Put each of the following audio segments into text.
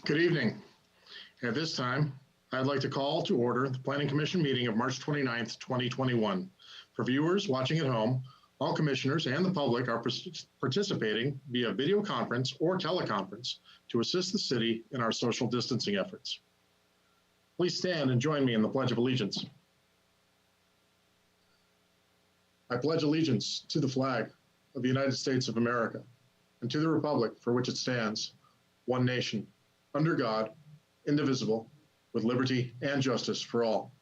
Good evening. At this time, I'd like to call to order the Planning Commission meeting of March 29th, 2021. For viewers watching at home, all commissioners and the public are participating via video conference or teleconference to assist the city in our social distancing efforts. Please stand and join me in the Pledge of Allegiance. I pledge allegiance to the flag of the United States of America and to the republic for which it stands, one nation, under God, indivisible, with liberty and justice for all.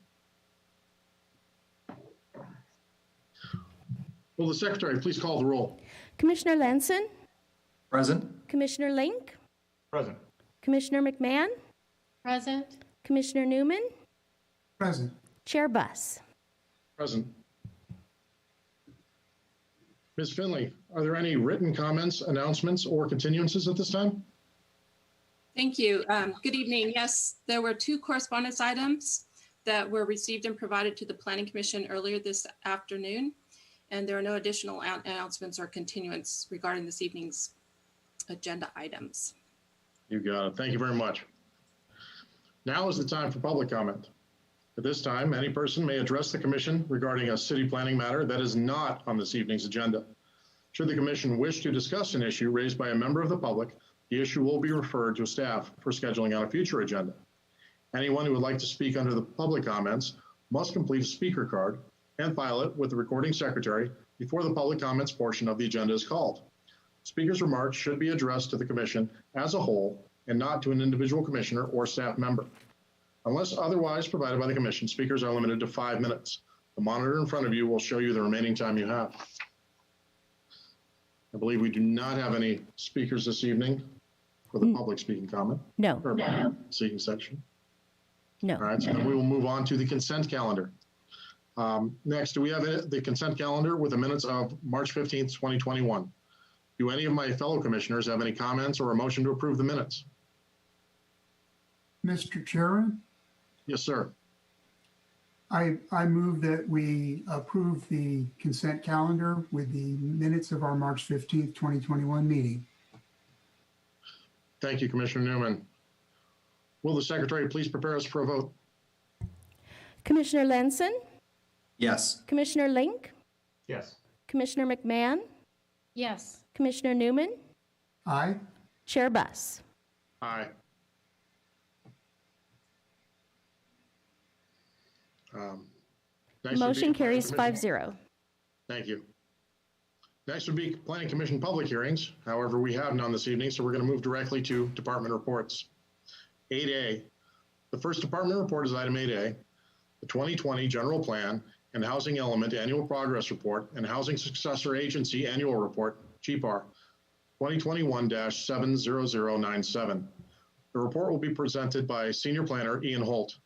Will the secretary please call the roll? Commissioner Lenson? Present. Commissioner Link? Present. Commissioner McMahon? Present. Commissioner Newman? Present. Chair Buss? Present. Ms. Finley, are there any written comments, announcements, or continuances at this time? Thank you. Good evening. Yes, there were two correspondence items that were received and provided to the Planning Commission earlier this afternoon, and there are no additional announcements or continuance regarding this evening's agenda items. You got it. Thank you very much. Now is the time for public comment. At this time, any person may address the commission regarding a city planning matter that is not on this evening's agenda. Should the commission wish to discuss an issue raised by a member of the public, the issue will be referred to staff for scheduling on a future agenda. Anyone who would like to speak under the public comments must complete a speaker card and file it with the recording secretary before the public comments portion of the agenda is called. Speaker's remarks should be addressed to the commission as a whole and not to an individual commissioner or staff member. Unless otherwise provided by the commission, speakers are limited to 5 minutes. The monitor in front of you will show you the remaining time you have. I believe we do not have any speakers this evening for the public speaking comment. No. Or speaking section. No. All right, so then we will move on to the consent calendar. Next, we have the consent calendar with the minutes of March 15th, 2021. Do any of my fellow commissioners have any comments or a motion to approve the minutes? Mr. Chairman, Yes, sir. I move that we approve the consent calendar with the minutes of our March 15th, 2021 meeting. Thank you, Commissioner Newman. Will the secretary please prepare us for a vote? Commissioner Lenson? Yes. Commissioner Link? Yes. Commissioner McMahon? Yes. Commissioner Newman? Aye. Chair Buss? Aye. Next would be Motion carries Planning Commission. 5-0. Thank you. Next would be Planning Commission public hearings. However, we have none this evening, so we're going to move directly to department reports. 8A. The first department report is item 8A, the 2020 General Plan and Housing Element Annual Progress Report and Housing Successor Agency Annual Report, GPAR, 2021-70097. The report will be presented by Senior Planner Ian Holt.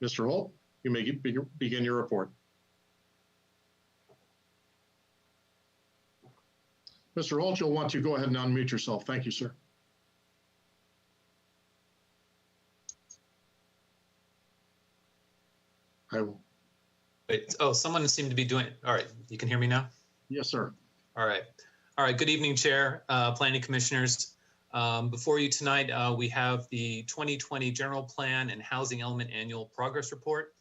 Mr. Holt, you may begin your report. Mr. Holt, you'll want to go ahead and unmute yourself. Thank you, sir. I will. Wait, oh, someone seemed to be doing it. All right, you can hear me now? Yes, sir. All right. All right, good evening, Chair, Planning Commissioners. Before you tonight, we have the 2020 General Plan and Housing Element Annual Progress Report.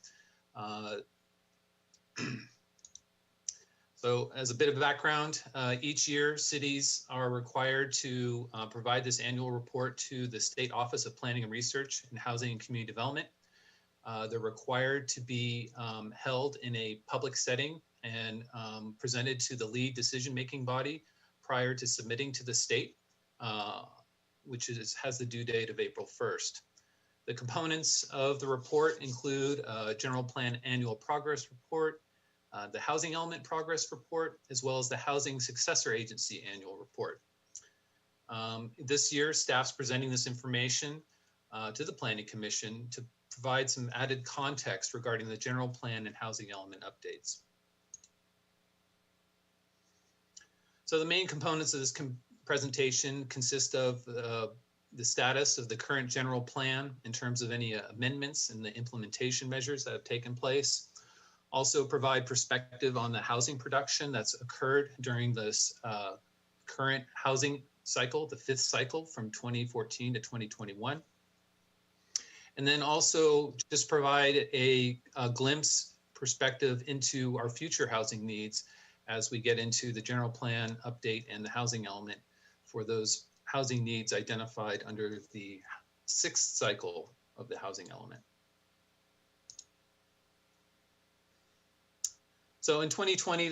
So as a bit of background, each year cities are required to provide this annual report to the State Office of Planning and Research and Housing and Community Development. They're required to be held in a public setting and presented to the lead decision-making body prior to submitting to the state, which has the due date of April 1st. The components of the report include a General Plan Annual Progress Report, the Housing Element Progress Report, as well as the Housing Successor Agency Annual Report. This year, staff's presenting this information to the Planning Commission to provide some added context regarding the General Plan and Housing Element updates. So the main components of this presentation consist of the status of the current general plan in terms of any amendments and the implementation measures that have taken place. Also provide perspective on the housing production that's occurred during this current housing cycle, the fifth cycle from 2014 to 2021. And then also just provide a glimpse perspective into our future housing needs as we get into the general plan update and the housing element for those housing needs identified under the 6th cycle of the housing element. So in 2020,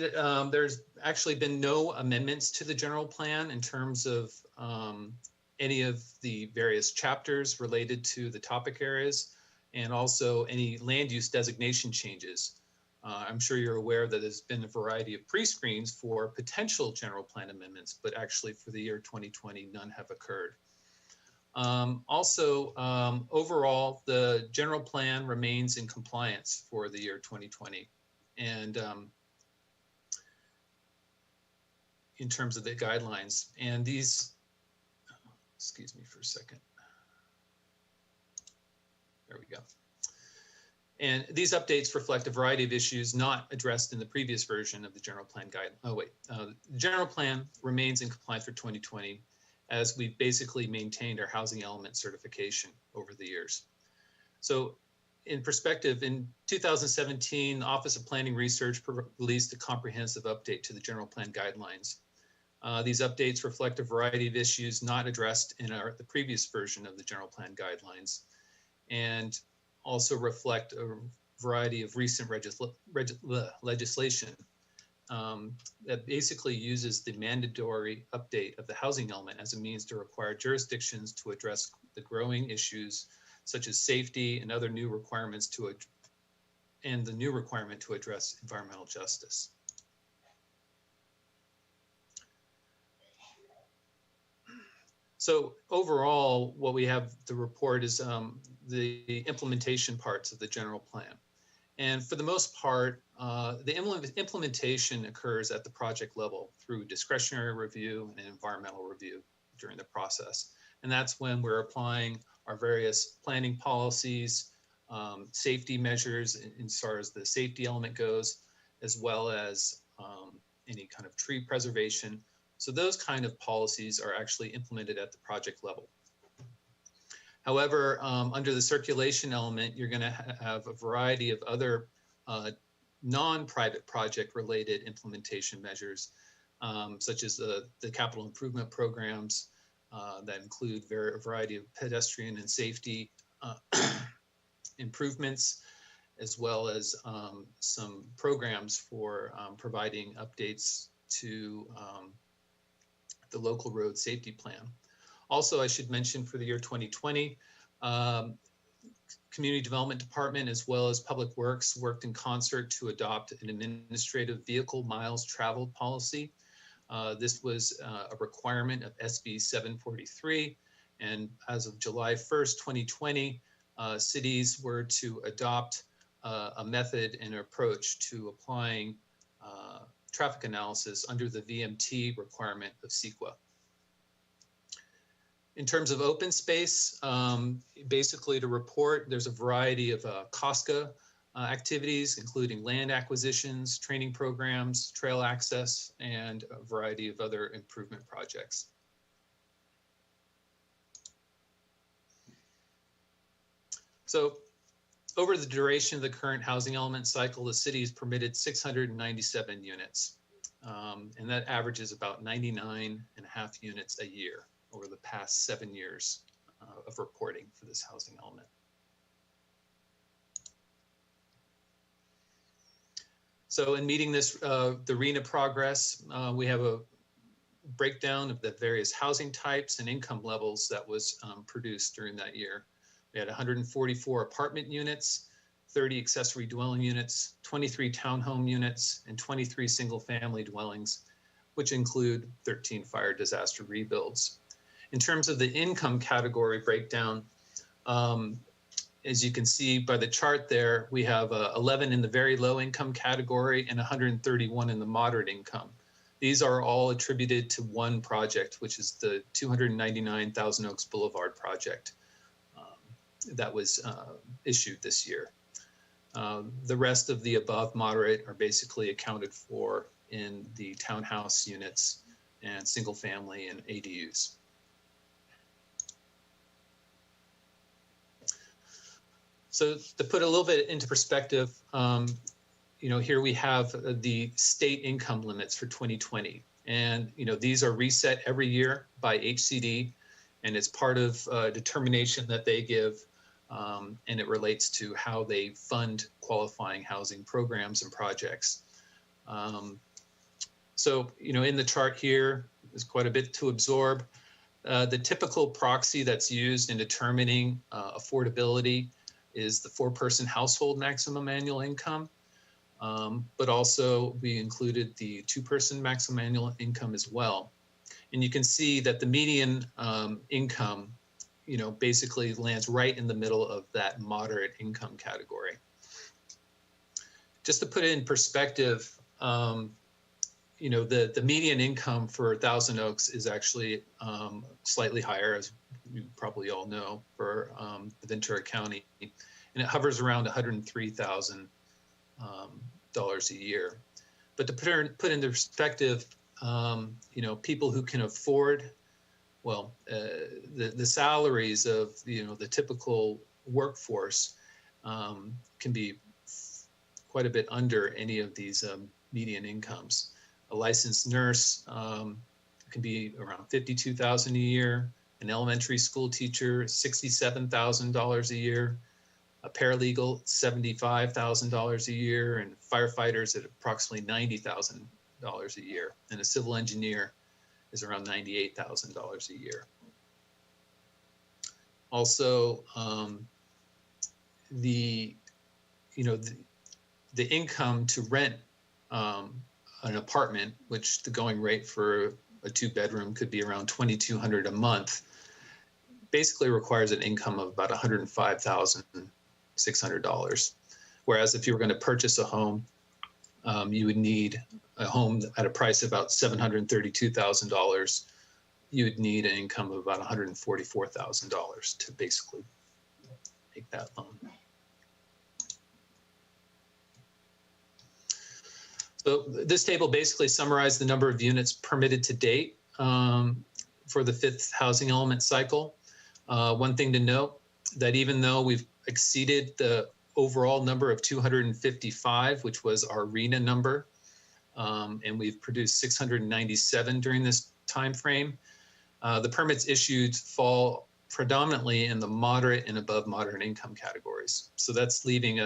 there's actually been no amendments to the general plan in terms of any of the various chapters related to the topic areas, and also any land use designation changes. I'm sure you're aware that there's been a variety of pre-screens for potential general plan amendments, but actually for the year 2020, none have occurred. Overall, the general plan remains in compliance for the year 2020. And in terms of the guidelines, and these, excuse me for a second. There we go. And these updates reflect a variety of issues not addressed in the previous version of the general plan guide. The general plan remains in compliance for 2020 as we basically maintained our housing element certification over the years. So in perspective, in 2017, the Office of Planning Research released a comprehensive update to the general plan guidelines. These updates reflect a variety of issues not addressed in the previous version of the general plan guidelines, and also reflect a variety of recent legislation that basically uses the mandatory update of the housing element as a means to require jurisdictions to address the growing issues such as safety and other new requirements and the new requirement to address environmental justice. So overall, what we have to report is the implementation parts of the general plan. And for the most part, the implementation occurs at the project level through discretionary review and environmental review during the process. And that's when we're applying our various planning policies, safety measures as far as the safety element goes, as well as any kind of tree preservation. So those kind of policies are actually implemented at the project level. However, under the circulation element, you're going to have a variety of other non-private project related implementation measures, such as the capital improvement programs that include a variety of pedestrian and safety improvements, as well as some programs for providing updates to the local road safety plan. Also, I should mention for the year 2020, Community Development Department as well as Public Works worked in concert to adopt an administrative vehicle miles traveled policy. This was a requirement of SB 743, and as of July 1st, 2020, cities were to adopt a method and approach to applying traffic analysis under the VMT requirement of CEQA. In terms of open space, basically to report, there's a variety of COSCA activities, including land acquisitions, training programs, trail access, and a variety of other improvement projects. So over the duration of the current housing element cycle, the city has permitted 697 units, and that averages about 99.5 units a year over the past 7 years of reporting for this housing element. So in meeting this, the RHNA progress, we have a breakdown of the various housing types and income levels that was produced during that year. We had 144 apartment units, 30 accessory dwelling units, 23 townhome units, and 23 single-family dwellings, which include 13 fire disaster rebuilds. In terms of the income category breakdown, as you can see by the chart there, we have 11 in the very low income category and 131 in the moderate income. These are all attributed to one project, which is the 299 Thousand Oaks Boulevard project that was issued this year. The rest of the above moderate are basically accounted for in the townhouse units and single family and ADUs. So to put a little bit into perspective, here we have the state income limits for 2020. And, these are reset every year by HCD, and it's part of a determination that they give, and it relates to how they fund qualifying housing programs and projects. So, in the chart here, there's quite a bit to absorb. The typical proxy that's used in determining affordability is the 4-person household maximum annual income. But also we included the 2-person maximum annual income as well. And you can see that the median income, basically lands right in the middle of that moderate income category. Just to put it in perspective, the median income for Thousand Oaks is actually slightly higher, as you probably all know, for Ventura County, and it hovers around $103,000 a year. But to put into perspective, people who can afford, the salaries of the typical workforce can be quite a bit under any of these median incomes. A licensed nurse can be around $52,000 a year. An elementary school teacher, $67,000 a year. A paralegal, $75,000 a year, and firefighters at approximately $90,000 a year. And a civil engineer is around $98,000 a year. Also, the income to rent an apartment, which the going rate for a 2-bedroom could be around $2,200 a month, basically requires an income of about $105,600. Whereas if you were going to purchase a home, you would need a home at a price of about $732,000. You would need an income of about $144,000 to basically make that loan. So this table basically summarized the number of units permitted to date for the 5th housing element cycle. One thing to note, that even though we've exceeded the overall number of 255, which was our RHNA number, and we've produced 697 during this time frame, the permits issued fall predominantly in the moderate and above moderate income categories. So that's leaving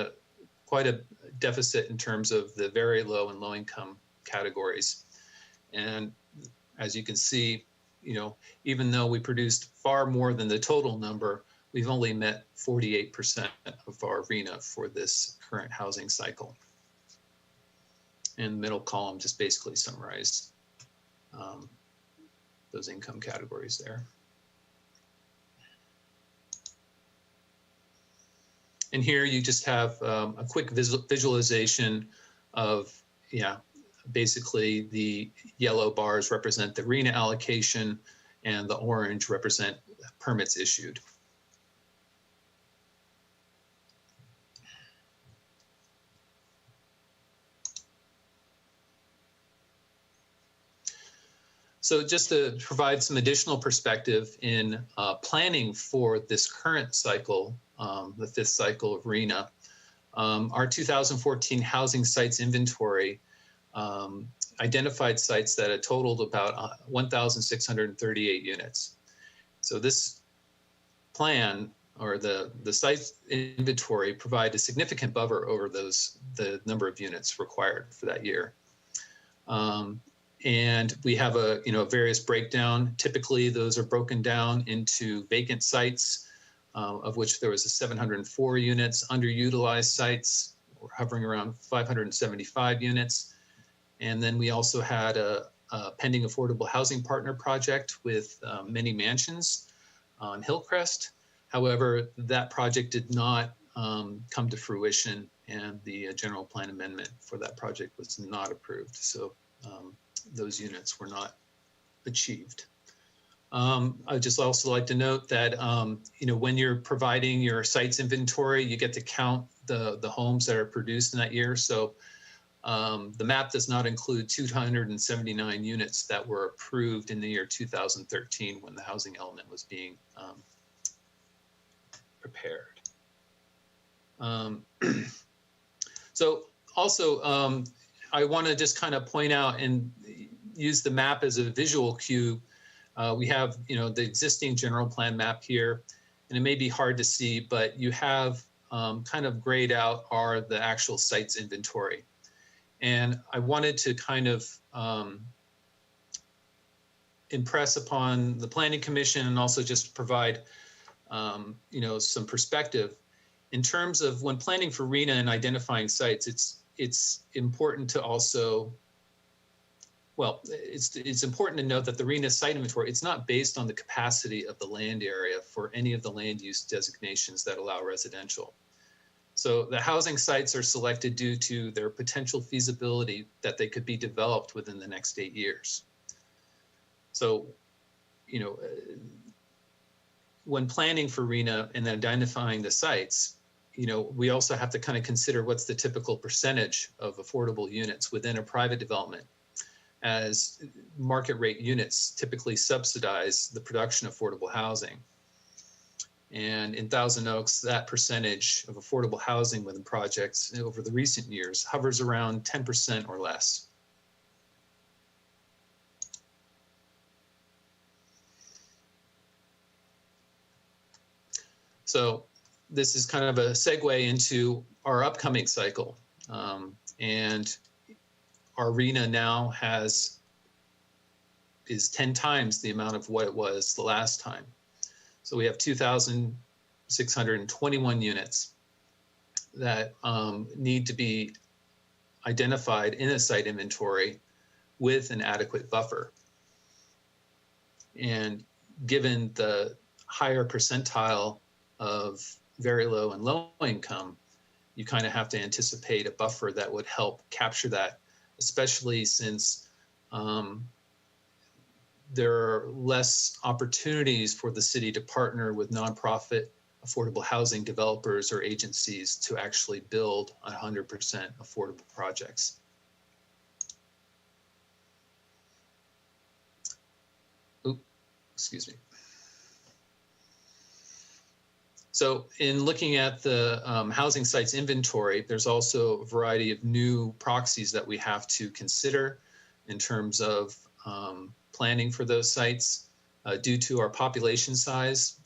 quite a deficit in terms of the very low and low income categories. And as you can see, even though we produced far more than the total number, we've only met 48% of our RHNA for this current housing cycle. And the middle column just basically summarized those income categories there. And here you just have a quick visualization of, basically the yellow bars represent the RHNA allocation and the orange represent permits issued. So just to provide some additional perspective in planning for this current cycle, the 5th cycle of RHNA, our 2014 housing sites inventory identified sites that had totaled about 1,638 units. So this plan, or the site inventory, provide a significant buffer over the number of units required for that year. And we have a various breakdown. Typically, those are broken down into vacant sites, of which there was 704 units, underutilized sites, we're hovering around 575 units. And then we also had a pending affordable housing partner project with many mansions on Hillcrest. However, that project did not come to fruition, and the general plan amendment for that project was not approved. So those units were not achieved. I'd just also like to note that, when you're providing your sites inventory, you get to count the homes that are produced in that year. So the map does not include 279 units that were approved in the year 2013 when the housing element was being prepared. So also, I want to just kind of point out and use the map as a visual cue. We have, the existing general plan map here, and it may be hard to see, but you have kind of grayed out are the actual sites inventory. And I wanted to kind of impress upon the Planning Commission and also just provide, some perspective. In terms of when planning for RHNA and identifying sites, it's important to also, it's important to note that the RHNA site inventory, it's not based on the capacity of the land area for any of the land use designations that allow residential. So the housing sites are selected due to their potential feasibility that they could be developed within the next 8 years. So, when planning for RHNA and identifying the sites, we also have to kind of consider what's the typical percentage of affordable units within a private development, as market rate units typically subsidize the production of affordable housing. And in Thousand Oaks, that percentage of affordable housing within projects over the recent years hovers around 10% or less. So this is kind of a segue into our upcoming cycle. And our RHNA now is 10 times the amount of what it was the last time. So we have 2,621 units that need to be identified in a site inventory with an adequate buffer. And given the higher percentile of very low and low income, you kind of have to anticipate a buffer that would help capture that, especially since there are less opportunities for the city to partner with nonprofit affordable housing developers or agencies to actually build 100% affordable projects. Excuse me. So in looking at the housing sites inventory, there's also a variety of new proxies that we have to consider in terms of planning for those sites. Due to our population size,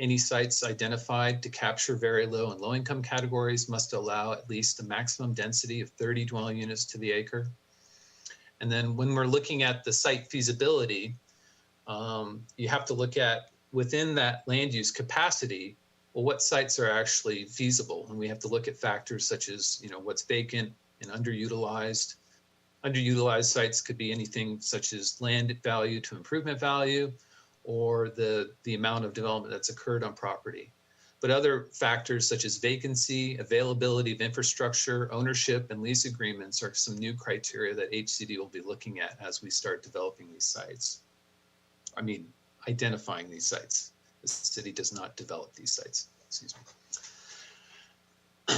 any sites identified to capture very low and low income categories must allow at least a maximum density of 30 dwelling units to the acre. And then when we're looking at the site feasibility, you have to look at within that land use capacity, well, what sites are actually feasible? And we have to look at factors such as, what's vacant and underutilized. Underutilized sites could be anything such as land value to improvement value, or the amount of development that's occurred on property. But other factors such as vacancy, availability of infrastructure, ownership, and lease agreements are some new criteria that HCD will be looking at as we start developing these sites. Identifying these sites. The city does not develop these sites, excuse me.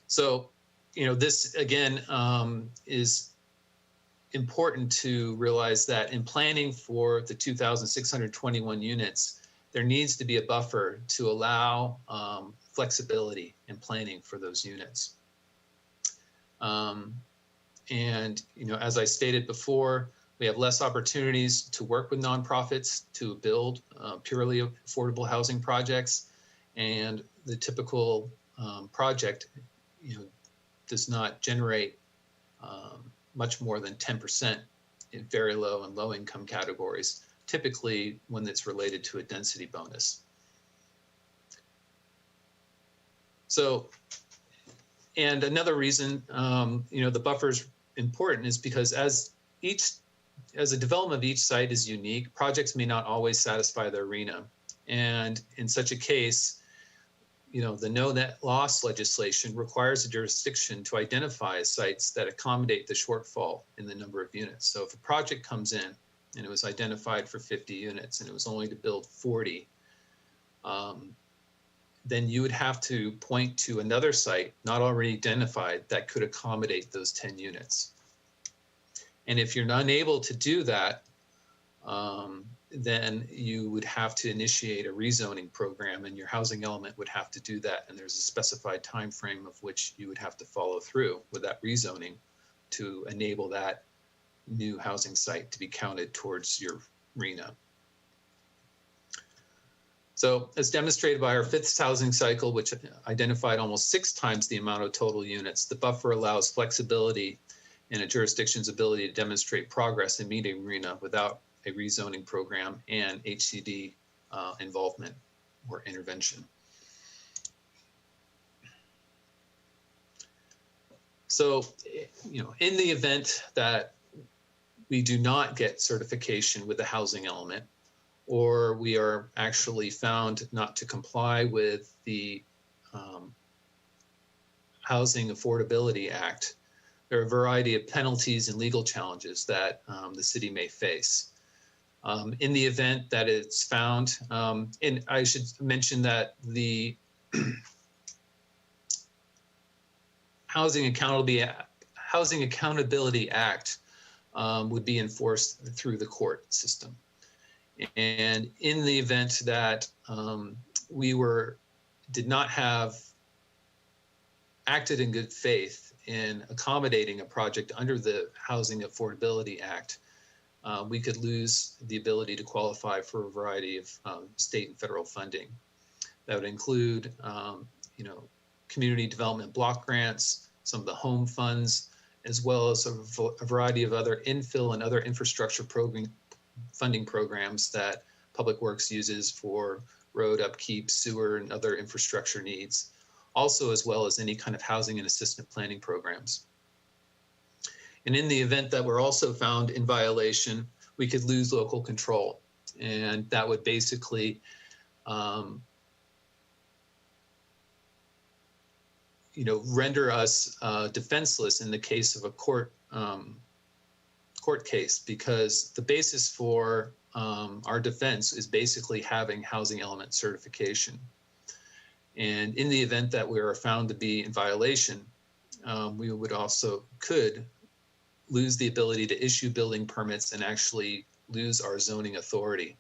So, this again is important to realize that in planning for the 2,621 units, there needs to be a buffer to allow flexibility in planning for those units. And, as I stated before, we have less opportunities to work with nonprofits to build purely affordable housing projects, and the typical project, does not generate much more than 10% in very low and low income categories, typically when it's related to a density bonus. So, and another reason, the buffer is important is because as a development of each site is unique, projects may not always satisfy their RHNA. And in such a case, the no net loss legislation requires a jurisdiction to identify sites that accommodate the shortfall in the number of units. So if a project comes in and it was identified for 50 units and it was only to build 40, then you would have to point to another site not already identified that could accommodate those 10 units. And if you're unable to do that, then you would have to initiate a rezoning program, and your housing element would have to do that. And there's a specified time frame of which you would have to follow through with that rezoning to enable that new housing site to be counted towards your RHNA. So as demonstrated by our 5th housing cycle, which identified almost 6 times the amount of total units, the buffer allows flexibility in a jurisdiction's ability to demonstrate progress in meeting RHNA without a rezoning program and HCD involvement or intervention. So, in the event that we do not get certification with the housing element, or we are actually found not to comply with the Housing Affordability Act, there are a variety of penalties and legal challenges that the city may face. In the event that it's found, and I should mention that the Housing Accountability Act would be enforced through the court system. And in the event that we did not have acted in good faith in accommodating a project under the Housing Affordability Act, we could lose the ability to qualify for a variety of state and federal funding. That would include, community development block grants, some of the home funds, as well as a variety of other infill and other infrastructure funding programs that Public Works uses for road upkeep, sewer, and other infrastructure needs. Also, as well as any kind of housing and assistance planning programs. And in the event that we're also found in violation, we could lose local control. And that would basically, render us defenseless in the case of a court case, because the basis for our defense is basically having housing element certification. And in the event that we are found to be in violation, we would also could lose the ability to issue building permits and actually lose our zoning authority.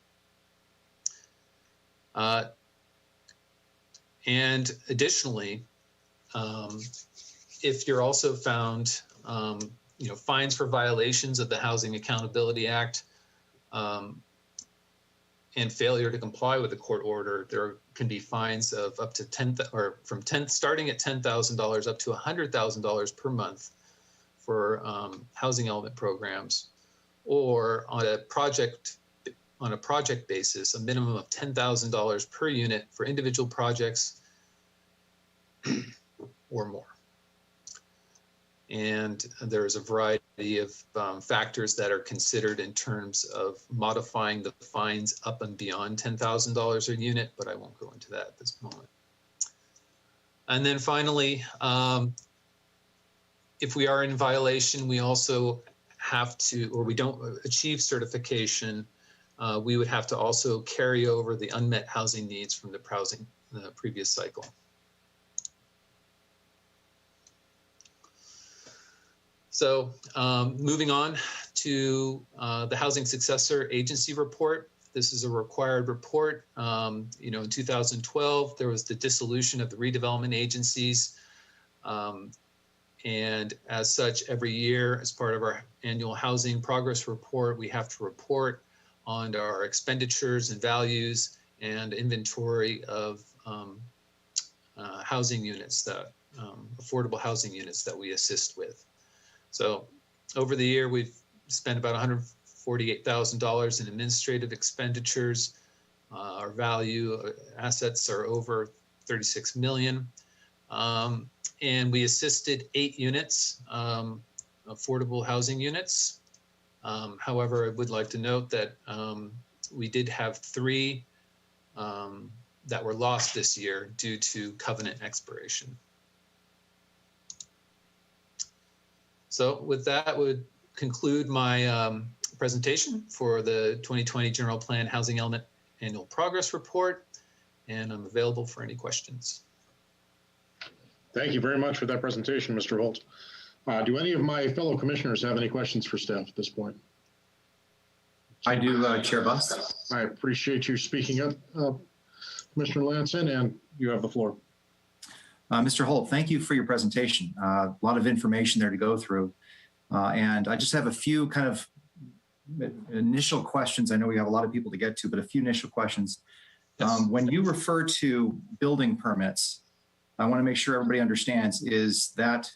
And additionally, if you're also found, fines for violations of the Housing Accountability Act and failure to comply with the court order, there can be fines of up to starting at $10,000 up to $100,000 per month for housing element programs, or on a project basis, a minimum of $10,000 per unit for individual projects or more. And there's a variety of factors that are considered in terms of modifying the fines up and beyond $10,000 a unit, but I won't go into that at this moment. And then finally, if we are in violation, we also have to, or we don't achieve certification, we would have to also carry over the unmet housing needs from the previous cycle. So moving on to the Housing Successor Agency report. This is a required report. In 2012, there was the dissolution of the redevelopment agencies. And as such, every year, as part of our annual housing progress report, we have to report on our expenditures and values and inventory of housing units, affordable housing units that we assist with. So over the year, we've spent about $148,000 in administrative expenditures. Our value assets are over $36 million. And we assisted 8 units, affordable housing units. However, I would like to note that we did have 3 that were lost this year due to covenant expiration. So with that would conclude my presentation for the 2020 General Plan Housing Element Annual Progress Report, and I'm available for any questions. Thank you very much for that presentation, Mr. Holt. Do any of my fellow commissioners have any questions for staff at this point? I do, Chair Buss. I appreciate you speaking up, Commissioner Lanson, and you have the floor. Mr. Holt, thank you for your presentation. A lot of information there to go through. And I just have a few kind of initial questions. I know we have a lot of people to get to, but a few initial questions. Yes. When you refer to building permits, I want to make sure everybody understands, is that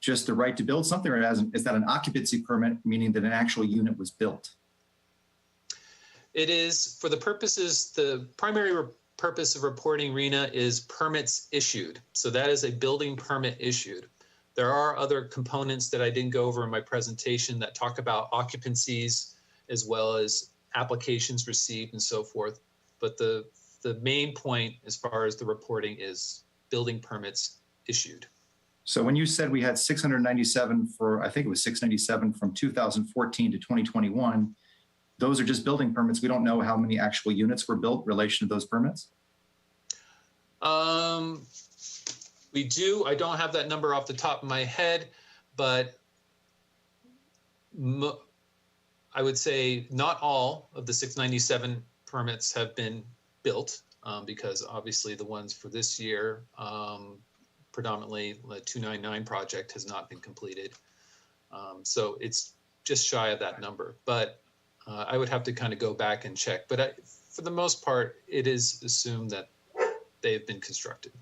just the right to build something, or is that an occupancy permit, meaning that an actual unit was built? It is, for the purposes, the primary purpose of reporting RENA is permits issued. So that is a building permit issued. There are other components that I didn't go over in my presentation that talk about occupancies as well as applications received and so forth. But the main point as far as the reporting is building permits issued. So when you said we had 697 for, I think it was 697 from 2014 to 2021, those are just building permits. We don't know how many actual units were built in relation to those permits? We do. I don't have that number off the top of my head, but I would say not all of the 697 permits have been built because obviously the ones for this year, predominantly the 299 project has not been completed. So it's just shy of that number, but I would have to kind of go back and check. But for the most part, it is assumed that they've been constructed.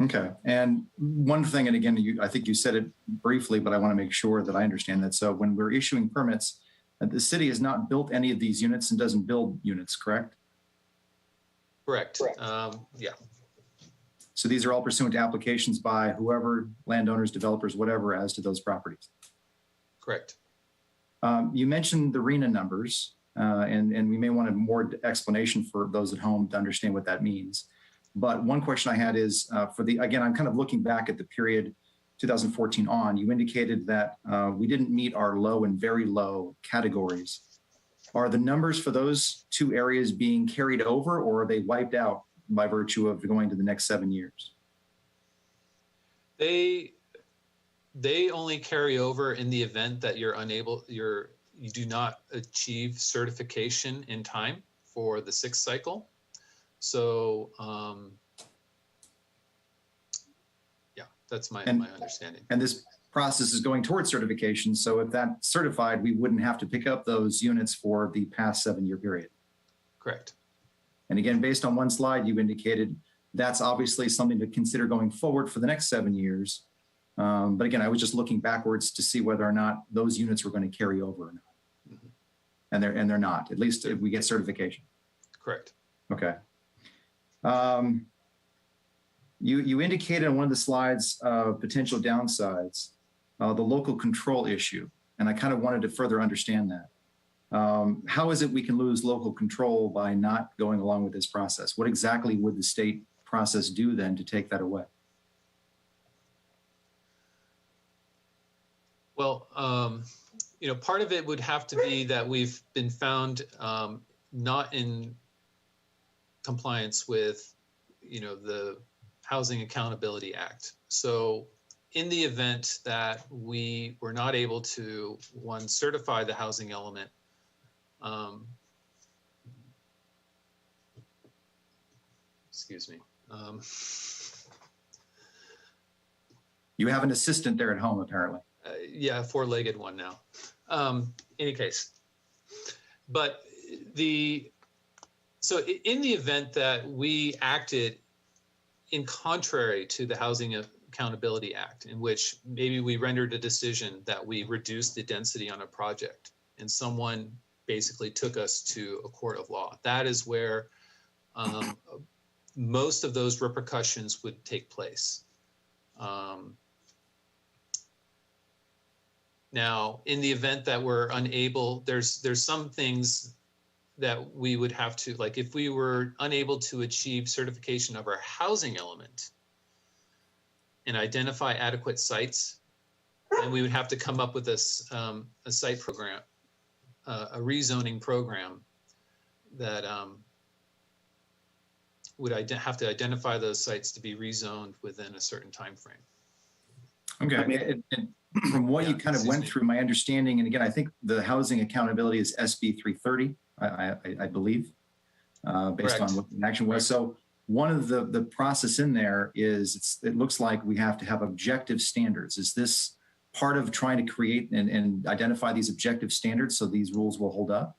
Okay. And one thing, and again, I think you said it briefly, but I want to make sure that I understand that. So when we're issuing permits, the city has not built any of these units and doesn't build units, correct? Correct. Yeah. So these are all pursuant to applications by whoever, landowners, developers, whatever, as to those properties. Correct. You mentioned the RENA numbers, and we may want a more explanation for those at home to understand what that means. But one question I had is again, I'm kind of looking back at the period 2014 on, you indicated that we didn't meet our low and very low categories. Are the numbers for those two areas being carried over, or are they wiped out by virtue of going to the next 7 years? They only carry over in the event that you do not achieve certification in time for the 6th cycle. So yeah, that's my understanding. And this process is going towards certification. So if that's certified, we wouldn't have to pick up those units for the past 7-year period. Correct. And again, based on one slide, you indicated that's obviously something to consider going forward for the next 7 years. But again, I was just looking backwards to see whether or not those units were going to carry over or not. Mm-hmm. And they're not, at least if we get certification. Correct. Okay. You indicated on one of the slides potential downsides, the local control issue, and I kind of wanted to further understand that. How is it we can lose local control by not going along with this process? What exactly would the state process do then to take that away? Well, part of it would have to be that we've been found not in compliance with, the Housing Accountability Act. So in the event that we were not able to, one, certify the housing element, excuse me. You have an assistant there at home, apparently. Yeah, 4-legged one now. Any case, but so in the event that we acted in contrary to the Housing Accountability Act, in which maybe we rendered a decision that we reduced the density on a project and someone basically took us to a court of law, that is where most of those repercussions would take place. Now, in the event that we're unable, there's some things that we would have to, like if we were unable to achieve certification of our housing element and identify adequate sites, then we would have to come up with a site program, a rezoning program that would have to identify those sites to be rezoned within a certain time frame. Okay. And from what you kind of went through, my understanding, and again, I think the housing accountability is SB 330. I believe, based Correct. on what the action was. So one of the process in there is it looks like we have to have objective standards. Is this part of trying to create and identify these objective standards so these rules will hold up?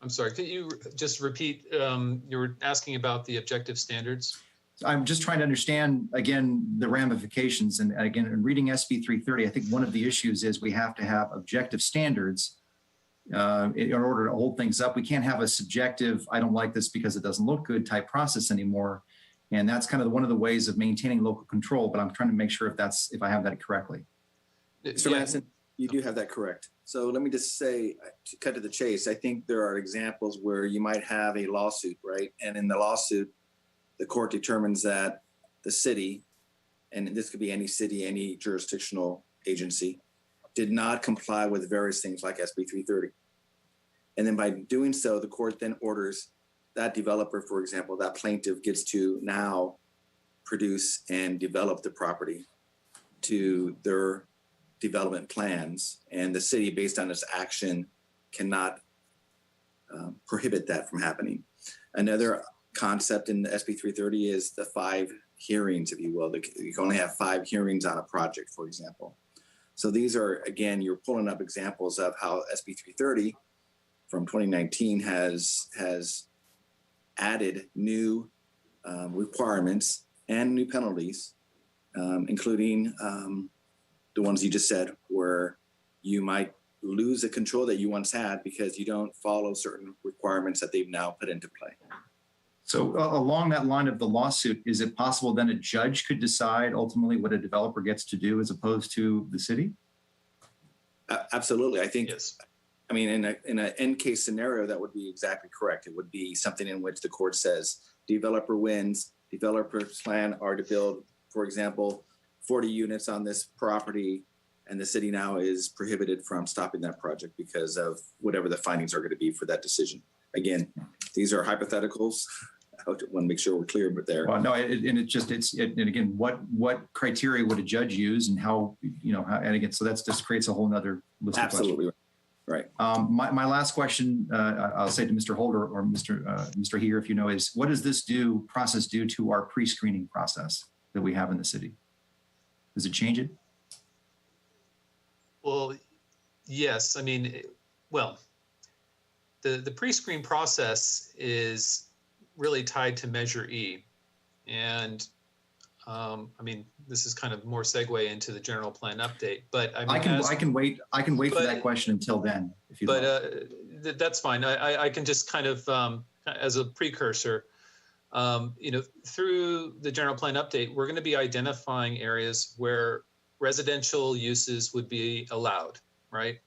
I'm sorry, could you just repeat, you were asking about the objective standards? I'm just trying to understand, again, the ramifications. And again, in reading SB 330, I think one of the issues is we have to have objective standards in order to hold things up. We can't have a subjective, I don't like this because it doesn't look good type process anymore. And that's kind of one of the ways of maintaining local control, but I'm trying to make sure if I have that correctly. Mr. Lanson, you do have that correct. So let me just say, to cut to the chase, I think there are examples where you might have a lawsuit, right? And in the lawsuit, the court determines that the city, and this could be any city, any jurisdictional agency, did not comply with various things like SB 330. And then by doing so, the court then orders that developer, for example, that plaintiff gets to now produce and develop the property to their development plans. And the city, based on its action, cannot prohibit that from happening. Another concept in the SB 330 is the 5 hearings, if you will. You can only have 5 hearings on a project, for example. So these are, again, you're pulling up examples of how SB 330 from 2019 has added new requirements and new penalties, including the ones you just said, where you might lose the control that you once had because you don't follow certain requirements that they've now put into play. So along that line of the lawsuit, is it possible then a judge could decide ultimately what a developer gets to do as opposed to the city? Absolutely. I think, Yes. I mean, in an end case scenario, that would be exactly correct. It would be something in which the court says developer wins, developer's plan are to build, for example, 40 units on this property, and the city now is prohibited from stopping that project because of whatever the findings are going to be for that decision. Again, these are hypotheticals. I want to make sure we're clear, but there. Well, no, and again, what criteria would a judge use, and how, and again, so that's just creates a whole nother list of questions. Absolutely right. My last question, I'll say to Mr. Holder or Mr. Heer, if you know, is what does this process do to our pre-screening process that we have in the city? Does it change it? Well, yes. I mean, well, the pre-screen process is really tied to Measure E. And I mean, this is kind of more segue into the general plan update, but I mean, I can wait for that question until then, if you like. That's fine. I can just kind of, as a precursor, through the general plan update, we're going to be identifying areas where residential uses would be allowed, right?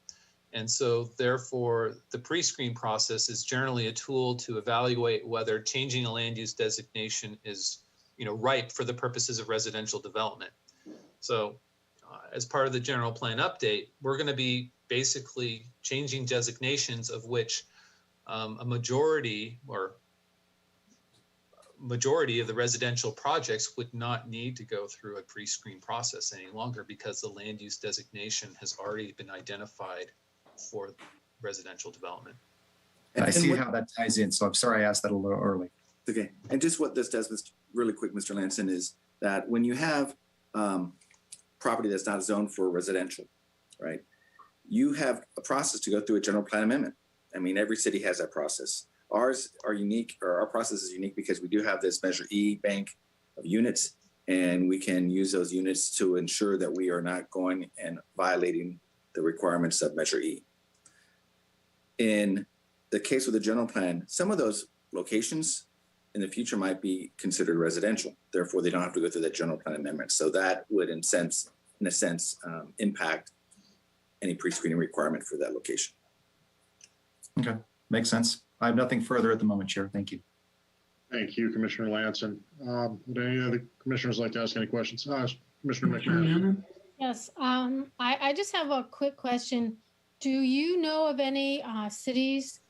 And so therefore, the pre-screen process is generally a tool to evaluate whether changing a land use designation is, ripe for the purposes of residential development. So as part of the general plan update, we're going to be basically changing designations of which a majority of the residential projects would not need to go through a pre-screen process any longer because the land use designation has already been identified for residential development. I see how that ties in. So I'm sorry I asked that a little early. Okay. And just what this does, really quick, Mr. Lanson, is that when you have property that's not zoned for residential, right, you have a process to go through a general plan amendment. I mean, every city has that process. Ours are unique, or our process is unique because we do have this Measure E bank of units, and we can use those units to ensure that we are not going and violating the requirements of Measure E. In the case with the general plan, some of those locations in the future might be considered residential. Therefore, they don't have to go through that general plan amendment. So that would, in a sense, impact any pre-screening requirement for that location. Okay, makes sense. I have nothing further at the moment, Chair. Thank you. Thank you, Commissioner Lanson. Would any other commissioners like to ask any questions? Commissioner Commissioner McMahon. Newman? Yes, I just have a quick question. Do you know of any cities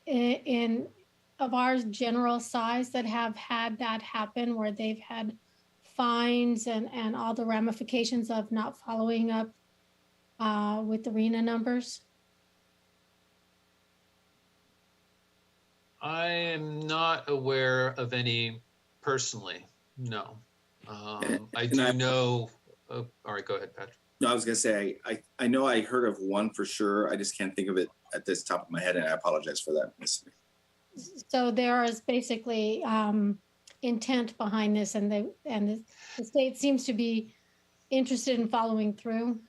of our general size that have had that happen, where they've had fines and all the ramifications of not following up with the RENA numbers? I am not aware of any personally, no. I And do know, all right, go ahead, Patrick. No, I was going to say, I know I heard of one for sure. I just can't think of it at this top of my head, and I apologize for that. So there is basically intent behind this, and the state seems to be interested in following through.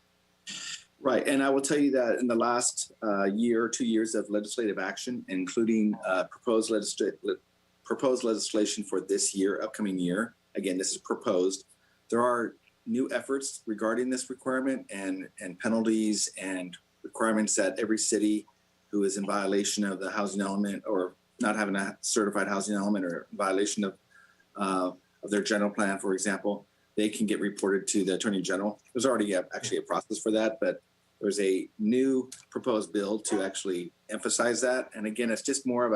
Right. And I will tell you that in the last year or 2 years of legislative action, including proposed legislation for this year, upcoming year, again, this is proposed, there are new efforts regarding this requirement and penalties and requirements that every city who is in violation of the housing element or not having a certified housing element or violation of their general plan, for example, they can get reported to the Attorney General. There's already actually a process for that, but there's a new proposed bill to actually emphasize that. And again, it's just more of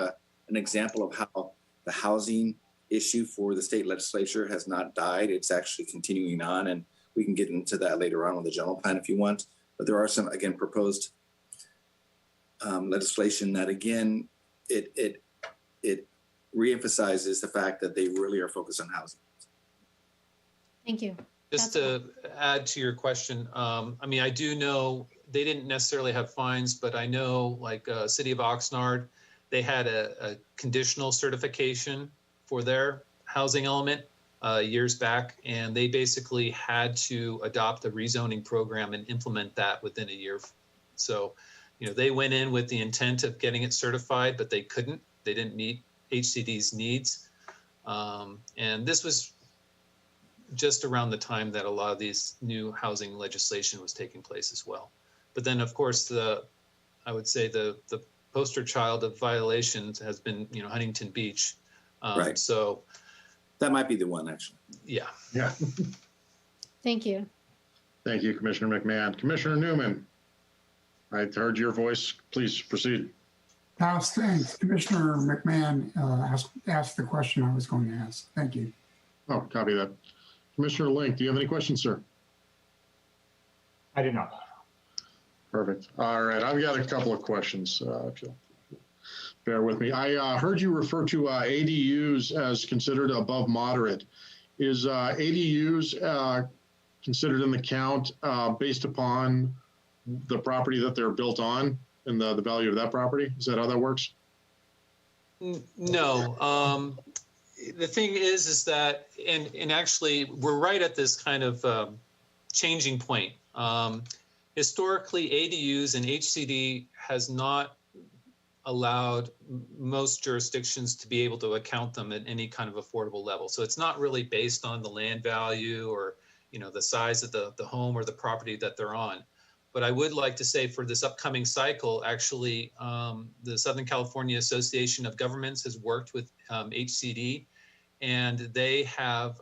an example of how the housing issue for the state legislature has not died. It's actually continuing on, and we can get into that later on with the general plan if you want. But there are some, again, proposed legislation that, again, it reemphasizes the fact that they really are focused on housing. Thank you. Just to add to your question, I mean, I do know they didn't necessarily have fines, but I know like City of Oxnard, they had a conditional certification for their housing element years back, and they basically had to adopt a rezoning program and implement that within a year. So, you know, they went in with the intent of getting it certified, but they couldn't. They didn't meet HCD's needs. And this was just around the time that a lot of these new housing legislation was taking place as well. But then, of course, I would say the poster child of violations has been, you know, Huntington Beach. Right. So that might be the one, actually. Yeah. Yeah. Thank you. Thank you, Commissioner McMahon. Commissioner Newman, I heard your voice. Please proceed. Thanks. Commissioner McMahon asked the question I was going to ask. Thank you. Oh, copy that. Commissioner Link, do you have any questions, sir? I do not. Perfect. All right, I've got a couple of questions, if you'll bear with me. I heard you refer to ADUs as considered above moderate. Is ADUs considered in the count based upon the property that they're built on and the value of that property? Is that how that works? No. The thing is that, and actually we're right at this kind of changing point. Historically, ADUs and HCD has not allowed most jurisdictions to be able to account them at any kind of affordable level. So it's not really based on the land value or, you know, the size of the home or the property that they're on. But I would like to say for this upcoming cycle, actually, the Southern California Association of Governments has worked with HCD, and they have,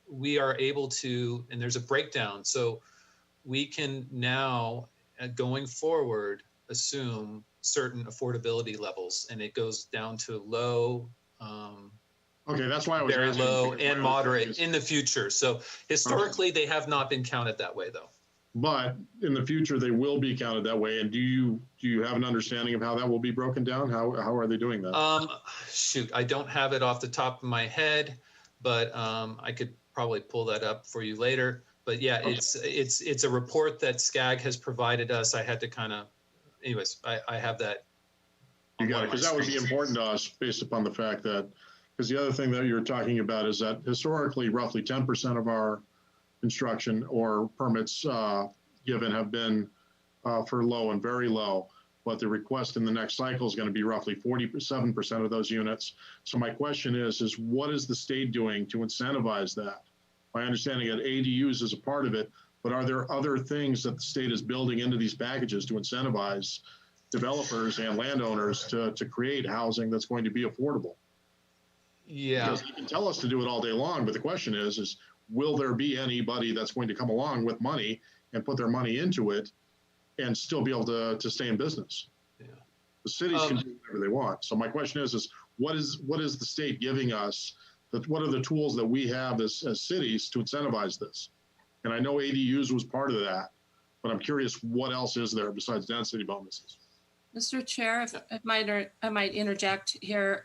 we are able to, and there's a breakdown. So we can now, going forward, assume certain affordability levels, and it goes down to low, Okay, that's why I was very asking. low, and moderate in the future. So historically, they have not been counted that way, though. But in the future, they will be counted that way. And do you have an understanding of how that will be broken down? How are they doing that? Shoot, I don't have it off the top of my head, but I could probably pull that up for you later. But yeah, okay. It's a report that SCAG has provided us. I had to kind of, anyways, I have that. You got it, because that would be important to us based upon the fact that, because the other thing that you're talking about is that historically, roughly 10% of our construction or permits given have been for low and very low, but the request in the next cycle is going to be roughly 47% of those units. So my question is what is the state doing to incentivize that? My understanding that ADUs is a part of it, but are there other things that the state is building into these packages to incentivize developers and landowners to create housing that's going to be affordable? Yeah. Because you can tell us to do it all day long, but the question is will there be anybody that's going to come along with money and put their money into it and still be able to stay in business? Yeah. The cities can do whatever they want. So my question is what is the state giving us? What are the tools that we have as cities to incentivize this? And I know ADUs was part of that, but I'm curious what else is there besides density bonuses? Mr. Chair, if I might interject here.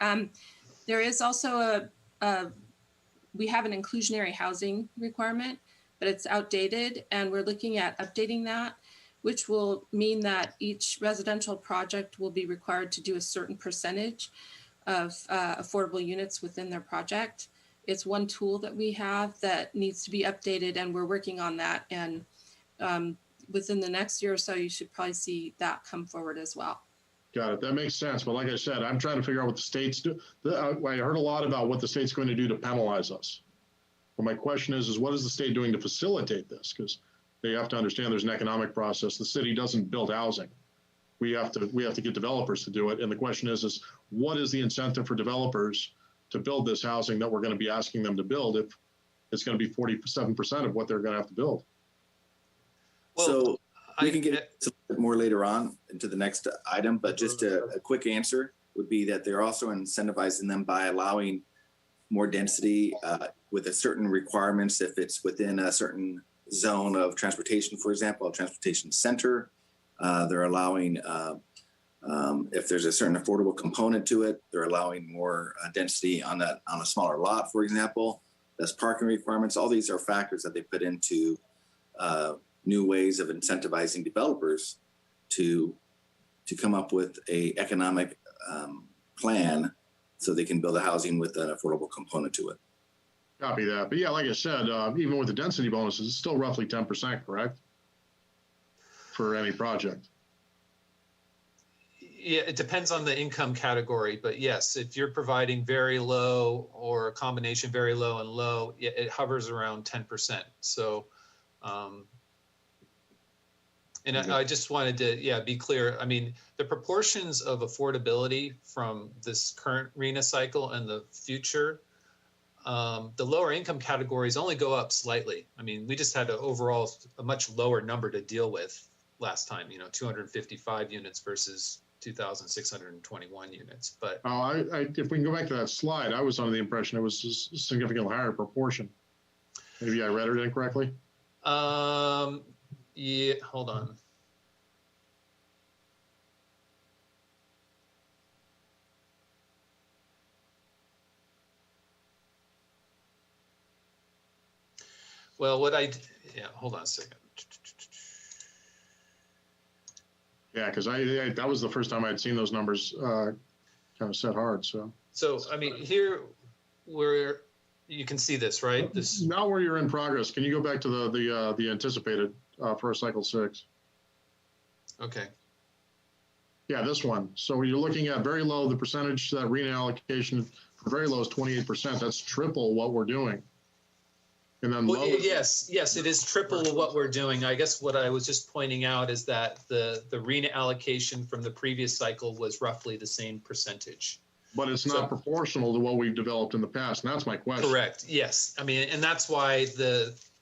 There is also we have an inclusionary housing requirement, but it's outdated, and we're looking at updating that, which will mean that each residential project will be required to do a certain percentage of affordable units within their project. It's one tool that we have that needs to be updated, and we're working on that. And within the next year or so, you should probably see that come forward as well. Got it. That makes sense. But like I said, I'm trying to figure out what the states do. I heard a lot about what the state's going to do to penalize us. But my question is what is the state doing to facilitate this? Because they have to understand there's an economic process. The city doesn't build housing. We have to get developers to do it. And the question is what is the incentive for developers to build this housing that we're going to be asking them to build if it's going to be 47% of what they're going to have to build? Well, so we can get a little bit more later on into the next item, but just a quick answer would be that they're also incentivizing them by allowing more density with a certain requirements if it's within a certain zone of transportation, for example, a transportation center. They're allowing, if there's a certain affordable component to it, they're allowing more density on a smaller lot, for example. That's parking requirements. All these are factors that they put into new ways of incentivizing developers to come up with a economic plan so they can build a housing with an affordable component to it. Copy that. But yeah, like I said, even with the density bonuses, it's still roughly 10%, correct? For any project. Yeah, it depends on the income category, but yes, if you're providing very low or a combination very low and low, it hovers around 10%. So, and I just wanted to, be clear. I mean, the proportions of affordability from this current RHNA cycle and the future, the lower income categories only go up slightly. I mean, we just had a much lower number to deal with last time, 255 units versus 2,621 units. But if we can go back to that slide, I was under the impression it was a significantly higher proportion. Maybe I read it incorrectly. Yeah, hold on. Well, hold on a second. Yeah, because that was the first time I'd seen those numbers kind of set hard. So I mean, here where you can see this, right? This now where you're in progress. Can you go back to the anticipated for cycle 6? Okay. Yeah, this one. So you're looking at very low. The percentage that RHNA allocation for very low is 28%. That's triple what we're doing. And then yes, it is triple what we're doing. I guess what I was just pointing out is that the RHNA allocation from the previous cycle was roughly the same percentage. But it's not proportional to what we've developed in the past, and that's my question. Correct. Yes. I mean, and that's why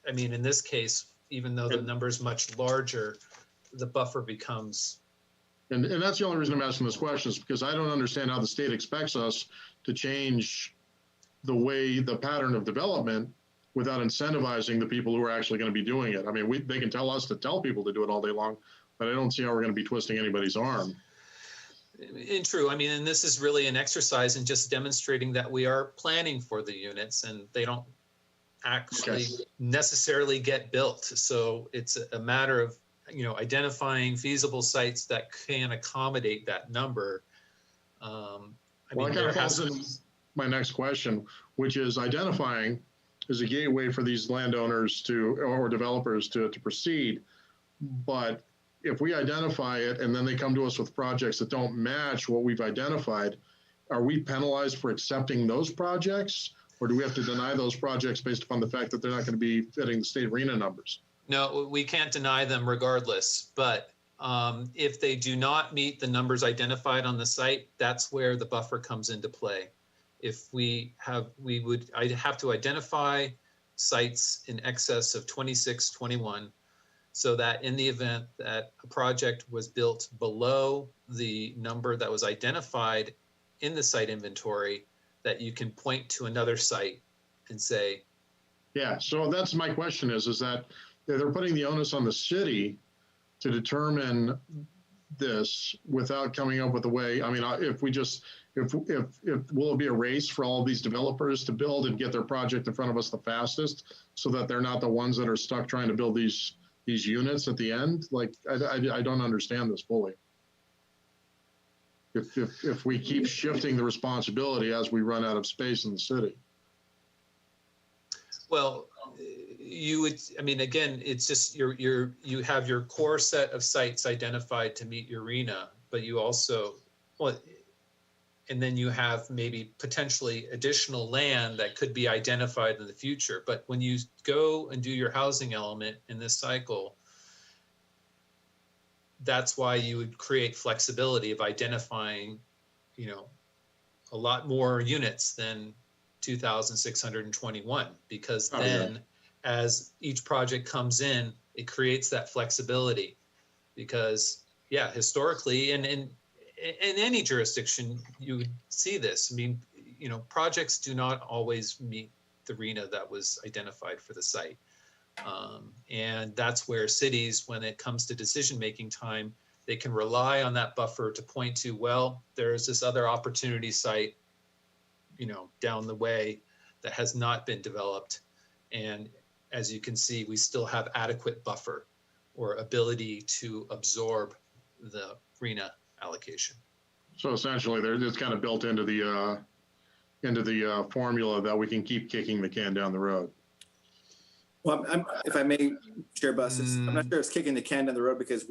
in this case, even though the number is much larger, the buffer becomes. And that's the only reason I'm asking this question is because I don't understand how the state expects us to change the pattern of development without incentivizing the people who are actually going to be doing it. I mean, they can tell us to tell people to do it all day long, but I don't see how we're going to be twisting anybody's arm. And true. I mean, and this is really an exercise in just demonstrating that we are planning for the units and they don't actually necessarily get built. So it's a matter of, identifying feasible sites that can accommodate that number. My next question, which is identifying is a gateway for these landowners or developers to proceed. But if we identify it and then they come to us with projects that don't match what we've identified, are we penalized for accepting those projects? Or do we have to deny those projects based upon the fact that they're not going to be fitting the state RHNA numbers? No, we can't deny them regardless. But if they do not meet the numbers identified on the site, that's where the buffer comes into play. If I'd have to identify sites in excess of 2621 so that in the event that a project was built below the number that was identified in the site inventory, that you can point to another site and say. Yeah, so that's my question is that they're putting the onus on the city to determine this without coming up with a way? I mean, if will it be a race for all of these developers to build and get their project in front of us the fastest, so that they're not the ones that are stuck trying to build these units at the end? Like, I don't understand this fully. If we keep shifting the responsibility as we run out of space in the city. Well, you would, I mean, again, it's just you have your core set of sites identified to meet your RENA, but you also, well, and then you have maybe potentially additional land that could be identified in the future. But when you go and do your housing element in this cycle, that's why you would create flexibility of identifying, you know, a lot more units than 2,621, because then as each project comes in, it creates that flexibility. Because yeah, historically, and in any jurisdiction, you would see this. I mean, you know, projects do not always meet the RENA that was identified for the site. And that's where cities, when it comes to decision-making time, they can rely on that buffer to point to, well, there's this other opportunity site, you know, down the way that has not been developed. And as you can see, we still have adequate buffer or ability to absorb the RENA allocation. So essentially, it's kind of built into the formula that we can keep kicking the can down the road. Well, if I may, Chair Buss, I'm not sure it's kicking the can down the road, because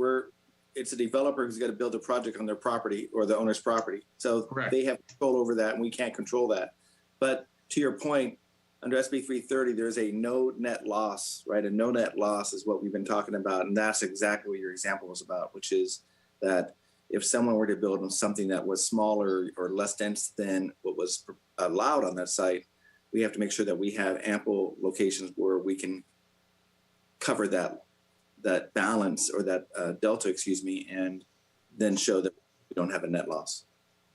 it's a developer who's got to build a project on their property or the owner's property. So Correct. They have control over that, and we can't control that. But to your point, under SB 330, there's a no net loss, right? A no net loss is what we've been talking about. And that's exactly what your example was about, which is that if someone were to build something that was smaller or less dense than what was allowed on that site, we have to make sure that we have ample locations where we can cover that balance, or that delta, excuse me, and then show that we don't have a net loss.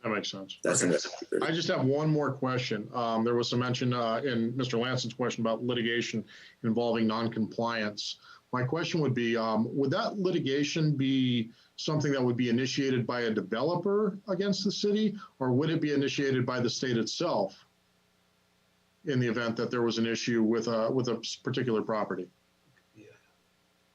That makes sense. That's Okay. okay. I just have one more question. There was some mention in Mr. Lanson's question about litigation involving noncompliance. My question would be, would that litigation be something that would be initiated by a developer against the city, or would it be initiated by the state itself in the event that there was an issue with a particular property?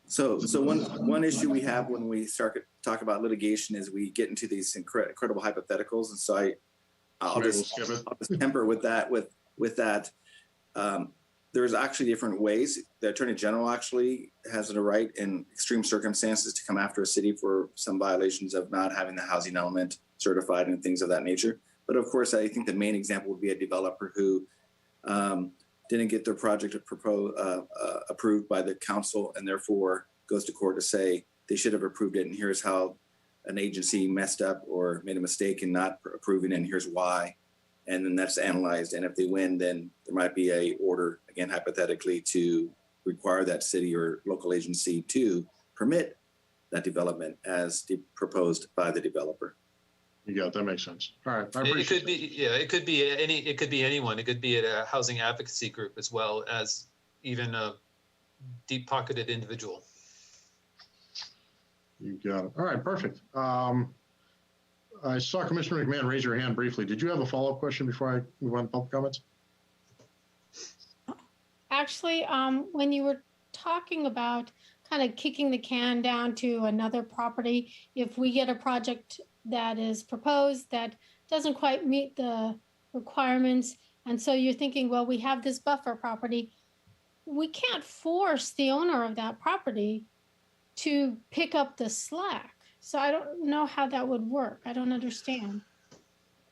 So one issue we have when we start to talk about litigation is we get into these incredible hypotheticals, and so I'll just temper with that. There's actually different ways. The Attorney General actually has the right in extreme circumstances to come after a city for some violations of not having the housing element certified and things of that nature. But of course, I think the main example would be a developer who didn't get their project approved by the council, and therefore goes to court to say they should have approved it, and here's how an agency messed up or made a mistake in not approving it, and here's why. And then that's analyzed, and if they win, then there might be a order, again hypothetically, to require that city or local agency to permit that development as proposed by the developer. You got it. That makes sense. All right. It could be, yeah, it could be anyone. It could be a housing advocacy group, as well as even a deep-pocketed individual. You got it. All right, perfect. I saw Commissioner McMahon raise your hand briefly. Did you have a follow-up question before I move on to public comments? Actually, when you were talking about kind of kicking the can down to another property, if we get a project that is proposed that doesn't quite meet the requirements, and so you're thinking, well, we have this buffer property, we can't force the owner of that property to pick up the slack. So I don't know how that would work. I don't understand.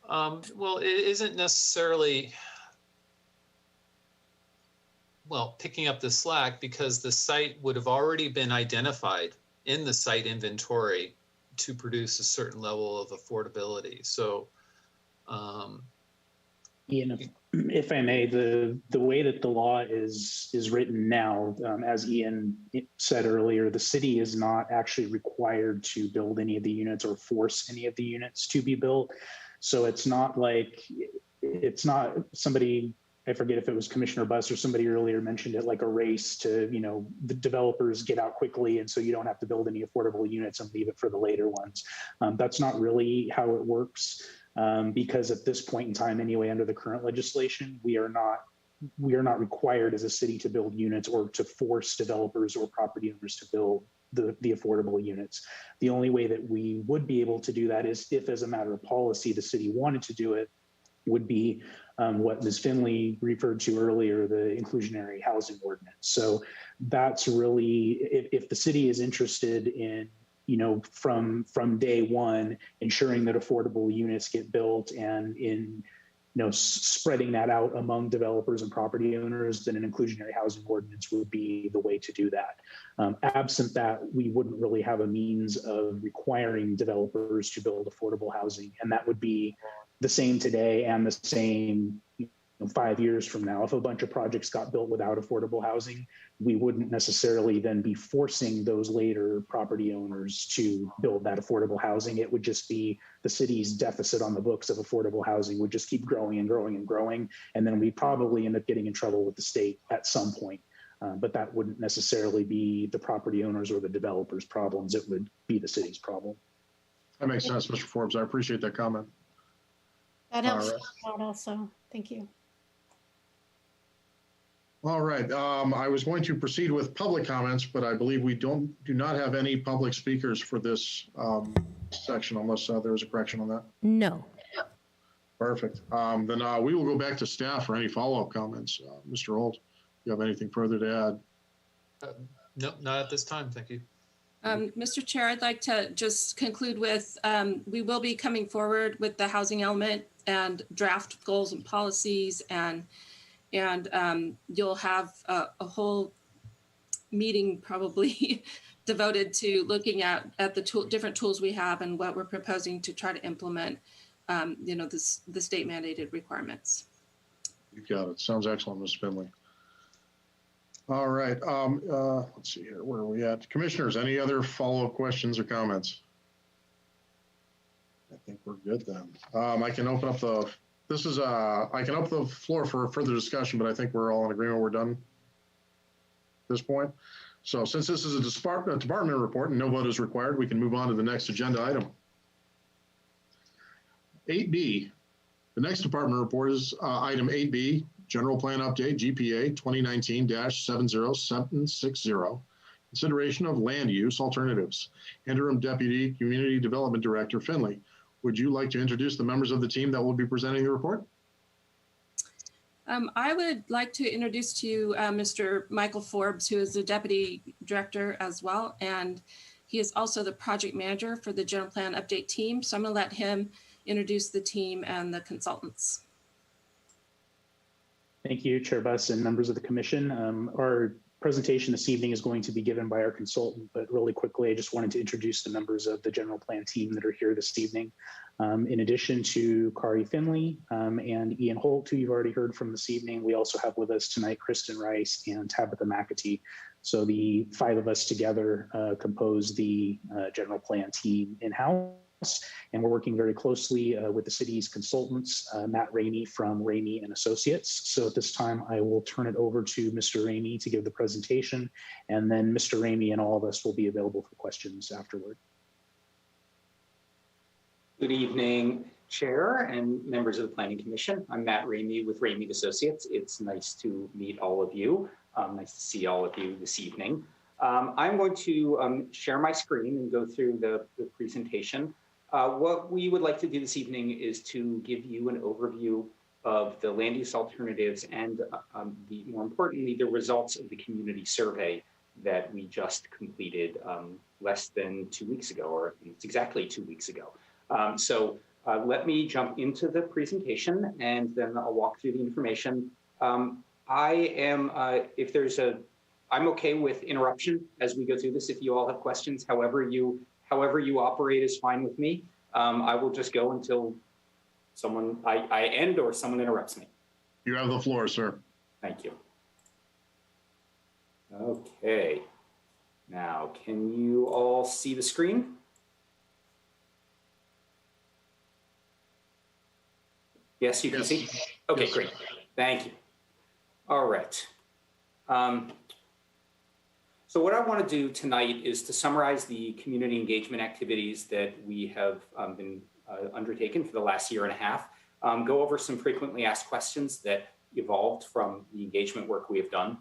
Well, it isn't necessarily, well, picking up the slack, because the site would have already been identified in the site inventory to produce a certain level of affordability. So, Ian, if I may, the way that the law is written now, as Ian said earlier, the city is not actually required to build any of the units or force any of the units to be built. So it's not like, it's not somebody I forget if it was Commissioner Buss or somebody earlier mentioned it, like a race to, the developers get out quickly. And so you don't have to build any affordable units and leave it for the later ones. That's not really how it works, because at this point in time, anyway, under the current legislation, we are not required as a city to build units or to force developers or property owners to build the affordable units. The only way that we would be able to do that is if, as a matter of policy, the city wanted to do it, would be what Ms. Finley referred to earlier, the inclusionary housing ordinance. So that's really, if the city is interested in, from day one, ensuring that affordable units get built and in, spreading that out among developers and property owners, then an inclusionary housing ordinance would be the way to do that. Absent that, we wouldn't really have a means of requiring developers to build affordable housing. And that would be the same today and the same 5 years from now. If a bunch of projects got built without affordable housing, we wouldn't necessarily then be forcing those later property owners to build that affordable housing. It would just be the city's deficit on the books of affordable housing would just keep growing and growing and growing. And then we probably end up getting in trouble with the state at some point. But that wouldn't necessarily be the property owners or the developers' problems. It would be the city's problem. That makes sense, Mr. Forbes. I appreciate that comment. That helps All right. out also. Thank you. All right. I was going to proceed with public comments, but I believe we do not have any public speakers for this section unless there is a correction on that. No. Perfect. Then we will go back to staff for any follow-up comments. Mr. Holt, do you have anything further to add? No, not at this time. Thank you. Mr. Chair, I'd like to just conclude with, we will be coming forward with the housing element and draft goals and policies, and you'll have a whole meeting probably devoted to looking at the different tools we have and what we're proposing to try to implement, the state mandated requirements. You got it. Sounds excellent, Ms. Finley. All right. Let's see here. Where are we at? Commissioners, any other follow-up questions or comments? I think we're good then. I can open up the, I can open the floor for further discussion, but I think we're all in agreement we're done at this point. So since this is a department report and no vote is required, we can move on to the next agenda item. 8B, the next department report is item 8B, General Plan Update, GPA 2019-70760, consideration of land use alternatives. Interim Deputy Community Development Director Finley, would you like to introduce the members of the team that will be presenting the report? I would like to introduce to you Mr. Michael Forbes, who is the Deputy Director as well, and he is also the Project Manager for the General Plan Update team. So I'm going to let him introduce the team and the consultants. Thank you, Chair Buss and members of the commission. Our presentation this evening is going to be given by our consultant, but really quickly, I just wanted to introduce the members of the general plan team that are here this evening. In addition to Kari Finley and Ian Holt, who you've already heard from this evening, we also have with us tonight Kristen Rice and Tabitha McAtee. So the 5 of us together compose the general plan team in-house. And we're working very closely with the city's consultants, Matt Ramey from Ramey and Associates. So at this time, I will turn it over to Mr. Ramey to give the presentation, and then Mr. Ramey and all of us will be available for questions afterward. Good evening, Chair and members of the Planning Commission. I'm Matt Ramey with Ramey and Associates. It's nice to meet all of you. Nice to see all of you this evening. I'm going to share my screen and go through the presentation. What we would like to do this evening is to give you an overview of the land use alternatives and more importantly, the results of the community survey that we just completed less than 2 weeks ago, or it's exactly 2 weeks ago. So let me jump into the presentation and then I'll walk through the information. I'm okay with interruption as we go through this. If you all have questions, however you operate is fine with me. I will just go until I end or someone interrupts me. You have the floor, sir. Thank you. Okay. Now, can you all see the screen? Yes, you can see? Okay, great. Thank you. All right. So what I want to do tonight is to summarize the community engagement activities that we have been undertaken for the last year and a half, go over some frequently asked questions that evolved from the engagement work we have done,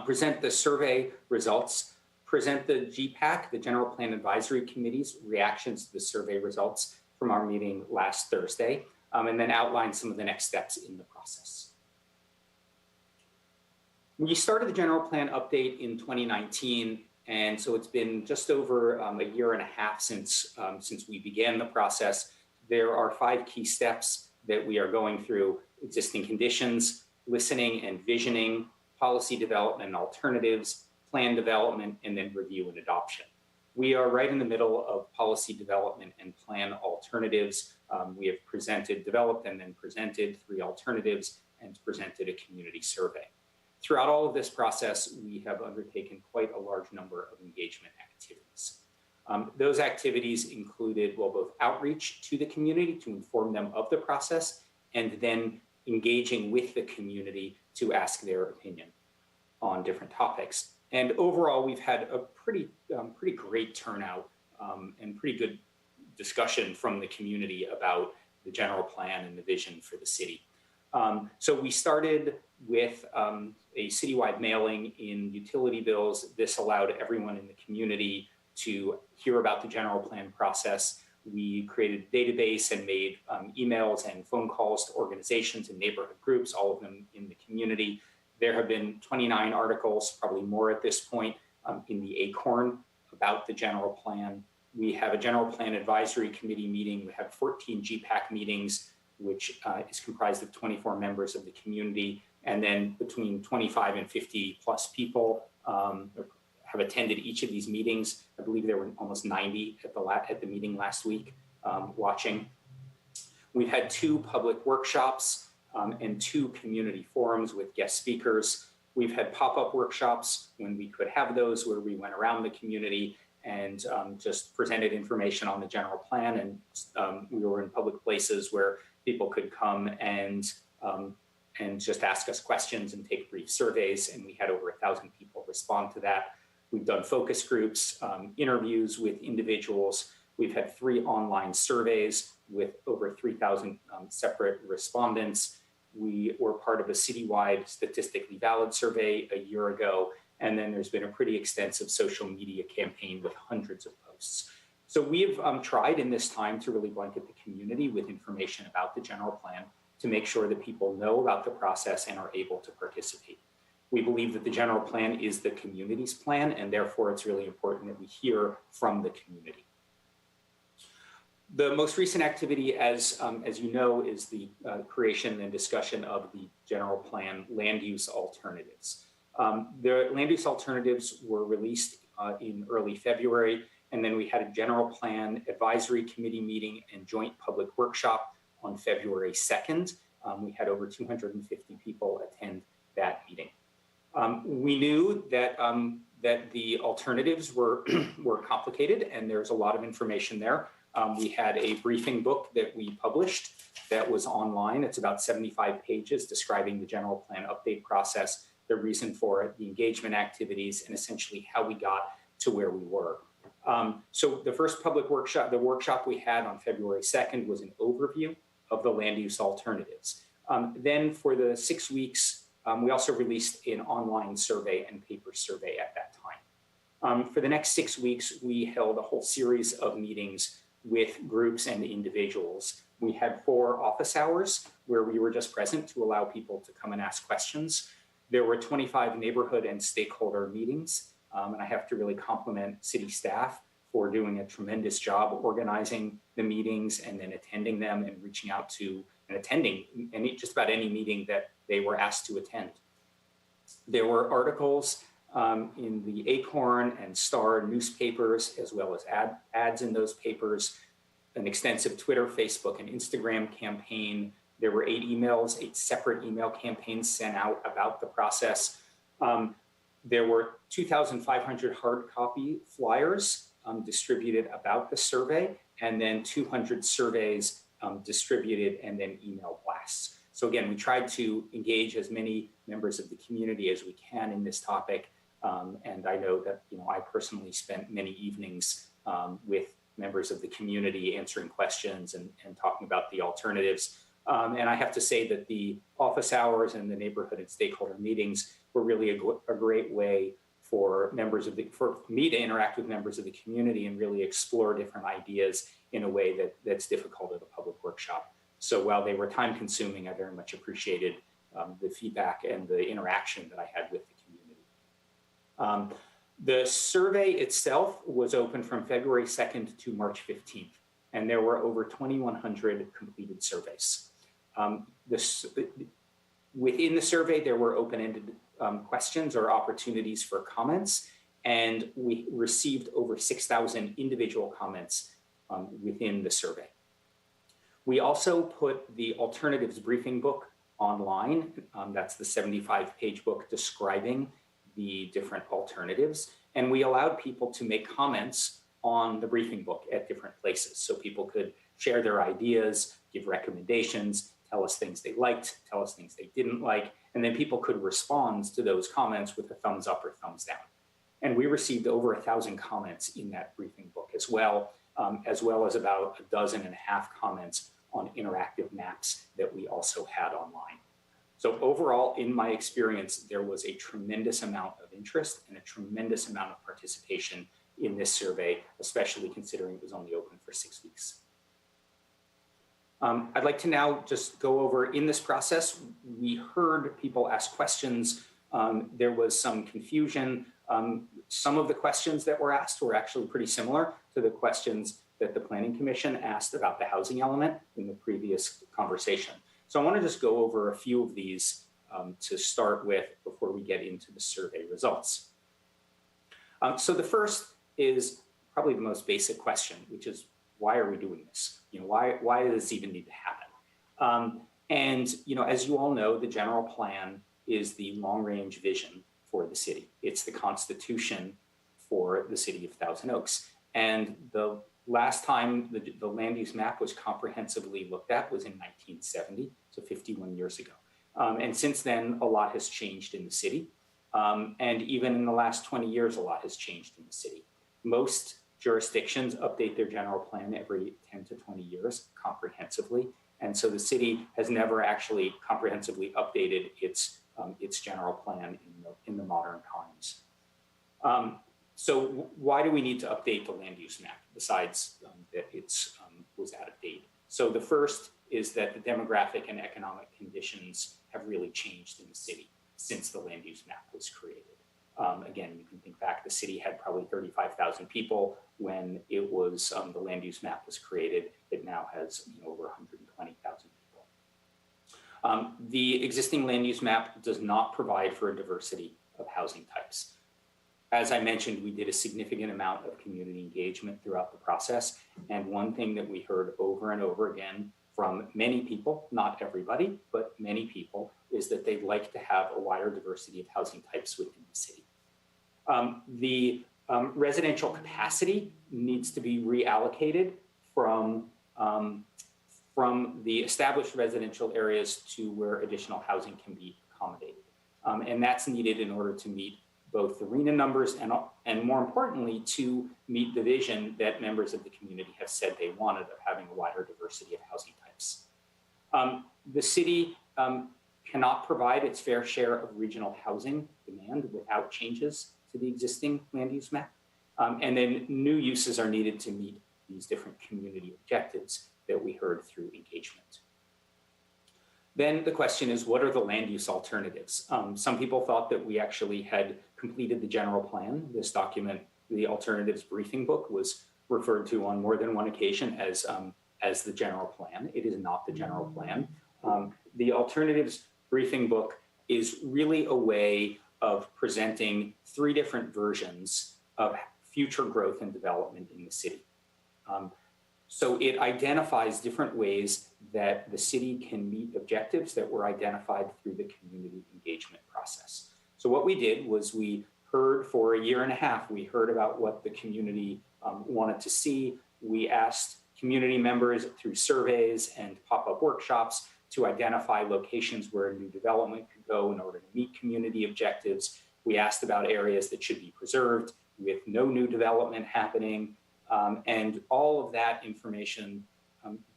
present the survey results, present the GPAC, the General Plan Advisory Committee's reactions to the survey results from our meeting last Thursday, and then outline some of the next steps in the process. We started the general plan update in 2019, and so it's been just over a year and a half since we began the process. There are 5 key steps that we are going through: existing conditions, listening and visioning, policy development and alternatives, plan development, and then review and adoption. We are right in the middle of policy development and plan alternatives. We have developed and then presented 3 alternatives and presented a community survey. Throughout all of this process, we have undertaken quite a large number of engagement activities. Those activities included, well, both outreach to the community to inform them of the process, and then engaging with the community to ask their opinion on different topics. And overall, we've had a pretty great turnout and pretty good discussion from the community about the general plan and the vision for the city. So we started with a citywide mailing in utility bills. This allowed everyone in the community to hear about the general plan process. We created a database and made emails and phone calls to organizations and neighborhood groups, all of them in the community. There have been 29 articles, probably more at this point, in the Acorn about the general plan. We have a general plan advisory committee meeting. We have 14 GPAC meetings, which is comprised of 24 members of the community. And then between 25 and 50 plus people have attended each of these meetings. I believe there were almost 90 at the meeting last week watching. We've had 2 public workshops and 2 community forums with guest speakers. We've had pop-up workshops when we could have those, where we went around the community and just presented information on the general plan. And we were in public places where people could come and just ask us questions and take brief surveys. And we had over 1,000 people respond to that. We've done focus groups, interviews with individuals. We've had 3 online surveys with over 3,000 separate respondents. We were part of a citywide statistically valid survey a year ago. And then there's been a pretty extensive social media campaign with hundreds of posts. So we've tried in this time to really blanket the community with information about the general plan to make sure that people know about the process and are able to participate. We believe that the general plan is the community's plan, and therefore it's really important that we hear from the community. The most recent activity, as you know, is the creation and discussion of the general plan land use alternatives. The land use alternatives were released in early February, and then we had a general plan advisory committee meeting and joint public workshop on February 2nd. We had over 250 people attend that meeting. We knew that the alternatives were complicated, and there's a lot of information there. We had a briefing book that we published that was online. It's about 75 pages describing the general plan update process, the reason for it, the engagement activities, and essentially how we got to where we were. So the first public workshop, the workshop we had on February 2nd, was an overview of the land use alternatives. Then for the 6 weeks, we also released an online survey and paper survey at that time. For the next 6 weeks, we held a whole series of meetings with groups and individuals. We had 4 office hours where we were just present to allow people to come and ask questions. There were 25 neighborhood and stakeholder meetings. And I have to really compliment city staff for doing a tremendous job organizing the meetings and then attending them and reaching out to and attending just about any meeting that they were asked to attend. There were articles in the Acorn and Star newspapers, as well as ads in those papers, an extensive Twitter, Facebook, and Instagram campaign. There were 8 separate email campaigns sent out about the process. There were 2,500 hard copy flyers distributed about the survey, and then 200 surveys distributed and then email blasts. So again, we tried to engage as many members of the community as we can in this topic. And I know that, I personally spent many evenings with members of the community answering questions and talking about the alternatives. And I have to say that the office hours and the neighborhood and stakeholder meetings were really a great way for me to interact with members of the community and really explore different ideas in a way that's difficult at a public workshop. So while they were time consuming, I very much appreciated the feedback and the interaction that I had with the community. The survey itself was open from February 2nd to March 15th, and there were over 2,100 completed surveys. Within the survey, there were open-ended questions or opportunities for comments, and we received over 6,000 individual comments within the survey. We also put the alternatives briefing book online. That's the 75-page book describing the different alternatives. And we allowed people to make comments on the briefing book at different places. So people could share their ideas, give recommendations, tell us things they liked, tell us things they didn't like, and then people could respond to those comments with a thumbs up or thumbs down. And we received over 1,000 comments in that briefing book as well as about 12.5 comments on interactive maps that we also had online. So overall, in my experience, there was a tremendous amount of interest and a tremendous amount of participation in this survey, especially considering it was only open for 6 weeks. I'd like to now just go over, in this process, we heard people ask questions. There was some confusion. Some of the questions that were asked were actually pretty similar to the questions that the Planning Commission asked about the housing element in the previous conversation. So I want to just go over a few of these to start with before we get into the survey results. So the first is probably the most basic question, which is, why are we doing this? Why does this even need to happen? And as you all know, the general plan is the long-range vision for the city. It's the constitution for the city of Thousand Oaks. And the last time the land use map was comprehensively looked at was in 1970, so 51 years ago. And since then, a lot has changed in the city. And even in the last 20 years, a lot has changed in the city. Most jurisdictions update their general plan every 10 to 20 years comprehensively. And so the city has never actually comprehensively updated its general plan in the modern times. So why do we need to update the land use map besides that it was out of date? So the first is that the demographic and economic conditions have really changed in the city since the land use map was created. Again, you can think back, the city had probably 35,000 people when it was the land use map was created. It now has over 120,000 people. The existing land use map does not provide for a diversity of housing types. As I mentioned, we did a significant amount of community engagement throughout the process. And one thing that we heard over and over again from many people, not everybody, but many people, is that they'd like to have a wider diversity of housing types within the city. The residential capacity needs to be reallocated from the established residential areas to where additional housing can be accommodated. And that's needed in order to meet both the RHNA numbers and more importantly, to meet the vision that members of the community have said they wanted of having a wider diversity of housing types. The city cannot provide its fair share of regional housing demand without changes to the existing land use map. And then new uses are needed to meet these different community objectives that we heard through engagement. Then the question is, what are the land use alternatives? Some people thought that we actually had completed the general plan. This document, the alternatives briefing book, was referred to on more than one occasion as the general plan. It is not the general plan. The alternatives briefing book is really a way of presenting 3 different versions of future growth and development in the city. So it identifies different ways that the city can meet objectives that were identified through the community engagement process. So what we did was we heard for 1.5 years, we heard about what the community wanted to see. We asked community members through surveys and pop-up workshops to identify locations where new development could go in order to meet community objectives. We asked about areas that should be preserved with no new development happening. And all of that information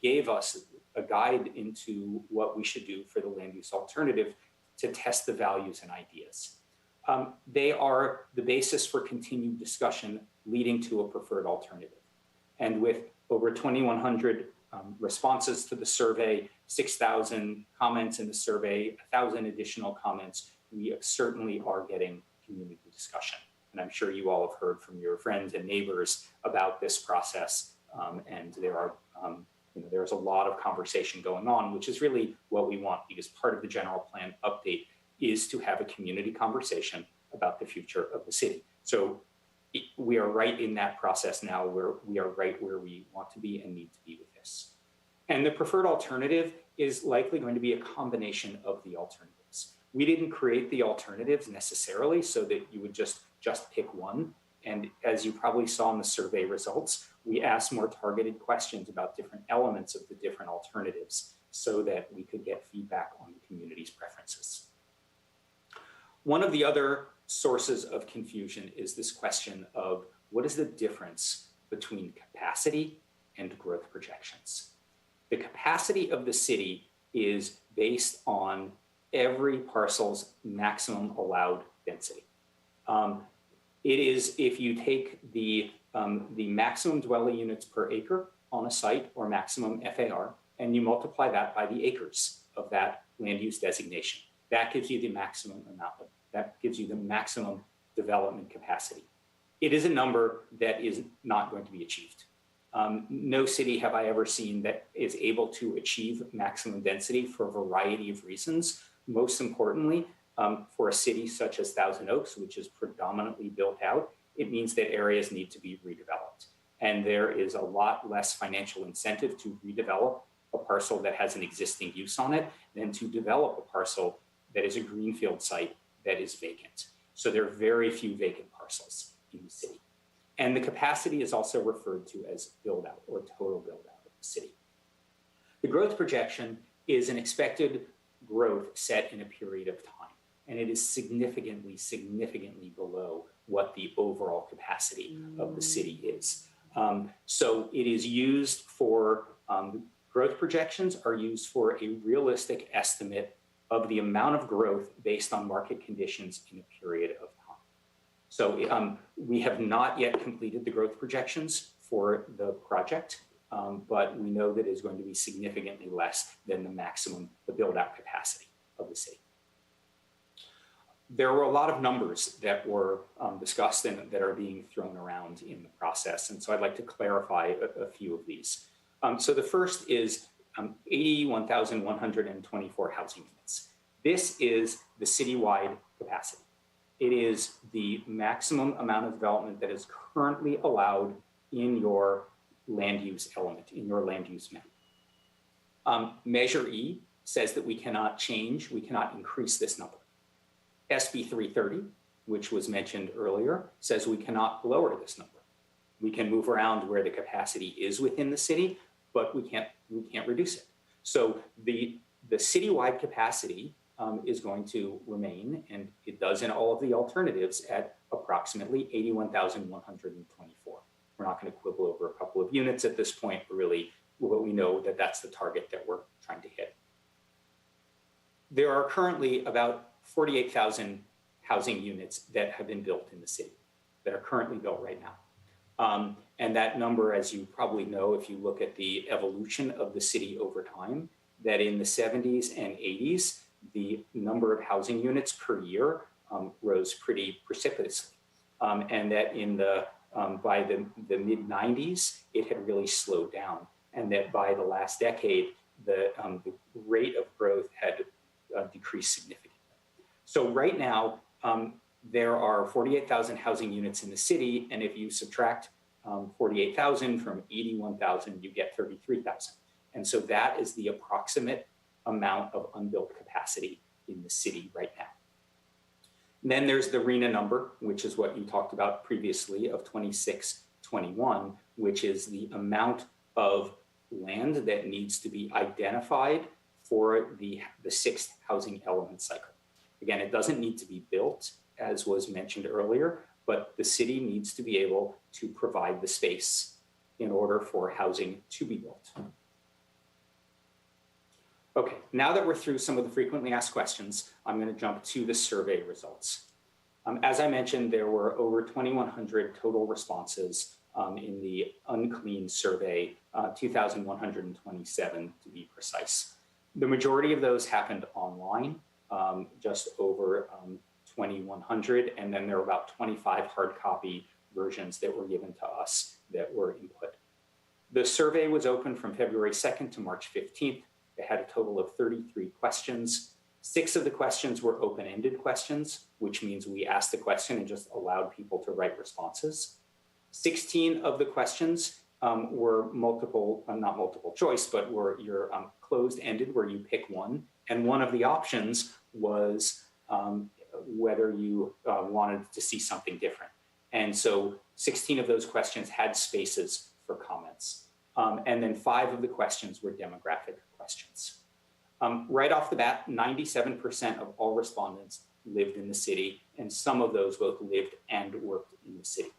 gave us a guide into what we should do for the land use alternative to test the values and ideas. They are the basis for continued discussion leading to a preferred alternative. And with over 2,100 responses to the survey, 6,000 comments in the survey, 1,000 additional comments, we certainly are getting community discussion. And I'm sure you all have heard from your friends and neighbors about this process. And there's a lot of conversation going on, which is really what we want, because part of the general plan update is to have a community conversation about the future of the city. So we are right in that process now, where we are right where we want to be and need to be with this. And the preferred alternative is likely going to be a combination of the alternatives. We didn't create the alternatives necessarily so that you would just pick one. And as you probably saw in the survey results, we asked more targeted questions about different elements of the different alternatives so that we could get feedback on the community's preferences. One of the other sources of confusion is this question of what is the difference between capacity and growth projections? The capacity of the city is based on every parcel's maximum allowed density. It is if you take the maximum dwelling units per acre on a site, or maximum FAR, and you multiply that by the acres of that land use designation. That gives you the maximum amount of, that gives you the maximum development capacity. It is a number that is not going to be achieved. No city have I ever seen that is able to achieve maximum density for a variety of reasons. Most importantly, for a city such as Thousand Oaks, which is predominantly built out, it means that areas need to be redeveloped. And there is a lot less financial incentive to redevelop a parcel that has an existing use on it than to develop a parcel that is a greenfield site that is vacant. So there are very few vacant parcels in the city. And the capacity is also referred to as build out, or total build out of the city. The growth projection is an expected growth set in a period of time. And it is significantly, significantly below what the overall capacity of the city is. So it is used for, growth projections are used for a realistic estimate of the amount of growth based on market conditions in a period of time. So we have not yet completed the growth projections for the project, but we know that it is going to be significantly less than the maximum, the build out capacity of the city. There were a lot of numbers that were discussed and that are being thrown around in the process. And so I'd like to clarify a few of these. So the first is 81,124 housing units. This is the citywide capacity. It is the maximum amount of development that is currently allowed in your land use element, in your land use map. Measure E says that we cannot change, we cannot increase this number. SB 330, which was mentioned earlier, says we cannot lower this number. We can move around where the capacity is within the city, but we can't reduce it. So the citywide capacity is going to remain, and it does in all of the alternatives, at approximately 81,124. We're not going to quibble over a couple of units at this point, but really what we know that that's the target that we're trying to hit. There are currently about 48,000 housing units that have been built in the city, that are currently built right now. And that number, as you probably know, if you look at the evolution of the city over time, that in the 70s and 80s, the number of housing units per year rose pretty precipitously. And that in the by the mid 90s, it had really slowed down. And that by the last decade, the rate of growth had decreased significantly. So right now, there are 48,000 housing units in the city. And if you subtract 48,000 from 81,000, you get 33,000. And so that is the approximate amount of unbuilt capacity in the city right now. And then there's the RHNA number, which is what you talked about previously, of 2621, which is the amount of land that needs to be identified for the sixth housing element cycle. Again, it doesn't need to be built, as was mentioned earlier, but the city needs to be able to provide the space in order for housing to be built. Okay, now that we're through some of the frequently asked questions, I'm going to jump to the survey results. As I mentioned, there were over 2,100 total responses in the unclean survey, 2,127 to be precise. The majority of those happened online, just over 2,100, and then there were about 25 hard copy versions that were given to us that were input. The survey was open from February 2nd to March 15th. It had a total of 33 questions. 6 of the questions were open-ended questions, which means we asked the question and just allowed people to write responses. 16 of the questions were not multiple choice, but were your closed-ended, where you pick one. And one of the options was whether you wanted to see something different. And so 16 of those questions had spaces for comments. And then 5 of the questions were demographic questions. Right off the bat, 97% of all respondents lived in the city, and some of those both lived and worked in the city.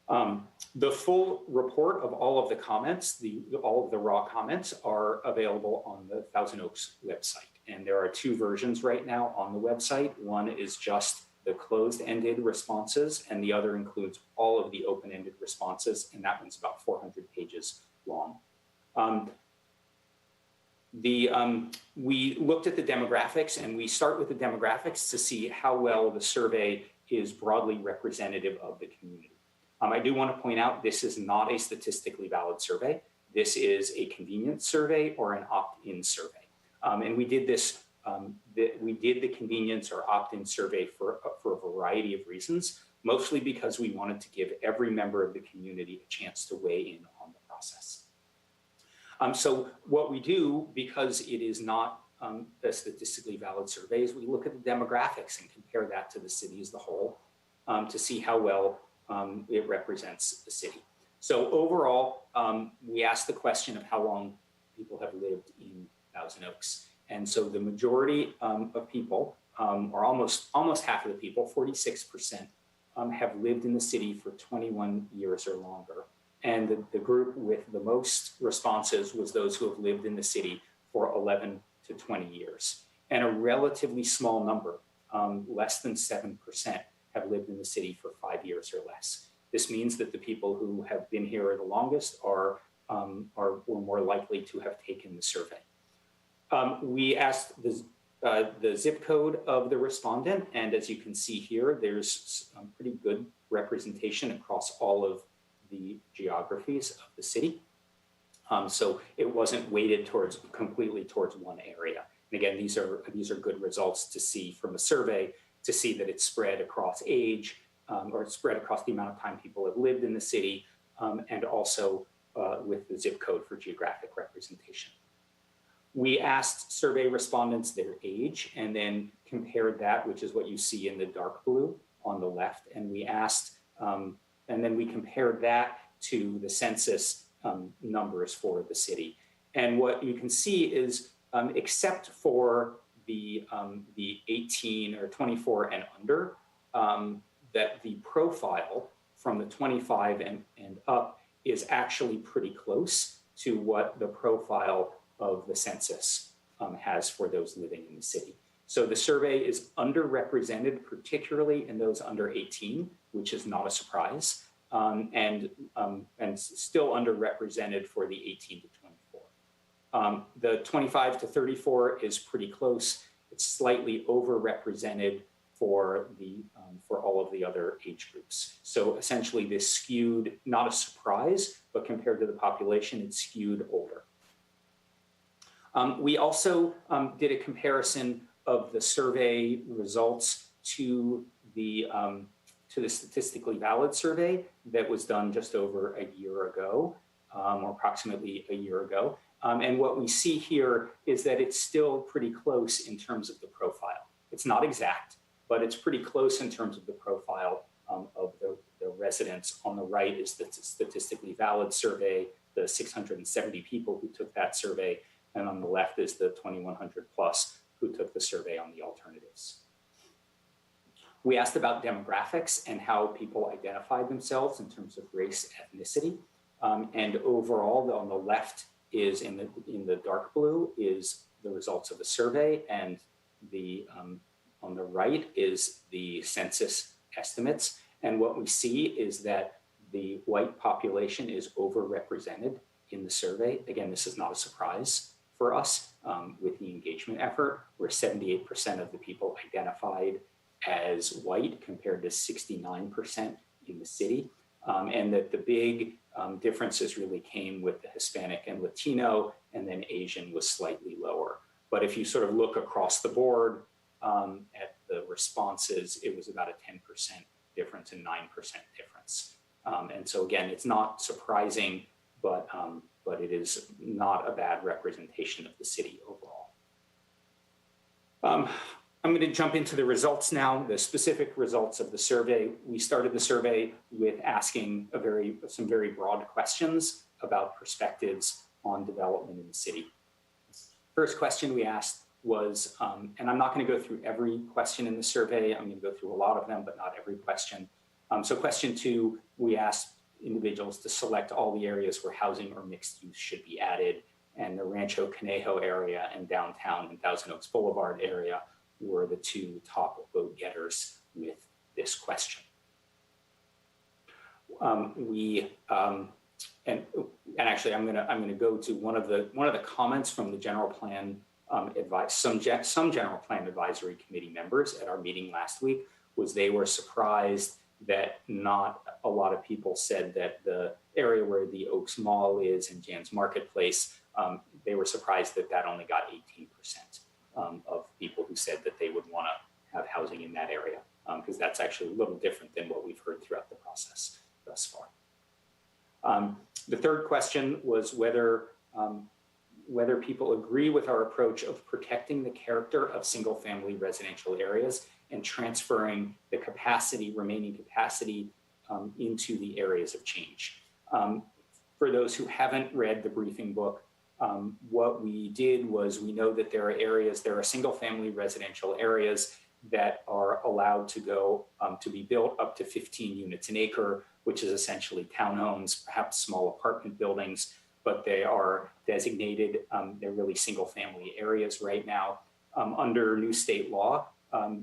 The full report of all of the comments, all of the raw comments, are available on the Thousand Oaks website. And there are 2 versions right now on the website. One is just the closed-ended responses, and the other includes all of the open-ended responses, and that one's about 400 pages long. We looked at the demographics, and we start with the demographics to see how well the survey is broadly representative of the community. I do want to point out this is not a statistically valid survey. This is a convenience survey or an opt-in survey. And we did this, we did the convenience or opt-in survey for a variety of reasons, mostly because we wanted to give every member of the community a chance to weigh in on the process. So what we do, because it is not a statistically valid survey, is we look at the demographics and compare that to the city as a whole to see how well it represents the city. So overall, we asked the question of how long people have lived in Thousand Oaks. And so the majority of people, or almost half of the people, 46%, have lived in the city for 21 years or longer. And the group with the most responses was those who have lived in the city for 11 to 20 years. And a relatively small number, less than 7%, have lived in the city for 5 years or less. This means that the people who have been here the longest were more likely to have taken the survey. We asked the zip code of the respondent, and as you can see here, there's pretty good representation across all of the geographies of the city. So it wasn't weighted completely towards one area. And again, these are good results to see from a survey, to see that it's spread across age, or it's spread across the amount of time people have lived in the city, and also with the zip code for geographic representation. We asked survey respondents their age and then compared that, which is what you see in the dark blue on the left. And we asked, and then we compared that to the census numbers for the city. And what you can see is, except for the 18 or 24 and under, that the profile from the 25 and up is actually pretty close to what the profile of the census has for those living in the city. So the survey is underrepresented, particularly in those under 18, which is not a surprise, and still underrepresented for the 18 to 24. The 25 to 34 is pretty close. It's slightly overrepresented for all of the other age groups. So essentially this skewed, not a surprise, but compared to the population, it's skewed older. We also did a comparison of the survey results to the statistically valid survey that was done just over a year ago, or approximately a year ago. And what we see here is that it's still pretty close in terms of the profile. It's not exact, but it's pretty close in terms of the profile of the residents. On the right is the statistically valid survey, the 670 people who took that survey. And on the left is the 2,100 plus who took the survey on the alternatives. We asked about demographics and how people identified themselves in terms of race, ethnicity. And overall, on the left is in the dark blue is the results of the survey, and the on the right is the census estimates. And what we see is that the white population is overrepresented in the survey. Again, this is not a surprise for us with the engagement effort, where 78% of the people identified as white compared to 69% in the city. And that the big differences really came with the Hispanic and Latino, and then Asian was slightly lower. But if you sort of look across the board at the responses, it was about a 10% difference and 9% difference. And so again, it's not surprising, but it is not a bad representation of the city overall. I'm going to jump into the results now, the specific results of the survey. We started the survey with asking some very broad questions about perspectives on development in the city. First question we asked was, and I'm not going to go through every question in the survey, I'm going to go through a lot of them, but not every question. So question 2, we asked individuals to select all the areas where housing or mixed use should be added, and the Rancho Conejo area and downtown and Thousand Oaks Boulevard area were the 2 top vote getters with this question. And actually, I'm gonna go to one of the comments from the general plan some general plan advisory committee members at our meeting last week was they were surprised that not a lot of people said that the area where the Oaks Mall is and Jan's Marketplace, they were surprised that that only got 18% of people who said that they would want to have housing in that area, because that's actually a little different than what we've heard throughout the process thus far. The third question was whether people agree with our approach of protecting the character of single-family residential areas and transferring the remaining capacity into the areas of change. For those who haven't read the briefing book, what we did was we know that there are single-family residential areas that are allowed to go to be built up to 15 units an acre, which is essentially townhomes, perhaps small apartment buildings, but they are designated, they're really single-family areas right now. Under new state law,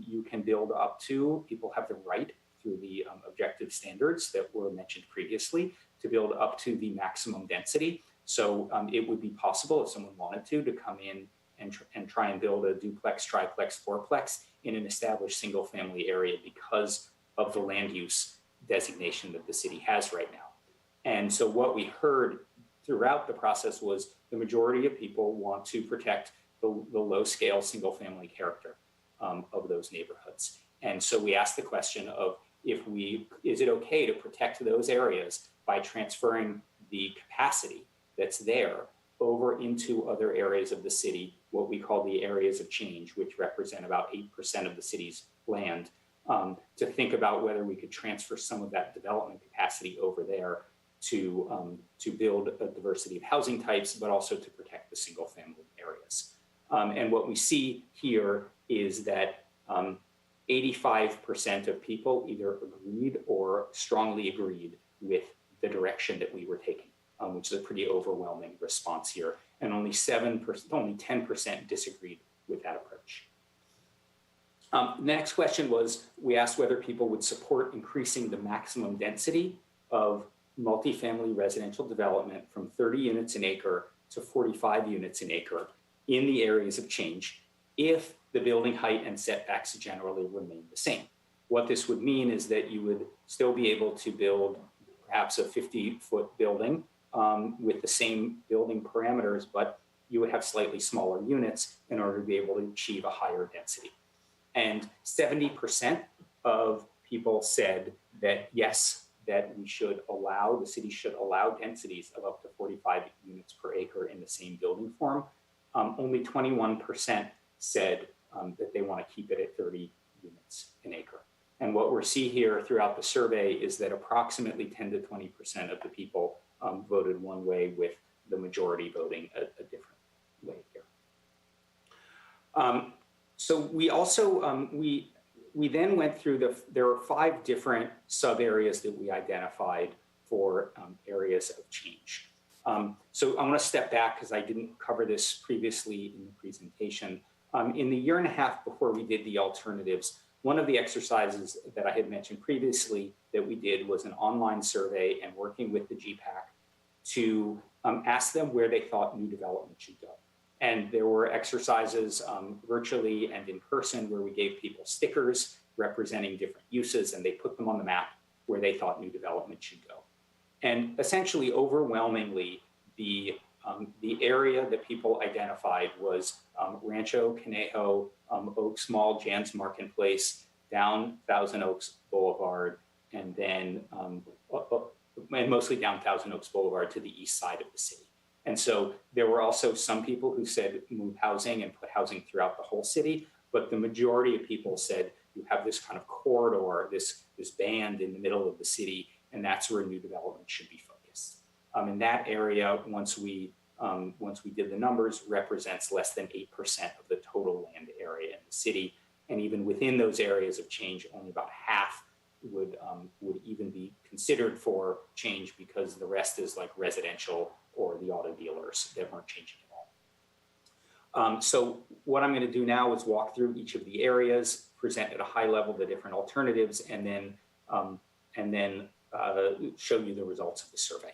you can build up to, people have the right through the objective standards that were mentioned previously to build up to the maximum density. So it would be possible if someone wanted to come in and try and build a duplex, triplex, fourplex in an established single family area because of the land use designation that the city has right now. And so what we heard throughout the process was the majority of people want to protect the low scale single family character of those neighborhoods. And so we asked the question of is it okay to protect those areas by transferring the capacity that's there over into other areas of the city, what we call the areas of change, which represent about 8% of the city's land, to think about whether we could transfer some of that development capacity over there to build a diversity of housing types, but also to protect the single family areas. And what we see here is that 85% of people either agreed or strongly agreed with the direction that we were taking, which is a pretty overwhelming response here. And only 10% disagreed with that approach. Next question was, we asked whether people would support increasing the maximum density of multifamily residential development from 30 units an acre to 45 units an acre in the areas of change if the building height and setbacks generally remain the same. What this would mean is that you would still be able to build perhaps a 50-foot building with the same building parameters, but you would have slightly smaller units in order to be able to achieve a higher density. And 70% of people said that yes, that the city should allow densities of up to 45 units per acre in the same building form. Only 21% said that they want to keep it at 30 units an acre. And what we're seeing here throughout the survey is that approximately 10 to 20% of the people voted one way, with the majority voting a different way. So we also, we then went through there are 5 different sub areas that we identified for areas of change. So I want to step back because I didn't cover this previously in the presentation. In the year and a half before we did the alternatives, one of the exercises that I had mentioned previously that we did was an online survey and working with the GPAC to ask them where they thought new development should go. And there were exercises virtually and in person where we gave people stickers representing different uses and they put them on the map where they thought new development should go. And essentially, overwhelmingly, the area that people identified was Rancho Conejo, Oaks Mall, Jan's Marketplace, down Thousand Oaks Boulevard, and then and mostly down Thousand Oaks Boulevard to the east side of the city. And so there were also some people who said move housing and put housing throughout the whole city, but the majority of people said you have this kind of corridor, this band in the middle of the city, and that's where new development should be focused. In that area, once we did the numbers, represents less than 8% of the total land area in the city. And even within those areas of change, only about half would even be considered for change because the rest is like residential or the auto dealers that weren't changing at all. So what I'm going to do now is walk through each of the areas, present at a high level the different alternatives, and then show you the results of the survey.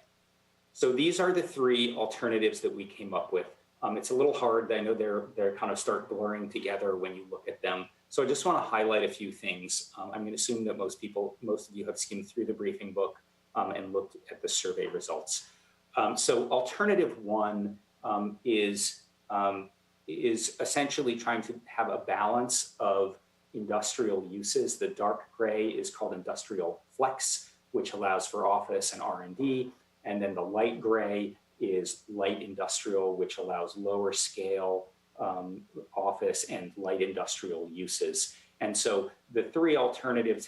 So these are the 3 alternatives that we came up with. It's a little hard. I know they're kind of start blurring together when you look at them. So I just want to highlight a few things. I'm going to assume that most of you have skimmed through the briefing book and looked at the survey results. So alternative 1 is essentially trying to have a balance of industrial uses. The dark gray is called industrial flex, which allows for office and R&D. And then the light gray is light industrial, which allows lower scale office and light industrial uses. And so the 3 alternatives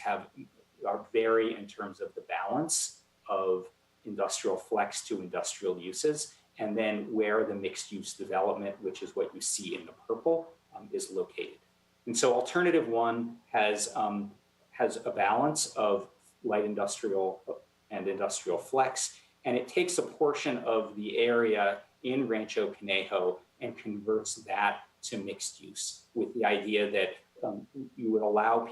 vary in terms of the balance of industrial flex to industrial uses, and then where the mixed use development, which is what you see in the purple, is located. And so alternative 1 has a balance of light industrial and industrial flex, and it takes a portion of the area in Rancho Conejo and converts that to mixed use with the idea that you would allow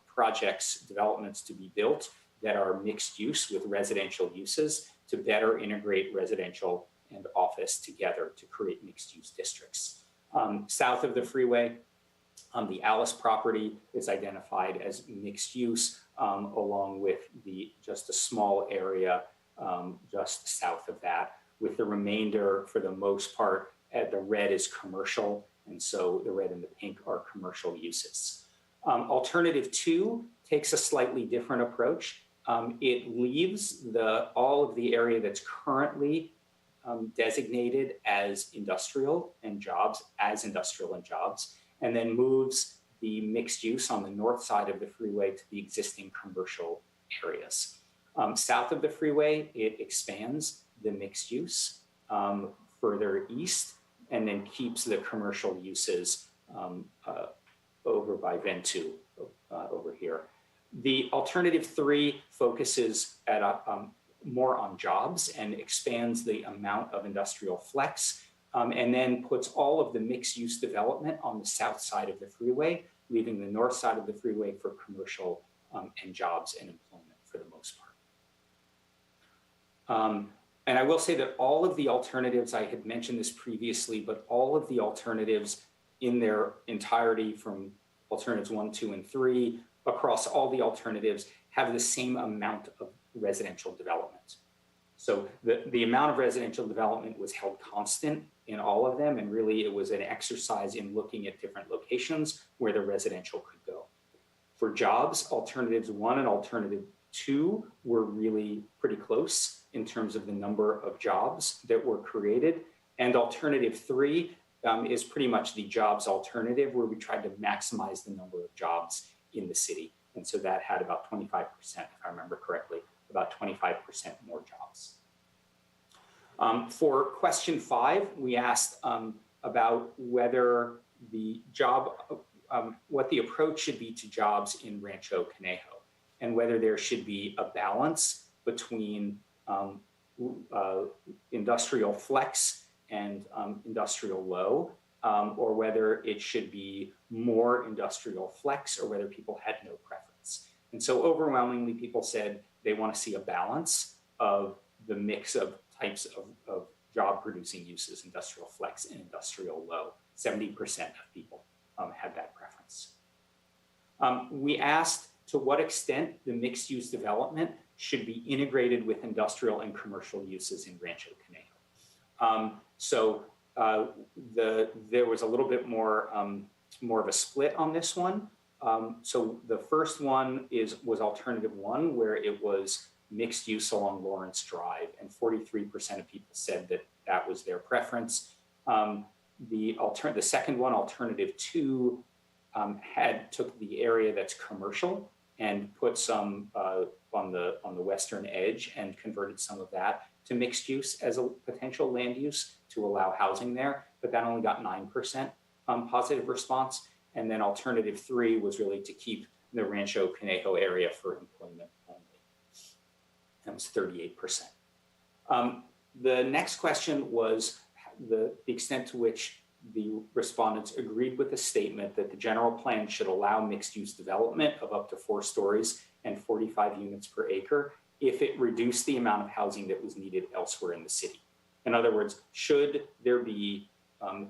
projects, developments to be built that are mixed use with residential uses to better integrate residential and office together to create mixed use districts. South of the freeway, the Alice property is identified as mixed use along with just a small area just south of that, with the remainder, for the most part, the red is commercial, and so the red and the pink are commercial uses. Alternative 2 takes a slightly different approach. It leaves all of the area that's currently designated as industrial and jobs, and then moves the mixed use on the north side of the freeway to the existing commercial areas. South of the freeway, it expands the mixed use further east and then keeps the commercial uses over by Ventu over here. The alternative 3 focuses more on jobs and expands the amount of industrial flex and then puts all of the mixed use development on the south side of the freeway, leaving the north side of the freeway for commercial and jobs and employment for the most part. And I will say that all of the alternatives, I had mentioned this previously, but all of the alternatives in their entirety from alternatives 1, 2, and 3 across all the alternatives have the same amount of residential development. So the amount of residential development was held constant in all of them. And really it was an exercise in looking at different locations where the residential could go. For jobs, alternatives 1 and alternative 2 were really pretty close in terms of the number of jobs that were created. And alternative 3 is pretty much the jobs alternative, where we tried to maximize the number of jobs in the city. And so that had about 25%, if I remember correctly, about 25% more jobs. For question 5, we asked about whether the approach should be to jobs in Rancho Conejo, and whether there should be a balance between industrial flex and industrial low, or whether it should be more industrial flex, or whether people had no preference. And so overwhelmingly, people said they want to see a balance of the mix of types of job producing uses, industrial flex and industrial low. 70% of people had that preference. We asked to what extent the mixed use development should be integrated with industrial and commercial uses in Rancho Conejo. There was a little bit more of a split on this one. So the first one was alternative one, where it was mixed use along Lawrence Drive, and 43% of people said that was their preference. The second one, alternative two, took the area that's commercial and put some on the western edge and converted some of that to mixed use as a potential land use to allow housing there, but that only got 9% positive response. And then alternative three was really to keep the Rancho Conejo area for employment only. That was 38%. The next question was the extent to which the respondents agreed with the statement that the general plan should allow mixed use development of up to 4 stories and 45 units per acre if it reduced the amount of housing that was needed elsewhere in the city. In other words, should there be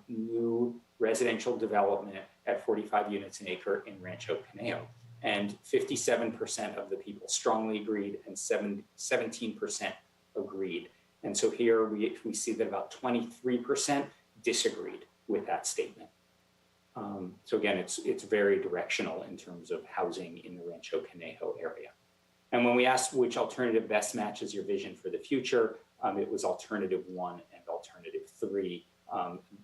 new residential development at 45 units an acre in Rancho Conejo? And 57% of the people strongly agreed, and 17% agreed. And so here we see that about 23% disagreed with that statement. So again, it's very directional in terms of housing in the Rancho Conejo area. And when we asked which alternative best matches your vision for the future, it was alternative one and alternative three.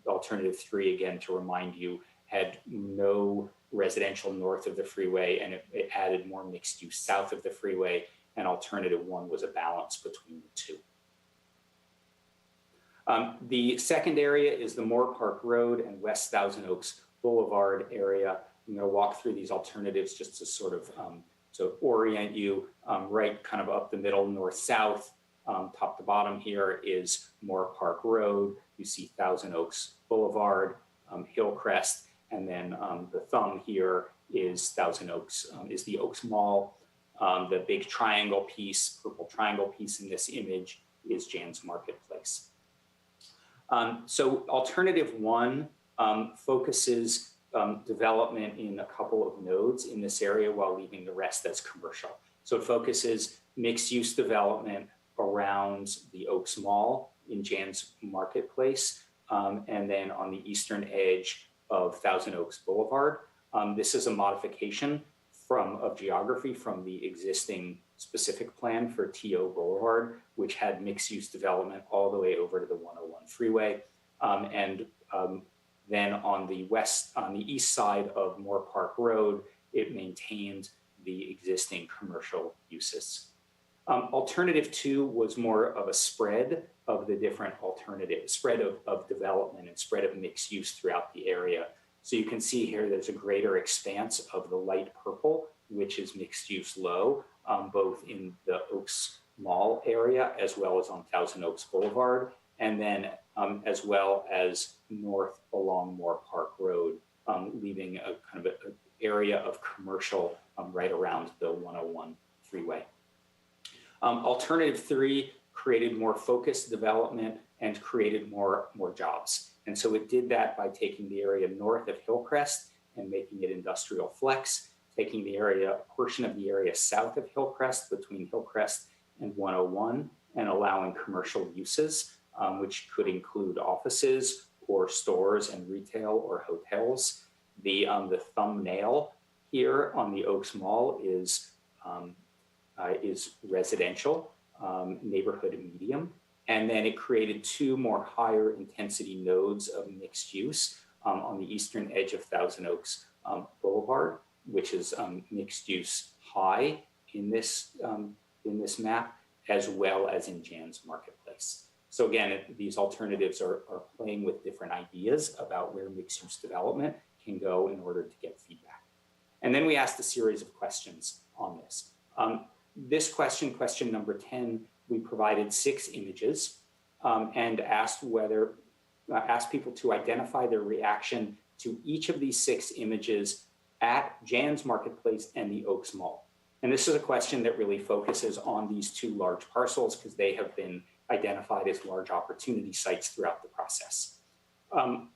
Alternative three, again, to remind you, had no residential north of the freeway, and it added more mixed use south of the freeway, and alternative one was a balance between the two. The second area is the Moore Park Road and West Thousand Oaks Boulevard area. I'm going to walk through these alternatives just to sort of to orient you. Right kind of up the middle, north-south, top to bottom here is Moore Park Road. You see Thousand Oaks Boulevard, Hillcrest, and then the thumb here is Thousand Oaks, is the Oaks Mall. The big triangle piece, purple triangle piece in this image is Jan's Marketplace. So alternative one focuses development in a couple of nodes in this area while leaving the rest as commercial. So it focuses mixed use development around the Oaks Mall in Jan's Marketplace, and then on the eastern edge of Thousand Oaks Boulevard. This is a modification of geography from the existing specific plan for TO Boulevard, which had mixed use development all the way over to the 101 freeway. Then on the east side of Moore Park Road, it maintained the existing commercial uses. Alternative two was more of a spread of the different alternatives, spread of development and spread of mixed use throughout the area. So you can see here there's a greater expanse of the light purple, which is mixed use low, both in the Oaks Mall area as well as on Thousand Oaks Boulevard, and then as well as north along Moore Park Road, leaving a kind of an area of commercial right around the 101 freeway. Alternative three created more focused development and created more jobs. And so it did that by taking the area north of Hillcrest and making it industrial flex, taking the area, a portion of the area south of Hillcrest between Hillcrest and 101, and allowing commercial uses, which could include offices or stores and retail or hotels. The thumbnail here on the Oaks Mall is residential, neighborhood medium. And then it created two more higher intensity nodes of mixed use on the eastern edge of Thousand Oaks Boulevard, which is mixed use high in this map, as well as in Jan's Marketplace. So again, these alternatives are playing with different ideas about where mixed use development can go in order to get feedback. And then we asked a series of questions on this. This question, question number 10, we provided 6 images and asked people to identify their reaction to each of these 6 images at Jan's Marketplace and the Oaks Mall. And this is a question that really focuses on these 2 large parcels because they have been identified as large opportunity sites throughout the process.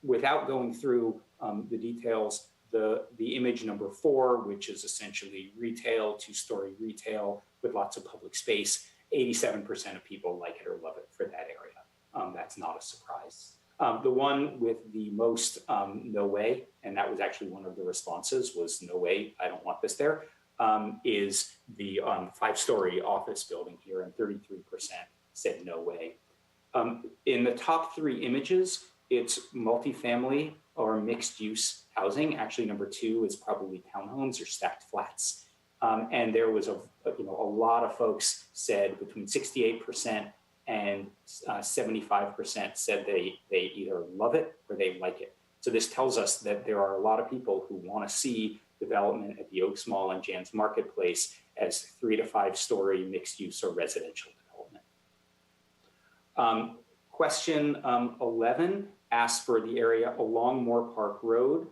Without going through the details, the image number 4, which is essentially retail, 2-story retail with lots of public space, 87% of people like it or love it for that area. That's not a surprise. The one with the most no way, and that was actually one of the responses was no way, I don't want this there, is the 5-story office building here, and 33% said no way. In the top 3 images, it's multifamily or mixed use housing. Actually, number 2 is probably townhomes or stacked flats. And there was a lot of folks said between 68% and 75% said they either love it or they like it. So this tells us that there are a lot of people who want to see development at the Oaks Mall and Jan's Marketplace as 3 to 5-story mixed use or residential development. Question 11 asked for the area along Moore Park Road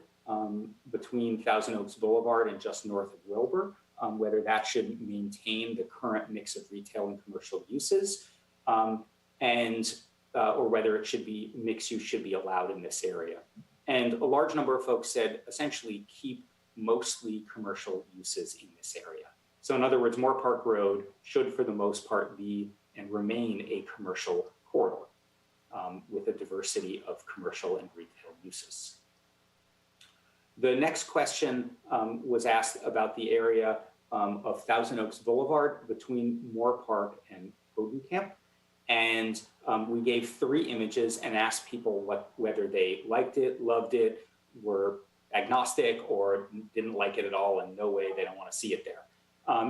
between Thousand Oaks Boulevard and just north of Wilbur, whether that should maintain the current mix of retail and commercial uses, or whether it should be mixed use should be allowed in this area. And a large number of folks said essentially keep mostly commercial uses in this area. So in other words, Moore Park Road should for the most part be and remain a commercial corridor with a diversity of commercial and retail uses. The next question was asked about the area of Thousand Oaks Boulevard between Moore Park and Bodenkamp. And we gave 3 images and asked people whether they liked it, loved it, were agnostic, or didn't like it at all, and no way, they don't want to see it there.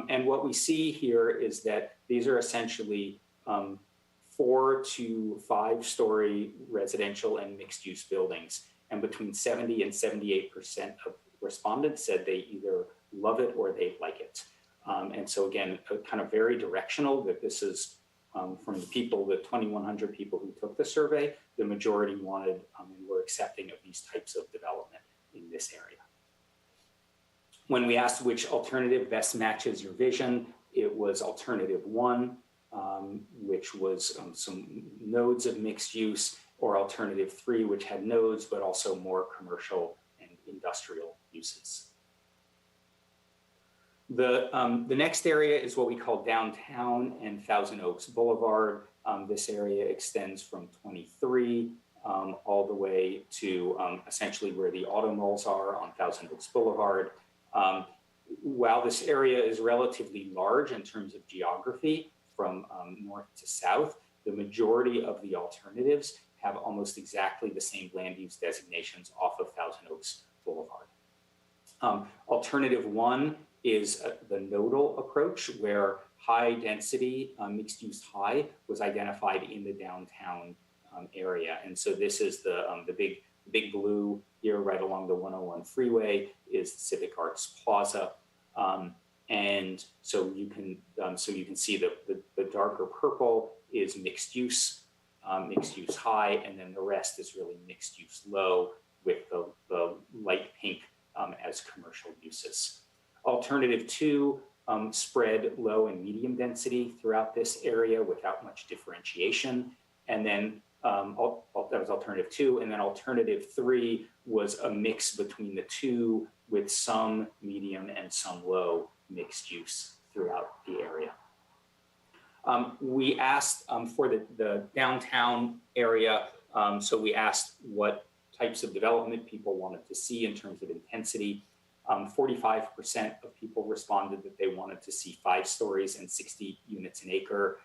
And what we see here is that these are essentially 4 to 5-story residential and mixed-use buildings. And between 70 and 78% of respondents said they either love it or they like it. And so again, kind of very directional that this is from the people, the 2,100 people who took the survey, the majority wanted and were accepting of these types of development in this area. When we asked which alternative best matches your vision, it was alternative 1, which was some nodes of mixed use, or alternative 3, which had nodes, but also more commercial and industrial uses. The next area is what we call downtown and Thousand Oaks Boulevard. This area extends from 23 all the way to essentially where the auto malls are on Thousand Oaks Boulevard. While this area is relatively large in terms of geography from north to south, the majority of the alternatives have almost exactly the same land use designations off of Thousand Oaks Boulevard. Alternative 1 is the nodal approach, where high density mixed use high was identified in the downtown area. And so this is the big blue here right along the 101 freeway is the Civic Arts Plaza. And so you can see the darker purple is mixed use high, and then the rest is really mixed use low with the light pink as commercial uses. Alternative 2 spread low and medium density throughout this area without much differentiation. And then that was alternative 2. And then alternative 3 was a mix between the 2 with some medium and some low mixed use throughout the area. We asked for the downtown area. So we asked what types of development people wanted to see in terms of intensity. 45% of people responded that they wanted to see 5 stories and 60 units an acre.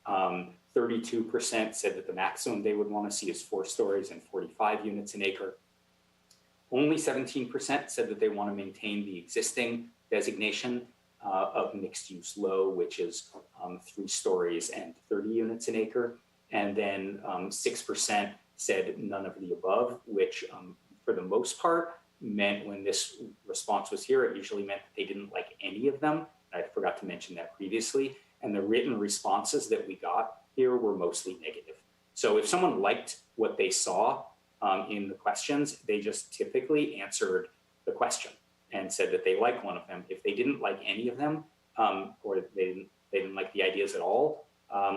32% said that the maximum they would want to see is 4 stories and 45 units an acre. Only 17% said that they want to maintain the existing designation of mixed use low, which is 3 stories and 30 units an acre. And then 6% said none of the above, which for the most part meant when this response was here, it usually meant that they didn't like any of them. I forgot to mention that previously. And the written responses that we got here were mostly negative. So if someone liked what they saw in the questions, they just typically answered the question and said that they liked one of them. If they didn't like any of them, or they didn't like the ideas at all,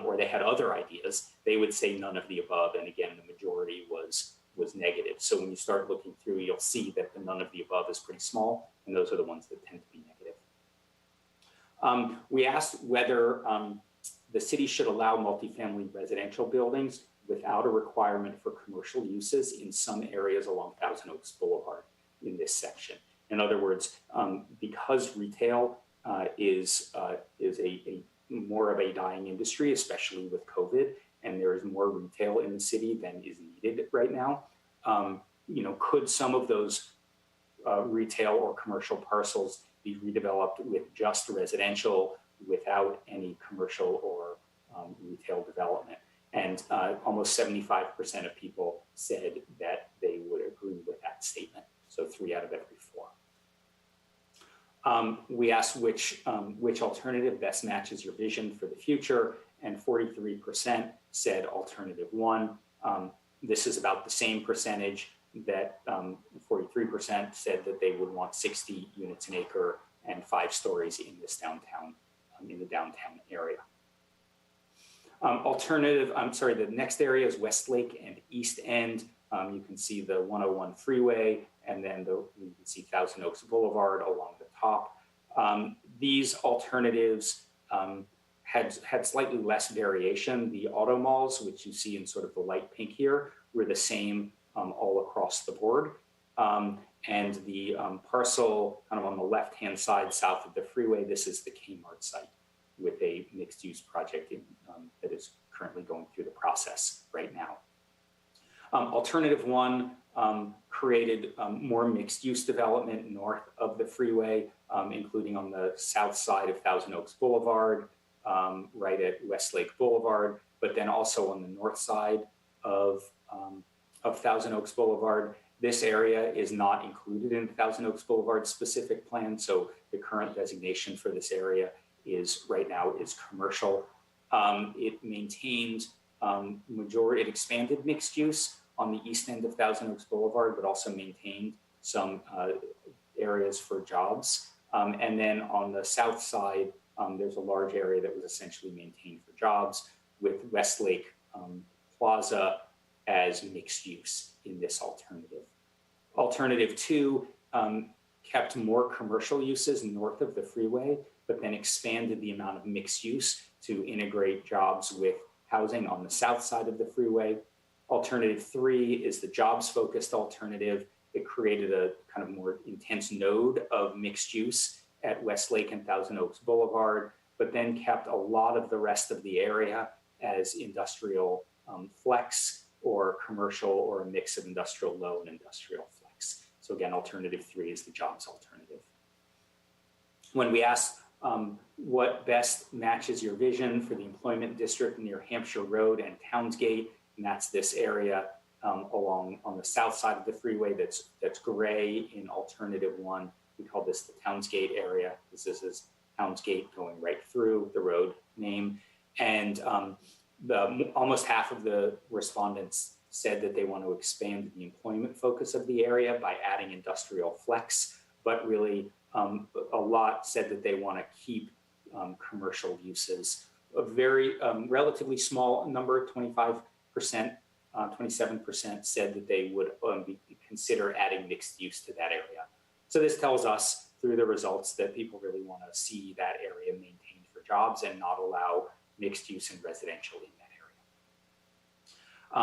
or they had other ideas, they would say none of the above. And again, the majority was negative. So when you start looking through, you'll see that the none of the above is pretty small, and those are the ones that tend to be negative. We asked whether the city should allow multifamily residential buildings without a requirement for commercial uses in some areas along Thousand Oaks Boulevard in this section. In other words, because retail is a more of a dying industry, especially with COVID, and there is more retail in the city than is needed right now. Could some of those retail or commercial parcels be redeveloped with just residential without any commercial or retail development? And almost 75% of people said that they would agree with that statement. So 3 out of every 4. We asked which alternative best matches your vision for the future, and 43% said alternative 1. This is about the same percentage that 43% said that they would want 60 units an acre and 5 stories in this downtown, in the downtown area. The next area is Westlake and East End. You can see the 101 freeway, and then you can see Thousand Oaks Boulevard along the top. These alternatives had slightly less variation. The auto malls, which you see in sort of the light pink here, were the same all across the board. And the parcel kind of on the left-hand side south of the freeway, this is the Kmart site with a mixed-use project that is currently going through the process right now. Alternative 1 created more mixed-use development north of the freeway, including on the south side of Thousand Oaks Boulevard, right at Westlake Boulevard, but then also on the north side of Thousand Oaks Boulevard. This area is not included in Thousand Oaks Boulevard specific plan, so the current designation for this area right now is commercial. It maintained it expanded mixed use on the east end of Thousand Oaks Boulevard, but also maintained some areas for jobs. And then on the south side, there's a large area that was essentially maintained for jobs, with Westlake Plaza as mixed use in this alternative. Alternative 2 kept more commercial uses north of the freeway, but then expanded the amount of mixed use to integrate jobs with housing on the south side of the freeway. Alternative 3 is the jobs-focused alternative. It created a kind of more intense node of mixed use at Westlake and Thousand Oaks Boulevard, but then kept a lot of the rest of the area as industrial flex or commercial, or a mix of industrial low and industrial flex. So again, alternative 3 is the jobs alternative. When we asked what best matches your vision for the employment district near Hampshire Road and Townsgate, and that's this area along on the south side of the freeway that's gray in alternative 1. We call this the Townsgate area. This is Townsgate going right through the road name. And almost half of the respondents said that they want to expand the employment focus of the area by adding industrial flex, but really a lot said that they want to keep commercial uses. A very relatively small number, 25%, 27% said that they would consider adding mixed use to that area. So this tells us through the results that people really want to see that area maintained for jobs and not allow mixed use and residential in that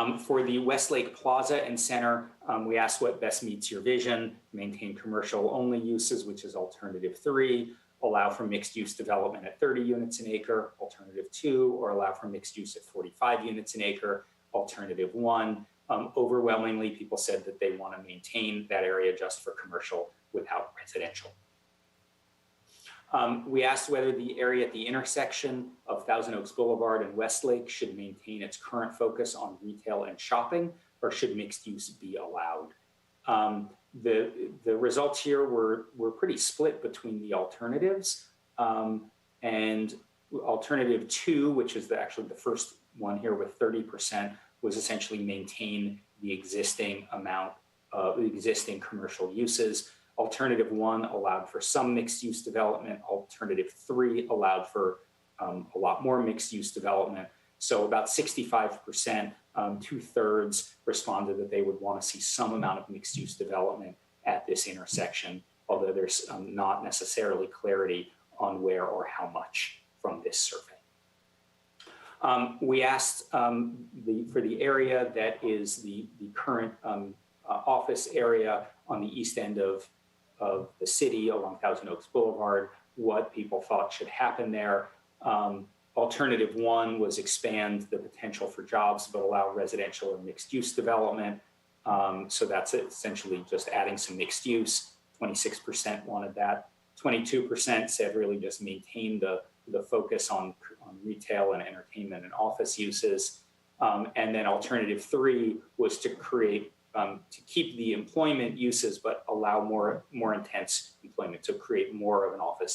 area. For the Westlake Plaza and Center, we asked what best meets your vision: maintain commercial only uses, which is alternative 3, allow for mixed use development at 30 units an acre, alternative 2, or allow for mixed use at 45 units an acre, alternative 1. Overwhelmingly, people said that they want to maintain that area just for commercial without residential. We asked whether the area at the intersection of Thousand Oaks Boulevard and Westlake should maintain its current focus on retail and shopping, or should mixed use be allowed. The results here were pretty split between the alternatives. And alternative 2, which is actually the first one here with 30%, was essentially maintain the existing amount of existing commercial uses. Alternative 1 allowed for some mixed use development. Alternative 3 allowed for a lot more mixed use development. So about 65%, 2/3 responded that they would want to see some amount of mixed use development at this intersection, although there's not necessarily clarity on where or how much from this survey. We asked for the area that is the current office area on the east end of the city along Thousand Oaks Boulevard, what people thought should happen there. Alternative 1 was expand the potential for jobs, but allow residential or mixed use development. So that's essentially just adding some mixed use. 26% wanted that. 22% said really just maintain the focus on retail and entertainment and office uses. And then alternative 3 was to create, to keep the employment uses, but allow more intense employment, to create more of an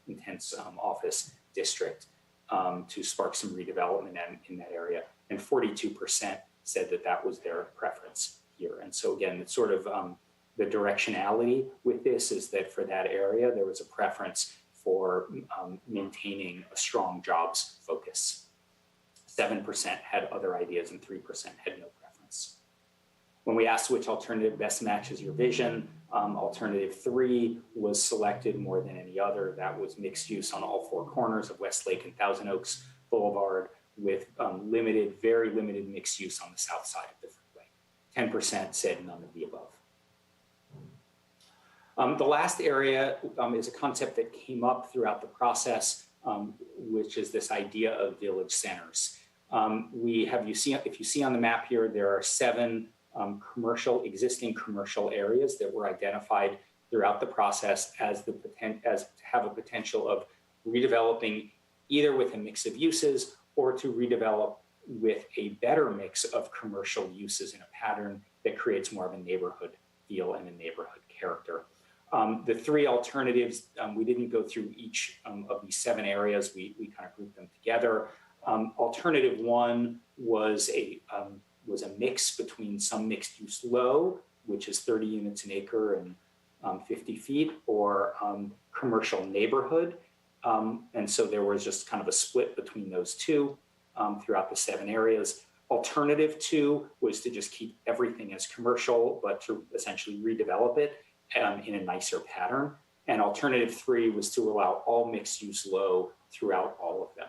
intense office district to spark some redevelopment in that area. And 42% said that that was their preference here. And so again, it's sort of the directionality with this is that for that area, there was a preference for maintaining a strong jobs focus. 7% had other ideas and 3% had no preference. When we asked which alternative best matches your vision, alternative 3 was selected more than any other. That was mixed use on all 4 corners of Westlake and Thousand Oaks Boulevard with very limited mixed use on the south side of the freeway. 10% said none of the above. The last area is a concept that came up throughout the process, which is this idea of village centers. If you see on the map here, there are 7 existing commercial areas that were identified throughout the process as have a potential of redeveloping either with a mix of uses or to redevelop with a better mix of commercial uses in a pattern that creates more of a neighborhood feel and a neighborhood character. The 3 alternatives, we didn't go through each of these 7 areas. We kind of grouped them together. Alternative 1 was a mix between some mixed use low, which is 30 units an acre and 50 feet, or commercial neighborhood. And so there was just kind of a split between those 2 throughout the 7 areas. Alternative 2 was to just keep everything as commercial, but to essentially redevelop it in a nicer pattern. And alternative 3 was to allow all mixed use low throughout all of them.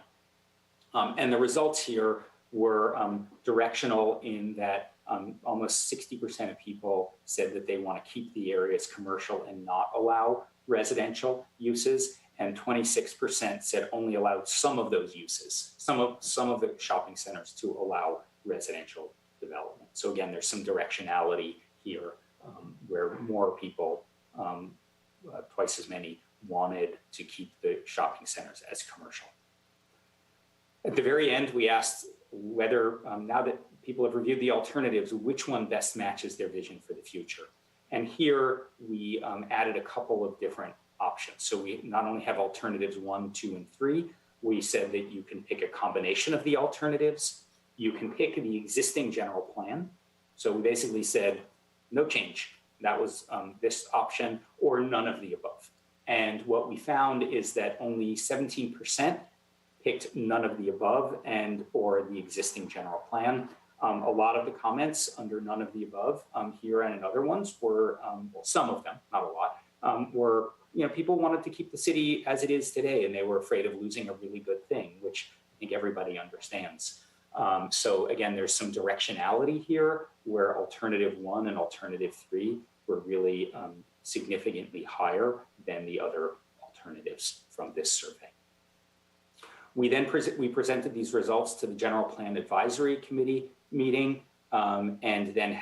And the results here were directional in that almost 60% of people said that they want to keep the areas commercial and not allow residential uses. And 26% said only allow some of those uses, some of the shopping centers to allow residential development. So again, there's some directionality here where more people, twice as many, wanted to keep the shopping centers as commercial. At the very end, we asked whether, now that people have reviewed the alternatives, which one best matches their vision for the future. And here we added a couple of different options. So we not only have alternatives 1, 2, and 3, we said that you can pick a combination of the alternatives. You can pick the existing general plan. So we basically said, no change. That was this option, or none of the above. And what we found is that only 17% picked none of the above or the existing general plan. A lot of the comments under none of the above here and in other ones were, well, some of them, not a lot, were, people wanted to keep the city as it is today, and they were afraid of losing a really good thing, which I think everybody understands. So again, there's some directionality here where alternative 1 and alternative 3 were really significantly higher than the other alternatives from this survey. We then presented these results to the General Plan Advisory Committee meeting and then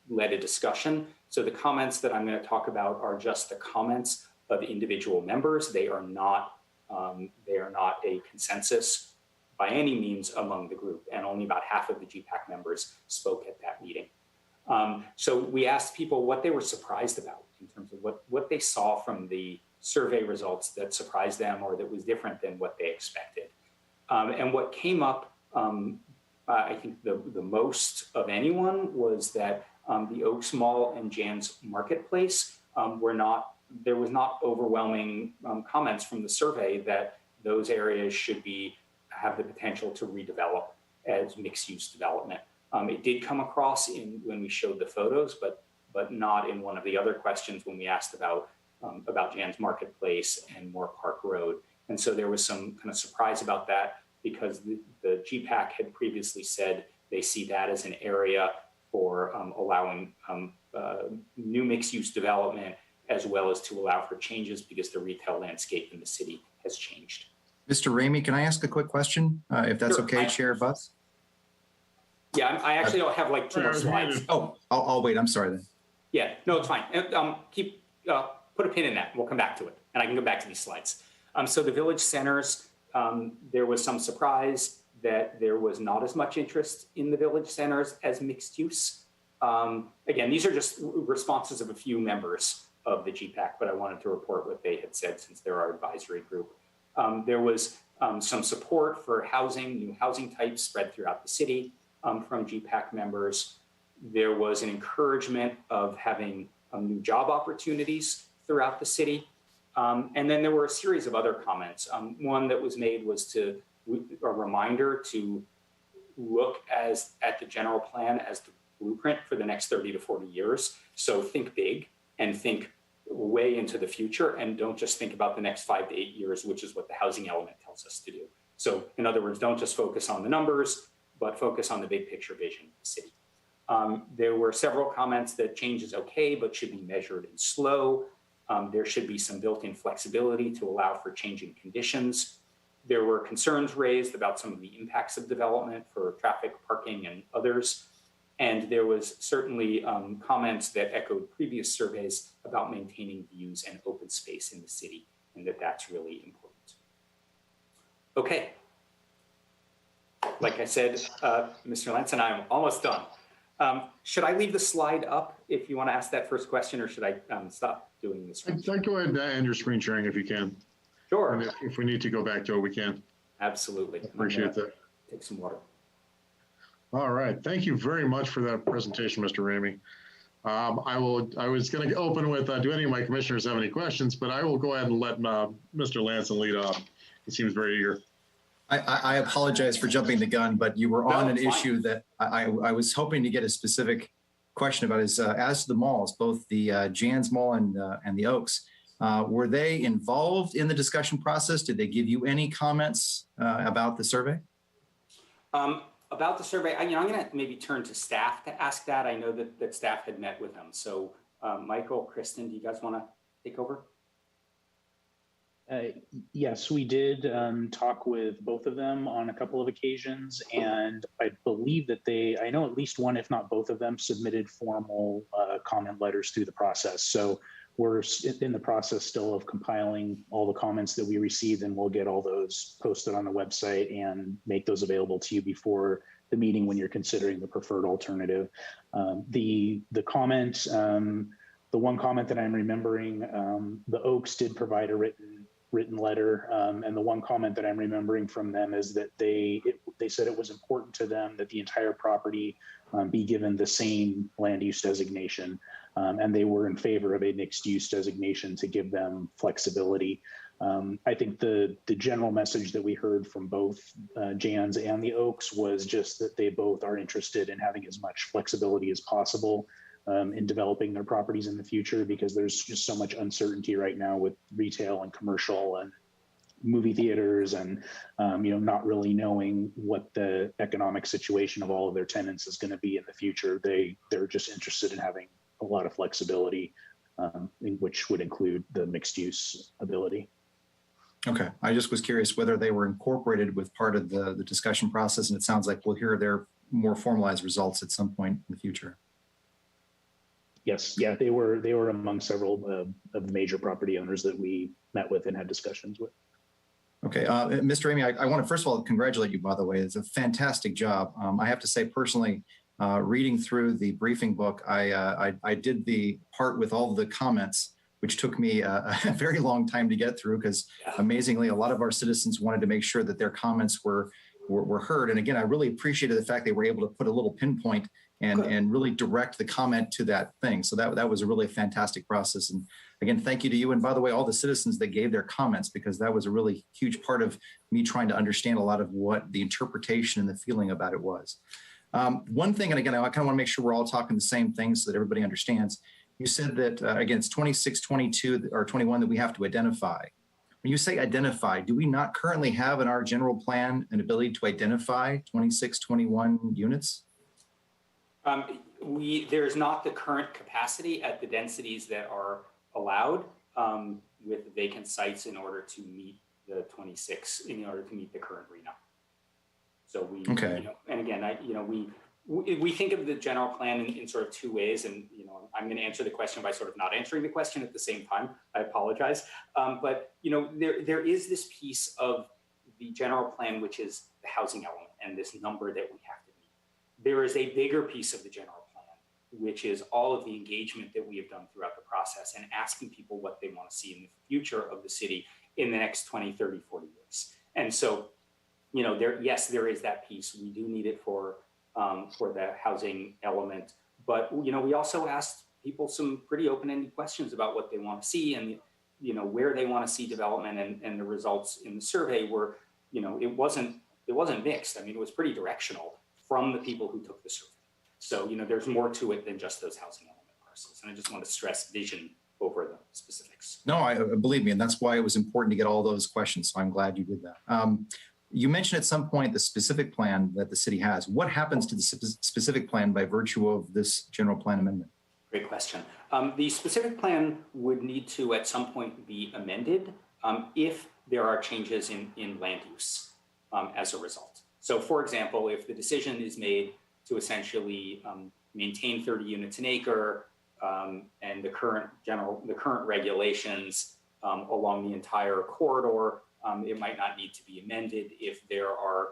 led a discussion. So the comments that I'm going to talk about are just the comments of individual members. They are not a consensus by any means among the group, and only about half of the GPAC members spoke at that meeting. So we asked people what they were surprised about in terms of what they saw from the survey results that surprised them or that was different than what they expected. And what came up, I think the most of anyone was that the Oaks Mall and Jan's Marketplace there was not overwhelming comments from the survey that those areas should have the potential to redevelop as mixed-use development. It did come across when we showed the photos, but not in one of the other questions when we asked about Jan's Marketplace and Moore Park Road. And so there was some kind of surprise about that because the GPAC had previously said they see that as an area for allowing new mixed-use development as well as to allow for changes because the retail landscape in the city has changed. Mr. Ramey, can I ask a quick question, if that's Sure. okay, Chair Butts? Yeah, I actually don't have like 2 more slides. Oh, I'll wait. I'm sorry then. Yeah, no, it's fine. Put a pin in that. We'll come back to it, and I can go back to these slides. So the village centers, there was some surprise that there was not as much interest in the village centers as mixed use. Again, these are just responses of a few members of the GPAC, but I wanted to report what they had said since they're our advisory group. There was some support for new housing types spread throughout the city from GPAC members. There was an encouragement of having new job opportunities throughout the city. And then there were a series of other comments. One that was made was a reminder to look at the general plan as the blueprint for the next 30 to 40 years. So think big and think way into the future and don't just think about the next 5 to 8 years, which is what the housing element tells us to do. So in other words, don't just focus on the numbers, but focus on the big picture vision of the city. There were several comments that change is okay, but should be measured and slow. There should be some built-in flexibility to allow for changing conditions. There were concerns raised about some of the impacts of development for traffic, parking, and others. And there was certainly comments that echoed previous surveys about maintaining views and open space in the city, and that's really important. Okay. Like I said, Mr. Lentz and I am almost done. Should I leave the slide up if you want to ask that first question, or should I stop doing this? I'd go ahead and end your screen sharing if you can. Sure. And if we need to go back to it, we can. Absolutely. Appreciate that. Take some water. All right. Thank you very much for that presentation, Mr. Ramey. I was going to open with, do any of my commissioners have any questions, but I will go ahead and let Mr. Lanson lead off. He seems very eager. I apologize for jumping the gun, but you were on an issue that I was hoping to get a specific question about is as to the malls, both the Jan's Mall and the Oaks, were they involved in the discussion process? Did they give you any comments about the survey? About the survey, I'm going to maybe turn to staff to ask that. I know that staff had met with them. So Michael, Kristen, do you guys want to take over? Yes, we did talk with both of them on a couple of occasions, and I believe that I know at least one, if not both of them, submitted formal comment letters through the process. So we're in the process still of compiling all the comments that we received, and we'll get all those posted on the website and make those available to you before the meeting when you're considering the preferred alternative. The comment, the one comment that I'm remembering, the Oaks did provide a written letter, and the one comment that I'm remembering from them is that they said it was important to them that the entire property be given the same land use designation, and they were in favor of a mixed use designation to give them flexibility. I think the general message that we heard from both Jan's and the Oaks was just that they both are interested in having as much flexibility as possible in developing their properties in the future, because there's just so much uncertainty right now with retail and commercial and movie theaters and not really knowing what the economic situation of all of their tenants is going to be in the future. They're just interested in having a lot of flexibility, which would include the mixed use ability. Okay, I just was curious whether they were incorporated with part of the discussion process, and it sounds like we'll hear their more formalized results at some point in the future. Yes, yeah, they were among several of the major property owners that we met with and had discussions with. Okay, Mr. Ramey, I want to first of all congratulate you, by the way. It's a fantastic job. I have to say personally, reading through the briefing book, I did the part with all the comments, which took me a very long time to get through because amazingly, a lot of our citizens wanted to make sure that their comments were heard. And again, I really appreciated the fact they were able to put a little pinpoint and really direct the comment to that thing. So that was a really fantastic process. And again, thank you to you. And by the way, all the citizens that gave their comments, because that was a really huge part of me trying to understand a lot of what the interpretation and the feeling about it was. One thing, and again, I kind of want to make sure we're all talking the same thing so that everybody understands. You said that, again, it's 26, 22, or 21 that we have to identify. When you say identify, do we not currently have in our general plan an ability to identify 26, 21 units? There's not the current capacity at the densities that are allowed with vacant sites in order to meet the 26, in order to meet the current RENA. So we, and again, we think of the general plan in sort of two ways, and I'm going to answer the question by sort of not answering the question at the same time. I apologize, but there is this piece of the general plan which is the housing element and this number that we have to meet. There is a bigger piece of the general plan, which is all of the engagement that we have done throughout the process and asking people what they want to see in the future of the city in the next 20, 30, 40 years. And so, there is that piece. We do need it for the housing element, but we also asked people some pretty open-ended questions about what they want to see and where they want to see development, and the results in the survey were it wasn't mixed. I mean, it was pretty directional from the people who took the survey. So there's more to it than just those housing element parcels, and I just want to stress vision over the specifics. No, I believe me, and that's why it was important to get all those questions. So I'm glad you did that. You mentioned at some point the specific plan that the city has. What happens to the specific plan by virtue of this general plan amendment? Great question. The specific plan would need to at some point be amended if there are changes in land use as a result. So for example, if the decision is made to essentially maintain 30 units an acre and the current regulations along the entire corridor, it might not need to be amended. If there are,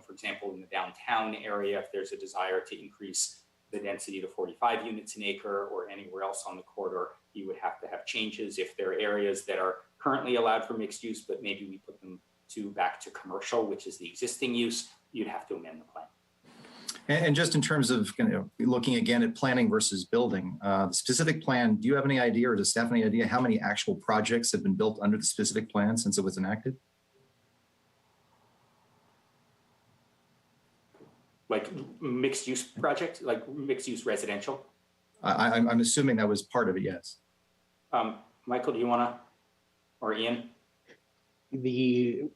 for example, in the downtown area, if there's a desire to increase the density to 45 units an acre or anywhere else on the corridor, you would have to have changes. If there are areas that are currently allowed for mixed use, but maybe we put them back to commercial, which is the existing use, you'd have to amend the plan. And just in terms of looking again at planning versus building, the specific plan, do you have any idea, or does staff have any idea how many actual projects have been built under the specific plan since it was enacted? Like mixed use project, like mixed use residential? I'm assuming that was part of it, yes. Michael, do you want to, or Ian? The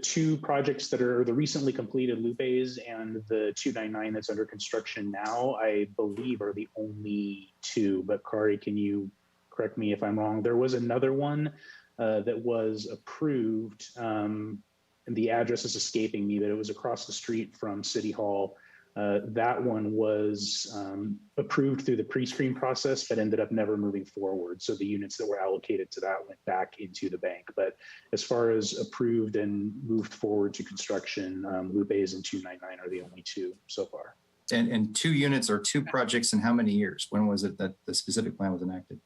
two projects that are the recently completed Lupes and the 299 that's under construction now, I believe are the only two, but Kari, can you correct me if I'm wrong? There was another one that was approved, and the address is escaping me, but it was across the street from City Hall. That one was approved through the pre-screen process, but ended up never moving forward. So the units that were allocated to that went back into the bank. But as far as approved and moved forward to construction, Lupes and 299 are the only two so far. And 2 units or 2 projects in how many years? When was it that the specific plan was enacted?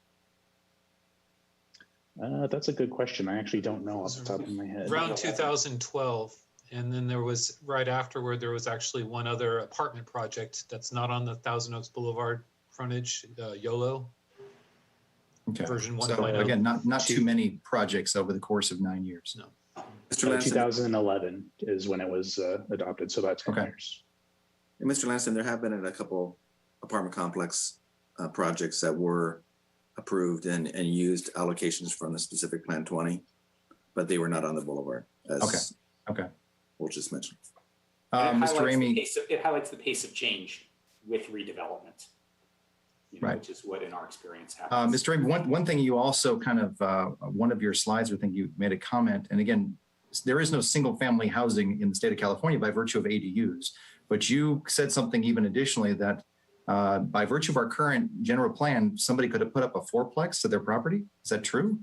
That's a good question. I actually don't know off the top of my head. Around 2012. And then there was right afterward, there was actually one other apartment project that's not on the Thousand Oaks Boulevard frontage, YOLO. Okay. Version 1.0. So again, not too many projects over the course of 9 years. No. Mr. Lanston, 2011 is when it was adopted. So that's 10 years. And Mr. Lanston, there have been a couple apartment complex projects that were approved and used allocations from the specific Plan 20, but they were not on the boulevard. Okay. We'll just mention. Mr. Ramey. It highlights the pace of change with redevelopment, right, which is what in our experience happens. Mr. Ramey, one thing you also kind of, one of your slides, I think you made a comment, and again, there is no single family housing in the state of California by virtue of ADUs, but you said something even additionally that by virtue of our current general plan, somebody could have put up a 4-plex to their property. Is that true?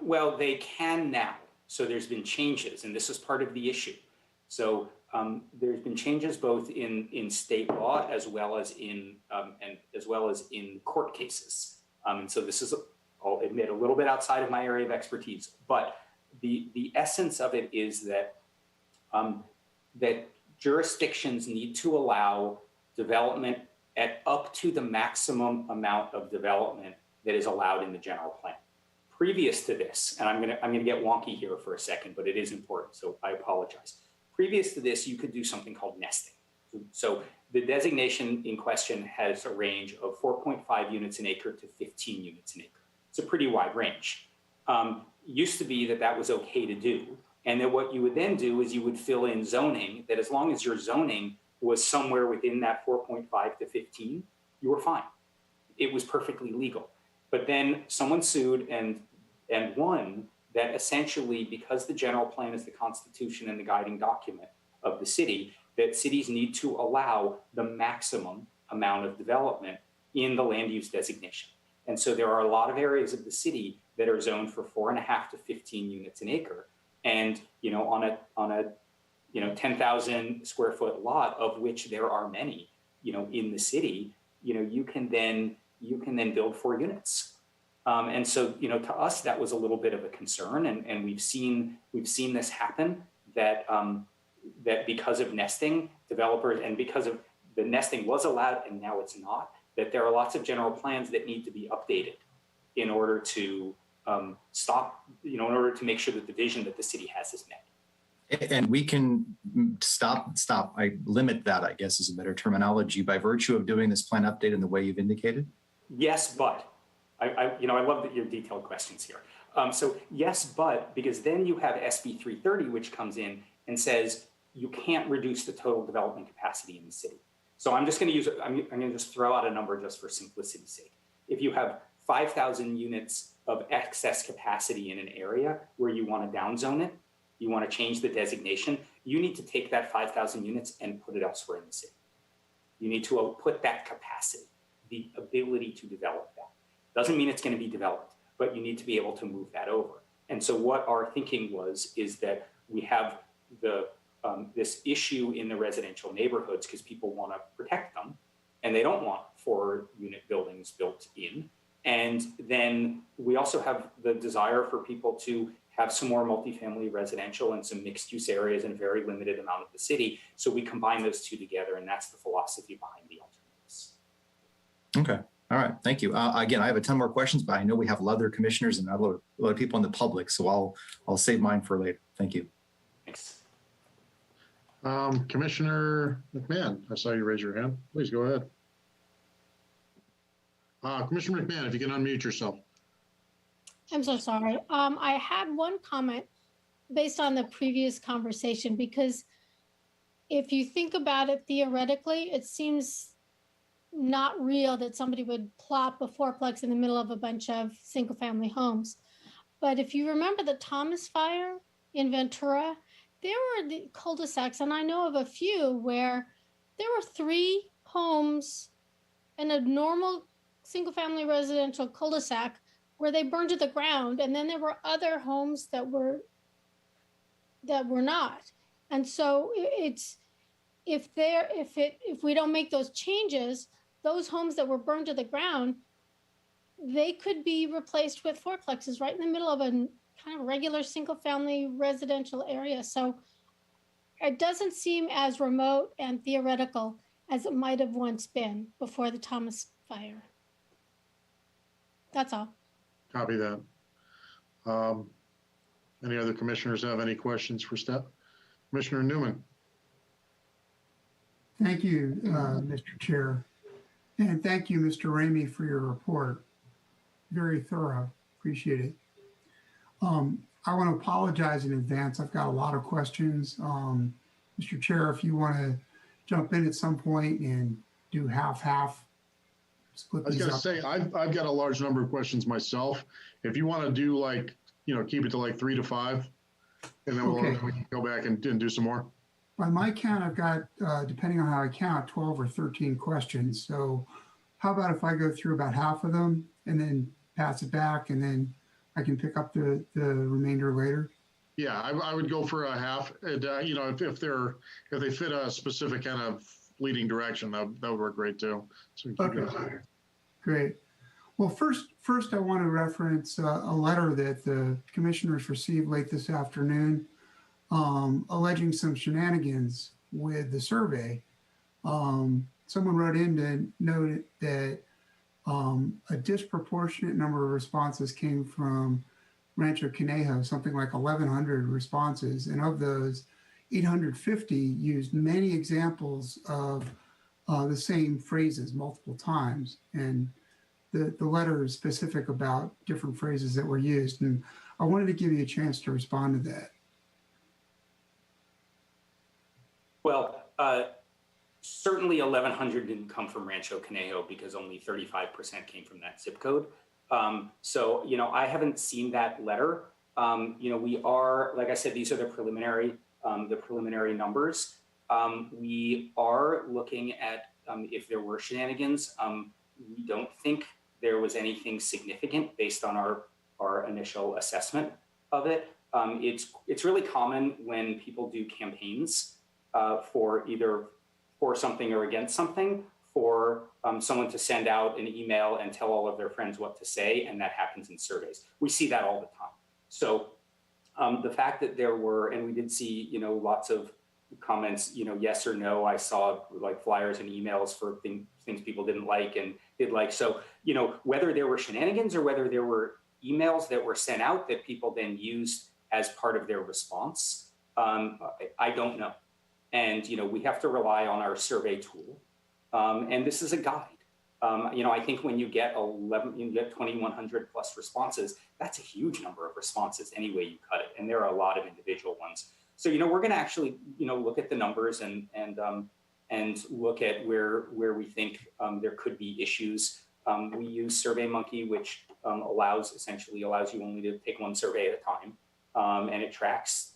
Well, they can now. So there's been changes, and this is part of the issue. So there's been changes both in state law as well as in court cases. And so this is, I'll admit, a little bit outside of my area of expertise, but the essence of it is that that jurisdictions need to allow development at up to the maximum amount of development that is allowed in the general plan. Previous to this, and I'm gonna get wonky here for a second, but it is important, so I apologize. Previous to this, you could do something called nesting. So the designation in question has a range of 4.5 units an acre to 15 units an acre. It's a pretty wide range. Used to be that was okay to do. And then what you would then do is you would fill in zoning that as long as your zoning was somewhere within that 4.5 to 15, you were fine. It was perfectly legal. But then someone sued and won that essentially, because the general plan is the constitution and the guiding document of the city, that cities need to allow the maximum amount of development in the land use designation. And so there are a lot of areas of the city that are zoned for 4.5 to 15 units an acre. And, you know, on a 10,000 square foot lot, of which there are many, you know, in the city, you know, you can then build 4 units. And so, you know, to us, that was a little bit of a concern. And we've seen this happen, that that because of nesting, developers, and because of the nesting was allowed and now it's not, that there are lots of general plans that need to be updated in order to stop, you know, in order to make sure that the vision that the city has is met. And we can I limit that, I guess is a better terminology, by virtue of doing this plan update in the way you've indicated? Yes, but I love that your detailed questions here. So yes, but, because then you have SB 330, which comes in and says you can't reduce the total development capacity in the city. So I'm just going to use, I'm going to just throw out a number just for simplicity's sake. If you have 5,000 units of excess capacity in an area where you want to downzone it, you want to change the designation, you need to take that 5,000 units and put it elsewhere in the city. You need to put that capacity, the ability to develop that. Doesn't mean it's going to be developed, but you need to be able to move that over. And so what our thinking is that we have this issue in the residential neighborhoods because people want to protect them and they don't want 4-unit buildings built in. And then we also have the desire for people to have some more multifamily residential and some mixed use areas in a very limited amount of the city. So we combine those two together, and that's the philosophy behind the alternatives. Okay. All right. Thank you. Again, I have a ton more questions, but I know we have other commissioners and a lot of people in the public, so I'll save mine for later. Thank you. Thanks. Commissioner McMahon, I saw you raise your hand. Please go ahead. Commissioner McMahon, if you can unmute yourself. I'm so sorry. I had one comment based on the previous conversation, because if you think about it theoretically, it seems not real that somebody would plop a fourplex in the middle of a bunch of single-family homes. But if you remember the Thomas Fire in Ventura, there were the cul-de-sacs, and I know of a few where there were 3 homes in a normal single-family residential cul-de-sac where they burned to the ground, and then there were other homes that were not. And so it's if we don't make those changes, those homes that were burned to the ground, they could be replaced with fourplexes right in the middle of a kind of regular single-family residential area. So it doesn't seem as remote and theoretical as it might have once been before the Thomas Fire. That's all. Copy that. Any other commissioners have any questions for Steph? Commissioner Newman. Thank you, Mr. Chair. And thank you, Mr. Ramey, for your report. Very thorough. Appreciate it. I want to apologize in advance. I've got a lot of questions. Mr. Chair, if you want to jump in at some point and do half-half, split I was these going to up. say, I've got a large number of questions myself. If you want to do like, keep it to like 3 to 5, and then we can go back and do some more. By my count, I've got, depending on how I count, 12 or 13 questions. So how about if I go through about half of them and then pass it back, and then I can pick up the remainder later? Yeah, I would go for a half. And, you know, if they fit a specific kind of leading direction, that would work great too. So we can keep Okay. that. Great. Well, first I want to reference a letter that the commissioners received late this afternoon, alleging some shenanigans with the survey. Someone wrote in to note that a disproportionate number of responses came from Rancho Conejo, something like 1,100 responses. And of those, 850 used many examples of the same phrases multiple times. And the letter is specific about different phrases that were used. And I wanted to give you a chance to respond to that. Well, certainly 1,100 didn't come from Rancho Conejo because only 35% came from that zip code. So, you know, I haven't seen that letter. You know, we are, like I said, these are the preliminary numbers. We are looking at if there were shenanigans. We don't think there was anything significant based on our initial assessment of it. It's really common when people do campaigns for either for something or against something, for someone to send out an email and tell all of their friends what to say, and that happens in surveys. We see that all the time. So the fact that there were, and we did see, you know, lots of comments, you know, yes or no. I saw like flyers and emails for things people didn't like and did like. So, you know, whether there were shenanigans or whether there were emails that were sent out that people then used as part of their response, I don't know. And, you know, we have to rely on our survey tool. And this is a guide. You know, I think when you get 2,100 plus responses, that's a huge number of responses any way you cut it. And there are a lot of individual ones. So, you know, we're going to actually, you know, look at the numbers and look at where we think there could be issues. We use SurveyMonkey, which essentially allows you only to take one survey at a time. And it tracks,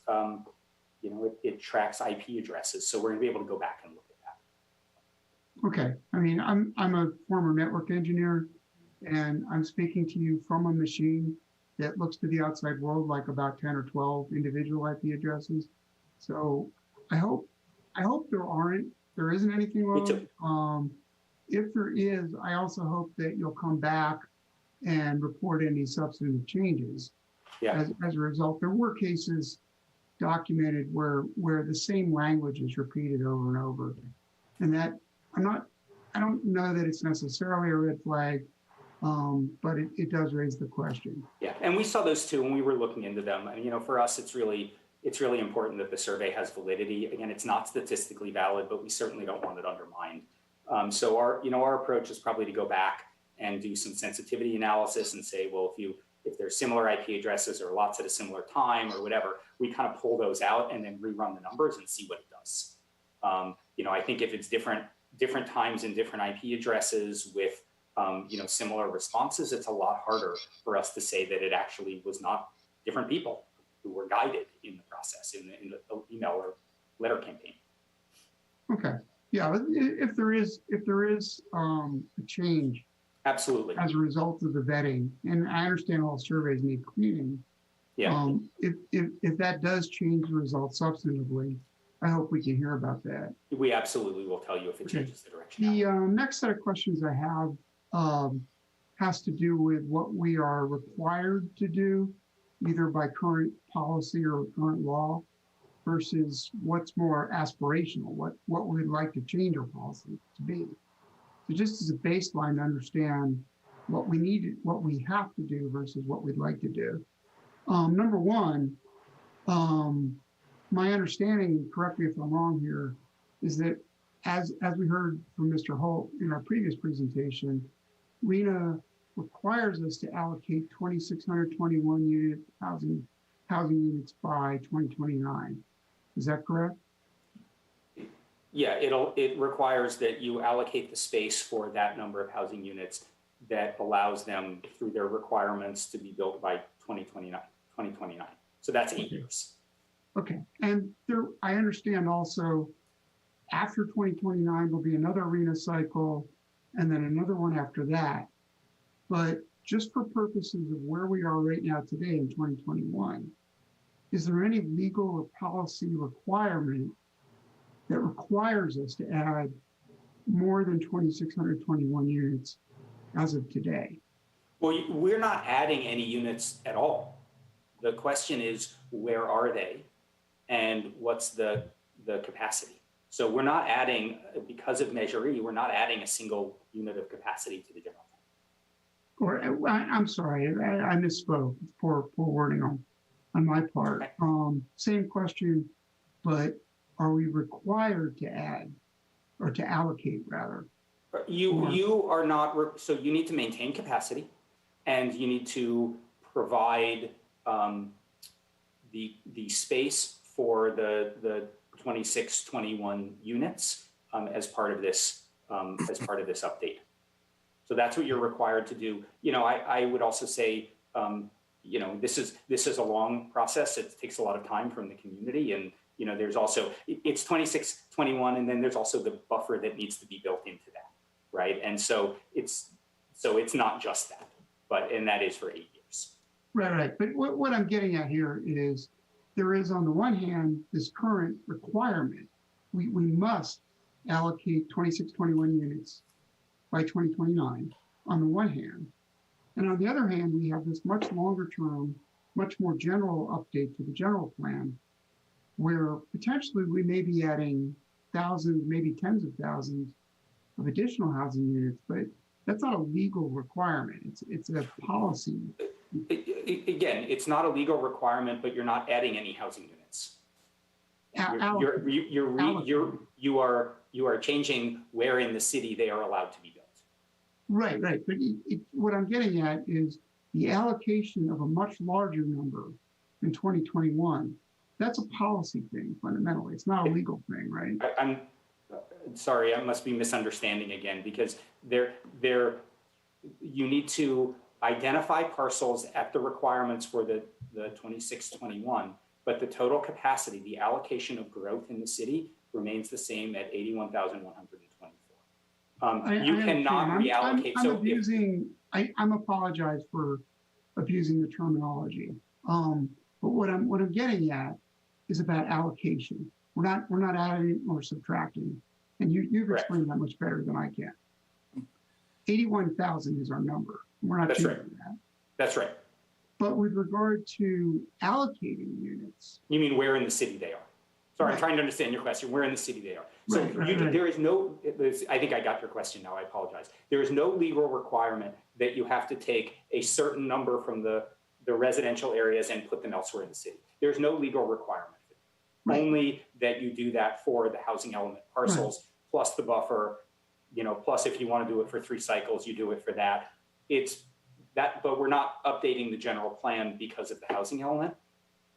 you know, it tracks IP addresses. So we're going to be able to go back and look at that. Okay. I mean, I'm a former network engineer, and I'm speaking to you from a machine that looks to the outside world like about 10 or 12 individual IP addresses. So I hope there isn't anything wrong. If there is, I also hope that you'll come back and report any substantive changes. Yeah. As a result, there were cases documented where the same language is repeated over and over. And that I don't know that it's necessarily a red flag, but it does raise the question. Yeah, and we saw those too when we were looking into them. And, you know, for us, it's really important that the survey has validity. Again, it's not statistically valid, but we certainly don't want it undermined. So our approach is probably to go back and do some sensitivity analysis and say, well, if there's similar IP addresses or lots at a similar time or whatever, we kind of pull those out and then rerun the numbers and see what it does. You know, I think if it's different times and different IP addresses with you know, similar responses, it's a lot harder for us to say that it actually was not different people who were guided in the process in the email or letter campaign. Okay. Yeah. If there is a change, absolutely, as a result of the vetting, and I understand all surveys need cleaning. Yeah. If that does change the results substantively, I hope we can hear about that. We absolutely will tell you if it changes the direction. The next set of questions I have has to do with what we are required to do, either by current policy or current law, versus what's more aspirational, what we'd like to change our policy to be. So just as a baseline to understand what we need, what we have to do versus what we'd like to do. Number one, my understanding, correct me if I'm wrong here, is that as we heard from Mr. Holt in our previous presentation, RHNA requires us to allocate 2,621 unit housing units by 2029. Is that correct? Yeah, it requires that you allocate the space for that number of housing units that allows them through their requirements to be built by 2029. So that's 8 years. Okay, and I understand also after 2029 there'll be another RHNA cycle and then another one after that. But just for purposes of where we are right now today in 2021, is there any legal or policy requirement that requires us to add more than 2,621 units as of today? Well, we're not adding any units at all. The question is, where are they? And what's the capacity? So we're not adding, because of Measure E, we're not adding a single unit of capacity to the general plan. Or I'm sorry, I misspoke. Poor wording on my part. Same question, but are we required to add or to allocate rather? You are not, so you need to maintain capacity and you need to provide the space for the 2621 units as part of this update. So that's what you're required to do. You know, I would also say, you know, this is a long process. It takes a lot of time from the community, and you know, there's also it's 2621, and then there's also the buffer that needs to be built into that, right? And so it's not just that, and that is for 8 years. Right. But what I'm getting at here is there is, on the one hand, this current requirement. We must allocate 2621 units by 2029 on the one hand. And on the other hand, we have this much longer term, much more general update to the general plan, where potentially we may be adding thousands, maybe tens of thousands of additional housing units, but that's not a legal requirement. It's a policy. Again, it's not a legal requirement, but you're not adding any housing units. You are changing where in the city they are allowed to be built. Right. But what I'm getting at is the allocation of a much larger number in 2021. That's a policy thing fundamentally. It's not a legal thing, right? I'm sorry, I must be misunderstanding again, because you need to identify parcels at the requirements for the 2621, but the total capacity, the allocation of growth in the city remains the same at 81,124. You cannot reallocate. I'm apologize for abusing the terminology. But what I'm getting at is about allocation. We're not adding or subtracting, and you've explained that much better than I can. 81,000 is our number. We're not changing that. That's right. But with regard to allocating units, you mean where in the city they are? Sorry, I'm trying to understand your question. Where in the city they are? So there is no. I think I got your question now. I apologize. There is no legal requirement that you have to take a certain number from the residential areas and put them elsewhere in the city. There's no legal requirement. Only that you do that for the housing element parcels, plus the buffer, you know, plus if you want to do it for 3 cycles, you do it for that. It's that, but we're not updating the general plan because of the housing element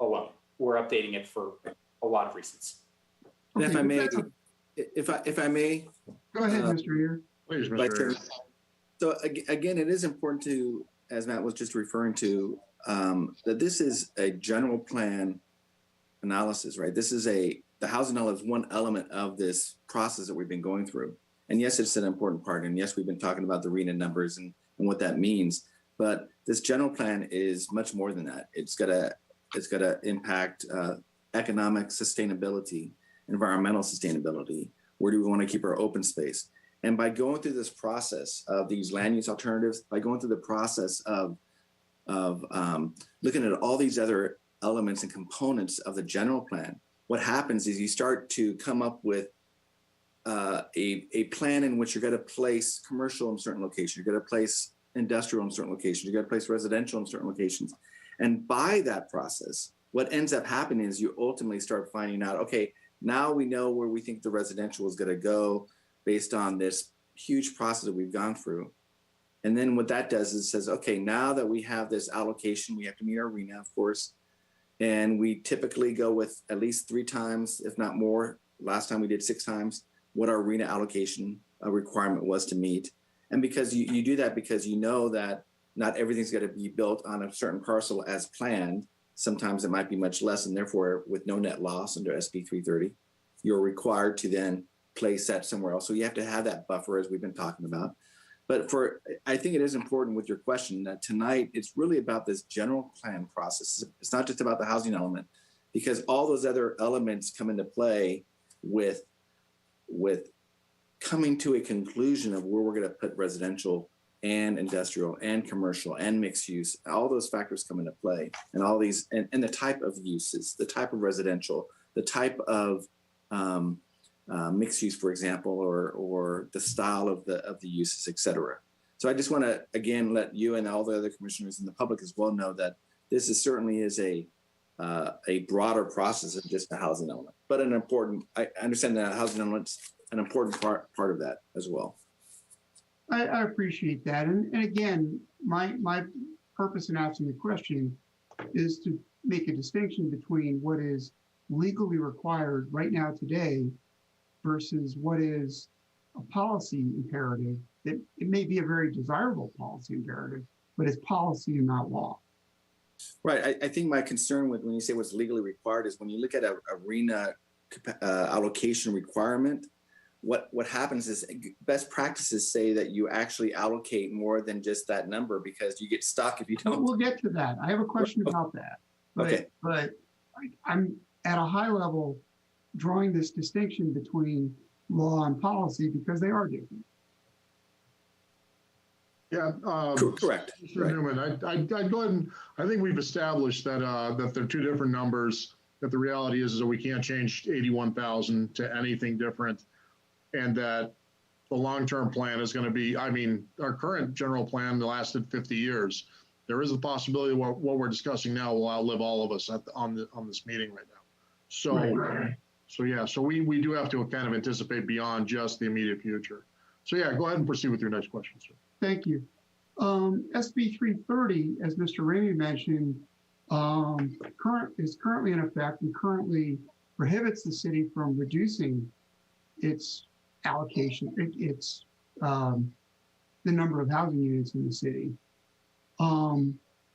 alone. We're updating it for a lot of reasons. Okay, if I may, go ahead, Mr. Ear. Please, Mr. Ear. So again, it is important to, as Matt was just referring to, that this is a general plan analysis, right? The housing element is one element of this process that we've been going through. And yes, it's an important part. And yes, we've been talking about the RHNA numbers and what that means. But this general plan is much more than that. It's got to impact economic sustainability, environmental sustainability. Where do we want to keep our open space? And by going through this process of these land use alternatives, by going through the process of looking at all these other elements and components of the general plan, what happens is you start to come up with a plan in which you're going to place commercial in certain locations, you're going to place industrial in certain locations, you're going to place residential in certain locations. And by that process, what ends up happening is you ultimately start finding out, okay, now we know where we think the residential is going to go based on this huge process that we've gone through. And then what that does is says, okay, now that we have this allocation, we have to meet our RHNA, of course. And we typically go with at least 3 times, if not more. Last time we did 6 times what our RHNA allocation requirement was to meet. And because you do that because you know that not everything's going to be built on a certain parcel as planned. Sometimes it might be much less, and therefore with no net loss under SB 330, you're required to then place that somewhere else. So you have to have that buffer, as we've been talking about. But I think it is important with your question that tonight, it's really about this general plan process. It's not just about the housing element. because all those other elements come into play with coming to a conclusion of where we're going to put residential and industrial and commercial and mixed use. All those factors come into play, and all these and the type of uses, the type of residential, the type of mixed use, for example, or the style of the uses, et cetera. So I just want to again let you and all the other commissioners and the public as well know that this is certainly is a broader process than just the housing element, but an important. I understand that housing element's an important part of that as well. I appreciate that. And again, my purpose in asking the question is to make a distinction between what is legally required right now today versus what is a policy imperative. That it may be a very desirable policy imperative, but it's policy and not law. Right. I think my concern with when you say what's legally required is when you look at a RHNA allocation requirement, what happens is best practices say that you actually allocate more than just that number because you get stuck if you don't. We'll get to that. I have a question about that. But I'm at a high level drawing this distinction between law and policy because they are different. Yeah, correct. Mr. Right. Newman, I'd go ahead and I think we've established that that they're two different numbers. That the reality is that we can't change 81,000 to anything different, and that the long-term plan is going to be. I mean, our current general plan lasted 50 years. There is a possibility what we're discussing now will outlive all of us on this meeting right now. So, so yeah, so we do have to kind of anticipate beyond just the immediate future. So yeah, go ahead and proceed with your next question, sir. Thank you. SB 330, as Mr. Ramey mentioned, is currently in effect and currently prohibits the city from reducing its allocation, the number of housing units in the city.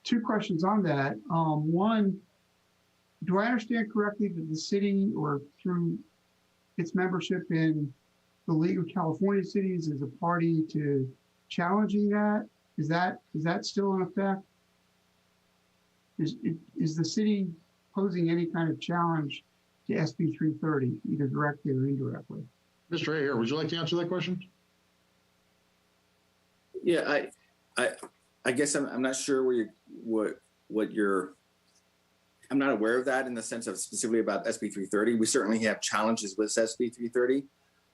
Two questions on that. One, do I understand correctly that the city, or through its membership in the League of California Cities, is a party to challenging that? Is that still in effect? Is the city posing any kind of challenge to SB 330, either directly or indirectly? Mr. Ayer, would you like to answer that question? Yeah, I guess I'm not sure what you're. I'm not aware of that in the sense of specifically about SB 330. We certainly have challenges with SB 330.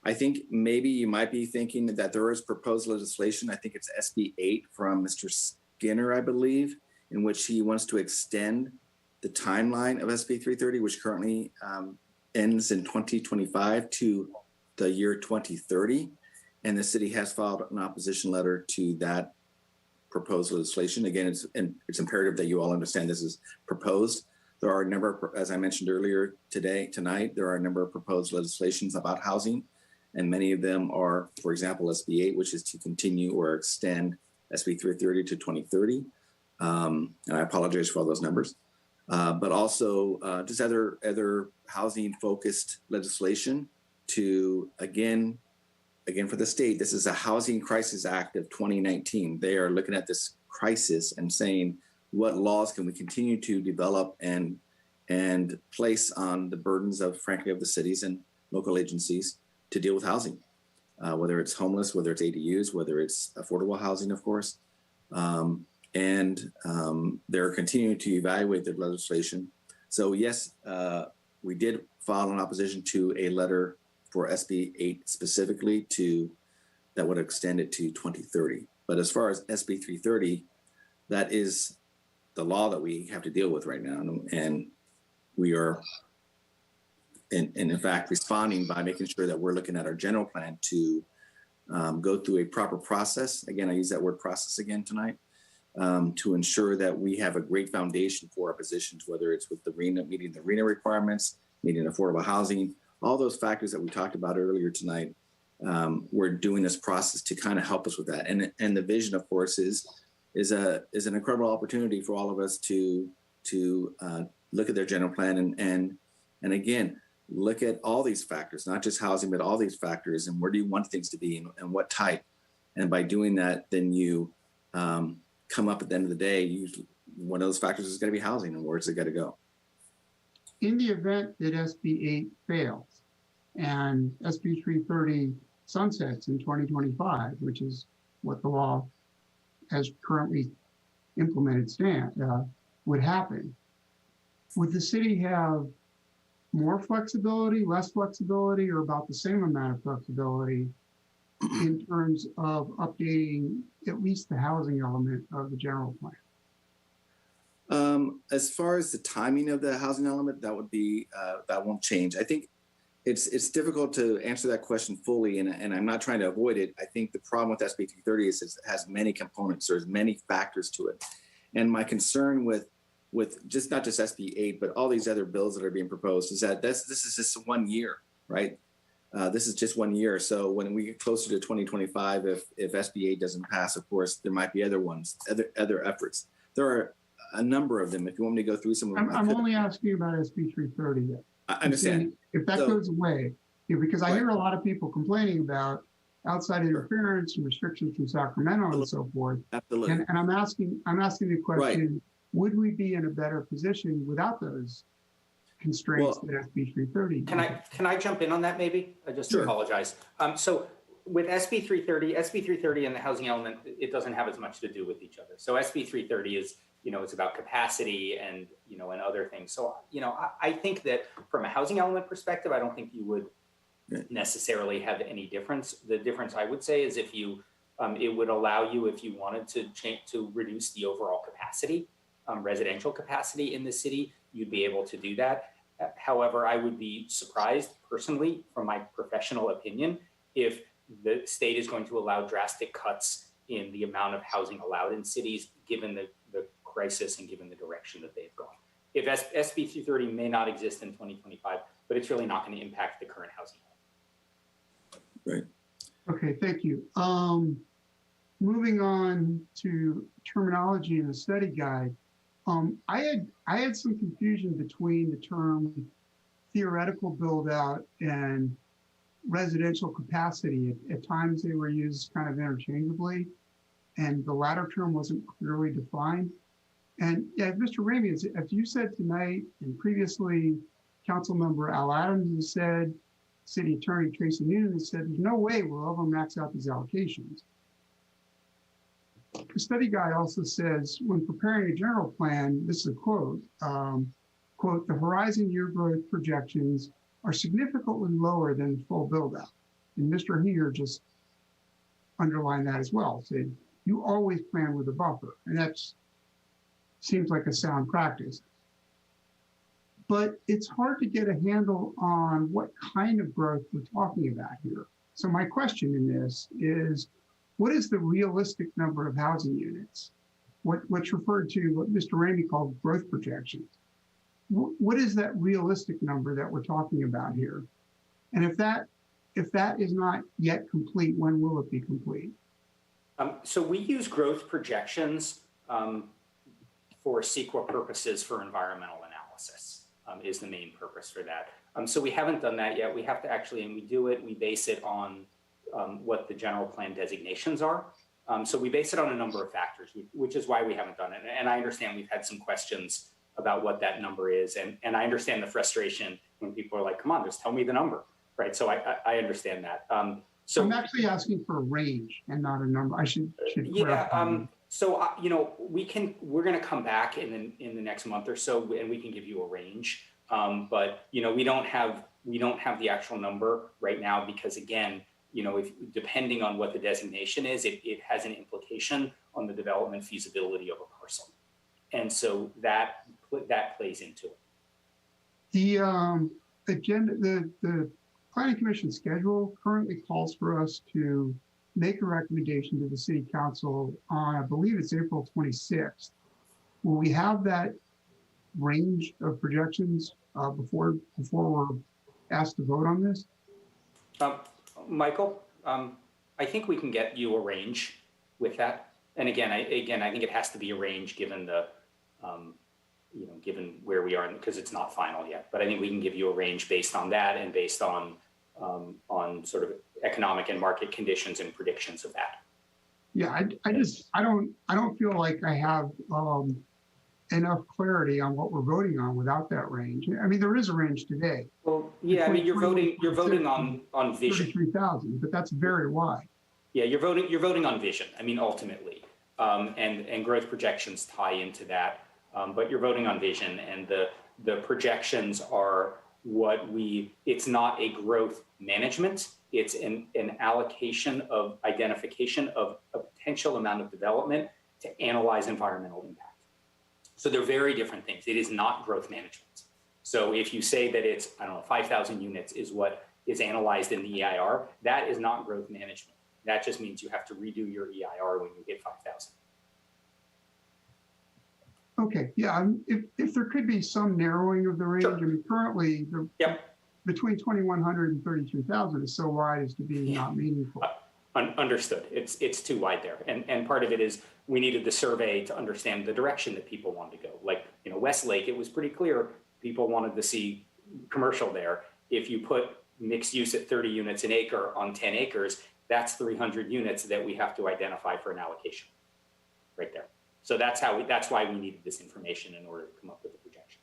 I think maybe you might be thinking that there is proposed legislation. I think it's SB 8 from Mr. Skinner, I believe, in which he wants to extend the timeline of SB 330, which currently ends in 2025 to the year 2030. And the city has filed an opposition letter to that proposed legislation. Again, it's imperative that you all understand this is proposed. There are a number of, as I mentioned earlier tonight, there are a number of proposed legislations about housing. And many of them are, for example, SB 8, which is to continue or extend SB 330 to 2030. And I apologize for all those numbers. But also just other housing-focused legislation to, again, for the state, this is a Housing Crisis Act of 2019. They are looking at this crisis and saying, what laws can we continue to develop and place on the burdens of, frankly, of the cities and local agencies to deal with housing, whether it's homeless, whether it's ADUs, whether it's affordable housing, of course. And they're continuing to evaluate the legislation. So yes, we did file an opposition to a letter for SB 8 specifically that would extend it to 2030. But as far as SB 330, that is the law that we have to deal with right now. And we are, in fact, responding by making sure that we're looking at our general plan to go through a proper process. Again, I use that word process again tonight, to ensure that we have a great foundation for our positions, whether it's with the RHNA, meeting the RHNA requirements, meeting affordable housing, all those factors that we talked about earlier tonight. We're doing this process to kind of help us with that. And the vision, of course, is an incredible opportunity for all of us to look at their general plan and again, look at all these factors, not just housing, but all these factors, and where do you want things to be and what type. And by doing that, then you come up at the end of the day, one of those factors is going to be housing, and where's it got to go. in the event that SB 8 fails and SB 330 sunsets in 2025, which is what the law as currently implemented would happen, would the city have more flexibility, less flexibility, or about the same amount of flexibility in terms of updating at least the housing element of the general plan? As far as the timing of the housing element, that would be that won't change. I think it's difficult to answer that question fully, and I'm not trying to avoid it. I think the problem with SB 330 is it has many components. There's many factors to it, and my concern with just not just SB 8, but all these other bills that are being proposed is that this is just 1 year, right? This is just 1 year. So when we get closer to 2025, if SB 8 doesn't pass, of course, there might be other ones, other efforts. There are a number of them. If you want me to go through some of them, I'm only asking about SB 330 yet. I understand. If that goes away, because I hear a lot of people complaining about outside interference and restrictions from Sacramento and so forth. Absolutely. And I'm asking the question, would we be in a better position without those constraints that SB 330? Can I jump in on that maybe? I just apologize. So with SB 330 and the housing element, it doesn't have as much to do with each other. So SB 330 is, it's about capacity and, and other things. So, I think that from a housing element perspective, I don't think you would necessarily have any difference. The difference I would say is if you, it would allow you, if you wanted to change, to reduce the overall capacity, residential capacity in the city, you'd be able to do that. However, I would be surprised personally, from my professional opinion, if the state is going to allow drastic cuts in the amount of housing allowed in cities, given the crisis and given the direction that they've gone. If SB 330 may not exist in 2025, but it's really not going to impact the current housing. Right. Okay, thank you. Moving on to terminology in the study guide. I had some confusion between the term theoretical build out and residential capacity. At times they were used kind of interchangeably, and the latter term wasn't clearly defined. And yeah, Mr. Ramey, as you said tonight and previously, Councilmember Al Adams has said, City Attorney Tracy Noonan has said, there's no way we'll ever max out these allocations. The study guide also says, when preparing a general plan, this is a quote, quote, the horizon year growth projections are significantly lower than the full build out. And Mr. Heer just underlined that as well, said, you always plan with a buffer. And that seems like a sound practice. But it's hard to get a handle on what kind of growth we're talking about here. So my question in this is, what is the realistic number of housing units? What's referred to, what Mr. Ramey called growth projections. What is that realistic number that we're talking about here? And if that is not yet complete, when will it be complete? So we use growth projections for CEQA purposes for environmental analysis is the main purpose for that. So we haven't done that yet. We have to actually, and we do it, we base it on what the general plan designations are. So we base it on a number of factors, which is why we haven't done it. And I understand we've had some questions about what that number is. And I understand the frustration when people are like, come on, just tell me the number, right? So I understand that. So I'm actually asking for a range and not a number. I should clarify. So we're going to come back in the next month or so, and we can give you a range. But we don't have the actual number right now because again, if depending on what the designation is, it has an implication on the development feasibility of a parcel, and so that plays into it. The agenda, the Planning Commission schedule currently calls for us to make a recommendation to the City Council on, I believe it's April 26th. Will we have that range of projections before we're asked to vote on this? Michael, I think we can get you a range with that. And again, I think it has to be a range given the, given where we are, because it's not final yet. But I think we can give you a range based on that and based on sort of economic and market conditions and predictions of that. Yeah, I don't feel like I have enough clarity on what we're voting on without that range. I mean, there is a range today, Well, yeah, I mean, you're voting on vision. 33,000, but that's very wide. Yeah, you're voting on vision. I mean, ultimately, and growth projections tie into that. But you're voting on vision, and the projections are it's not a growth management. It's an allocation of identification of a potential amount of development to analyze environmental impact. So they're very different things. It is not growth management. So if you say that it's, I don't know, 5,000 units is what is analyzed in the EIR, that is not growth management. That just means you have to redo your EIR when you hit 5,000. Okay, yeah, if there could be some narrowing of the range, Sure. I mean, currently, Yep. between 2,100 and 33,000 is so wide as to be not meaningful. Understood. It's too wide there. And part of it is we needed the survey to understand the direction that people wanted to go. Like, Westlake, it was pretty clear people wanted to see commercial there. If you put mixed use at 30 units an acre on 10 acres, that's 300 units that we have to identify for an allocation right there. So that's why we needed this information in order to come up with the projection.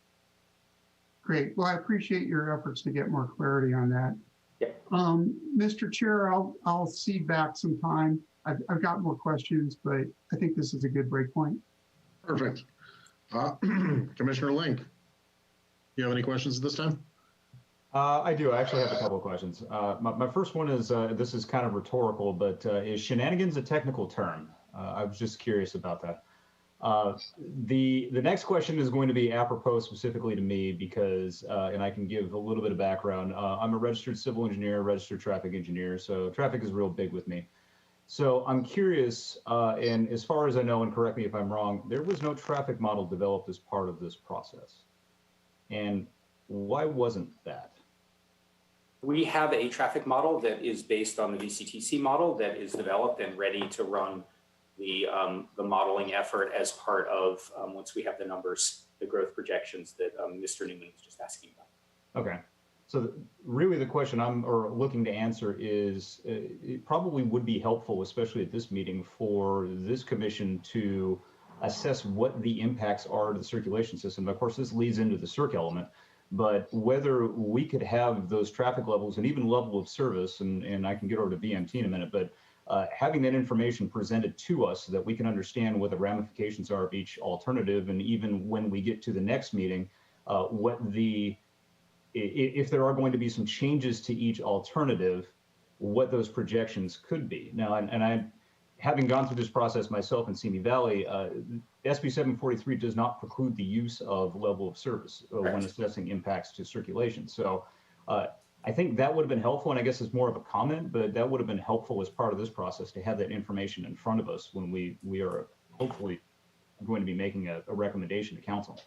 Great. Well, I appreciate your efforts to get more clarity on that. Yep. Mr. Chair, I'll cede back some time. I've got more questions, but I think this is a good break point. Perfect. Commissioner Link, you have any questions at this time? I do. I actually have a couple of questions. My first one is, this is kind of rhetorical, but is shenanigans a technical term? I was just curious about that. The next question is going to be apropos specifically to me because, and I can give a little bit of background. I'm a registered civil engineer, registered traffic engineer, so traffic is real big with me. So I'm curious, and as far as I know, and correct me if I'm wrong, there was no traffic model developed as part of this process. And why wasn't that? We have a traffic model that is based on the VCTC model that is developed and ready to run the modeling effort as part of, once we have the numbers, the growth projections that Mr. Newman was just asking about. Okay. So really the question I'm looking to answer is, it probably would be helpful, especially at this meeting, for this commission to assess what the impacts are to the circulation system. Of course, this leads into the circ element, but whether we could have those traffic levels and even level of service, and I can get over to VMT in a minute, but having that information presented to us so that we can understand what the ramifications are of each alternative, and even when we get to the next meeting, if there are going to be some changes to each alternative, what those projections could be. Now, and I, having gone through this process myself in Simi Valley, SB 743 does not preclude the use of level of service when assessing impacts to circulation. So I think that would have been helpful, and I guess it's more of a comment, but that would have been helpful as part of this process to have that information in front of us when we are hopefully going to be making a recommendation to council.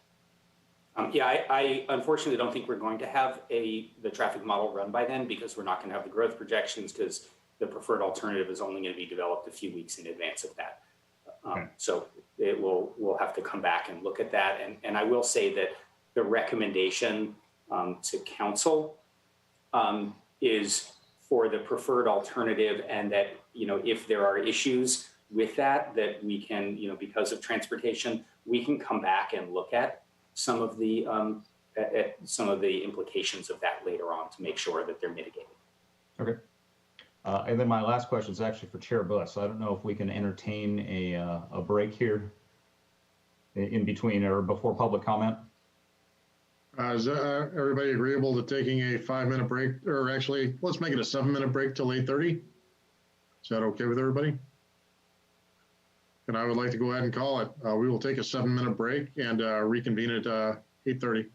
Yeah, I unfortunately don't think we're going to have the traffic model run by then, because we're not going to have the growth projections, because the preferred alternative is only going to be developed a few weeks in advance of that. So we'll have to come back and look at that. And I will say that the recommendation to council is for the preferred alternative, and that, if there are issues with that we can, because of transportation, we can come back and look at some of the implications of that later on to make sure that they're mitigated. Okay. And then my last question is actually for Chair Buss. I don't know if we can entertain a break here in between or before public comment. Is everybody agreeable to taking a 5-minute break, or actually, let's make it a 7-minute break till 8:30? Is that okay with everybody? And I would like to go ahead and call it. We will take a 7-minute break and reconvene at 8:30.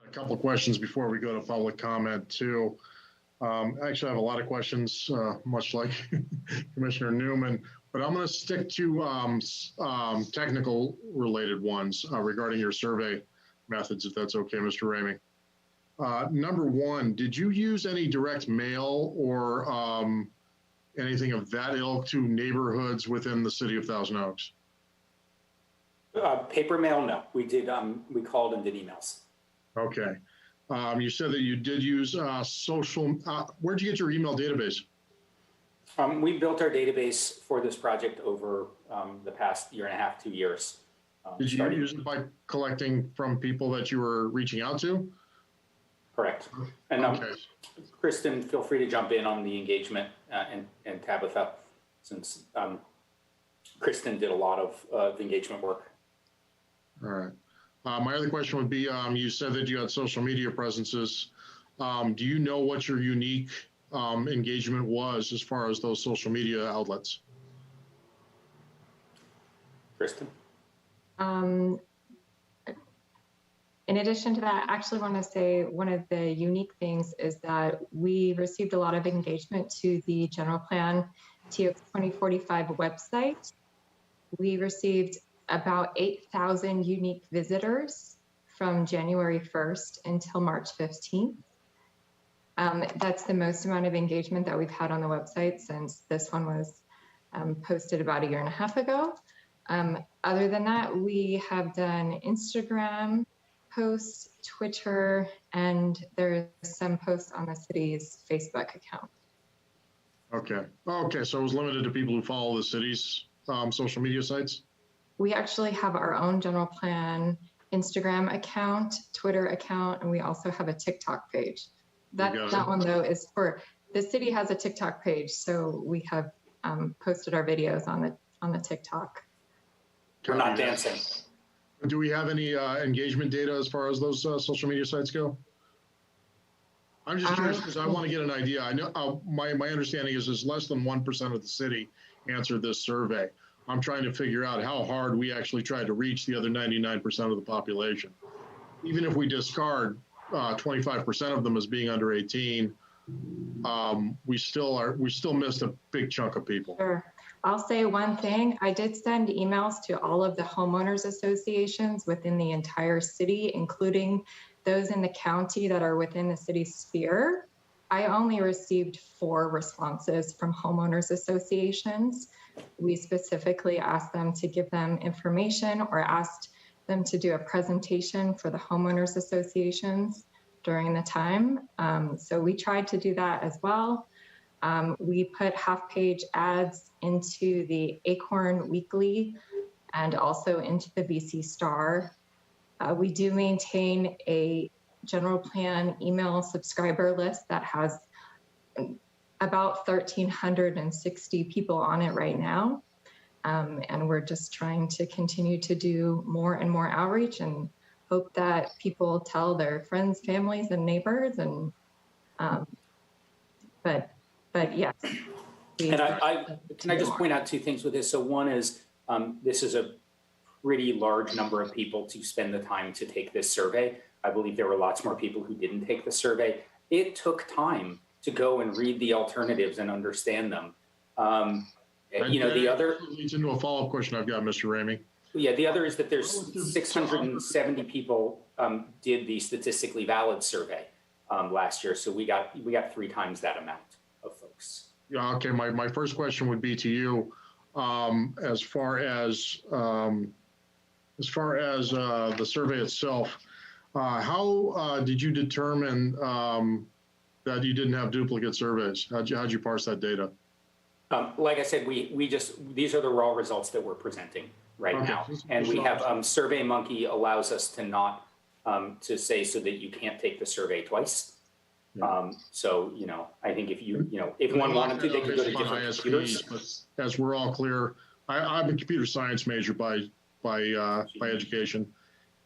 A couple of questions before we go to public comment too. Actually, I have a lot of questions, much like Commissioner Newman, but I'm going to stick to technical related ones regarding your survey methods, if that's okay, Mr. Ramey. Number one, did you use any direct mail or anything of that ilk to neighborhoods within the city of Thousand Oaks? Paper mail, no. We did. We called and did emails. Okay. You said that you did use social. Where'd you get your email database? We built our database for this project over the past year and a half, 2 years. Did you use it by collecting from people that you were reaching out to? Correct. And okay. Kristen, feel free to jump in on the engagement and Tabitha, since Kristen did a lot of the engagement work. All right. My other question would be, you said that you had social media presences. Do you know what your unique engagement was as far as those social media outlets? Kristen? In addition to that, I actually want to say one of the unique things is that we received a lot of engagement to the General Plan TOX 2045 website. We received about 8,000 unique visitors from January 1st until March 15th. That's the most amount of engagement that we've had on the website since this one was posted about 1.5 years ago. Other than that, we have done Instagram posts, Twitter, and there's some posts on the city's Facebook account. Okay. Okay. So it was limited to people who follow the city's social media sites? We actually have our own General Plan Instagram account, Twitter account, and we also have a TikTok page. That one though is for the city has a TikTok page, so we have posted our videos on the TikTok. We're not dancing. Do we have any engagement data as far as those social media sites go? I'm just curious because I want to get an idea. I know my understanding is less than 1% of the city answered this survey. I'm trying to figure out how hard we actually tried to reach the other 99% of the population. Even if we discard 25% of them as being under 18, we still missed a big chunk of people. Sure. I'll say one thing. I did send emails to all of the homeowners associations within the entire city, including those in the county that are within the city sphere. I only received 4 responses from homeowners associations. We specifically asked them to give them information or asked them to do a presentation for the homeowners associations during the time. So we tried to do that as well. We put half-page ads into the Acorn Weekly and also into the BC Star. We do maintain a General Plan email subscriber list that has about 1,360 people on it right now. And we're just trying to continue to do more and more outreach and hope that people tell their friends, families, and neighbors. And but yes. And can I just point out 2 things with this? So one is this is a pretty large number of people to spend the time to take this survey. I believe there were lots more people who didn't take the survey. It took time to go and read the alternatives and understand them. The other leads into a follow-up question I've got, Mr. Ramey. Yeah, the other is that there's 670 people did the statistically valid survey last year, so we got 3 times that amount of folks. Yeah. Okay. My first question would be to you, as far as the survey itself. How did you determine that you didn't have duplicate surveys? How'd you parse that data? Like I said, these are the raw results that we're presenting right Okay. now. And we have SurveyMonkey allows us to not, to say so that you can't take the survey twice. Yeah. So, I think if one wanted to, they could go to different computers. But as we're all clear, I'm a computer science major by education,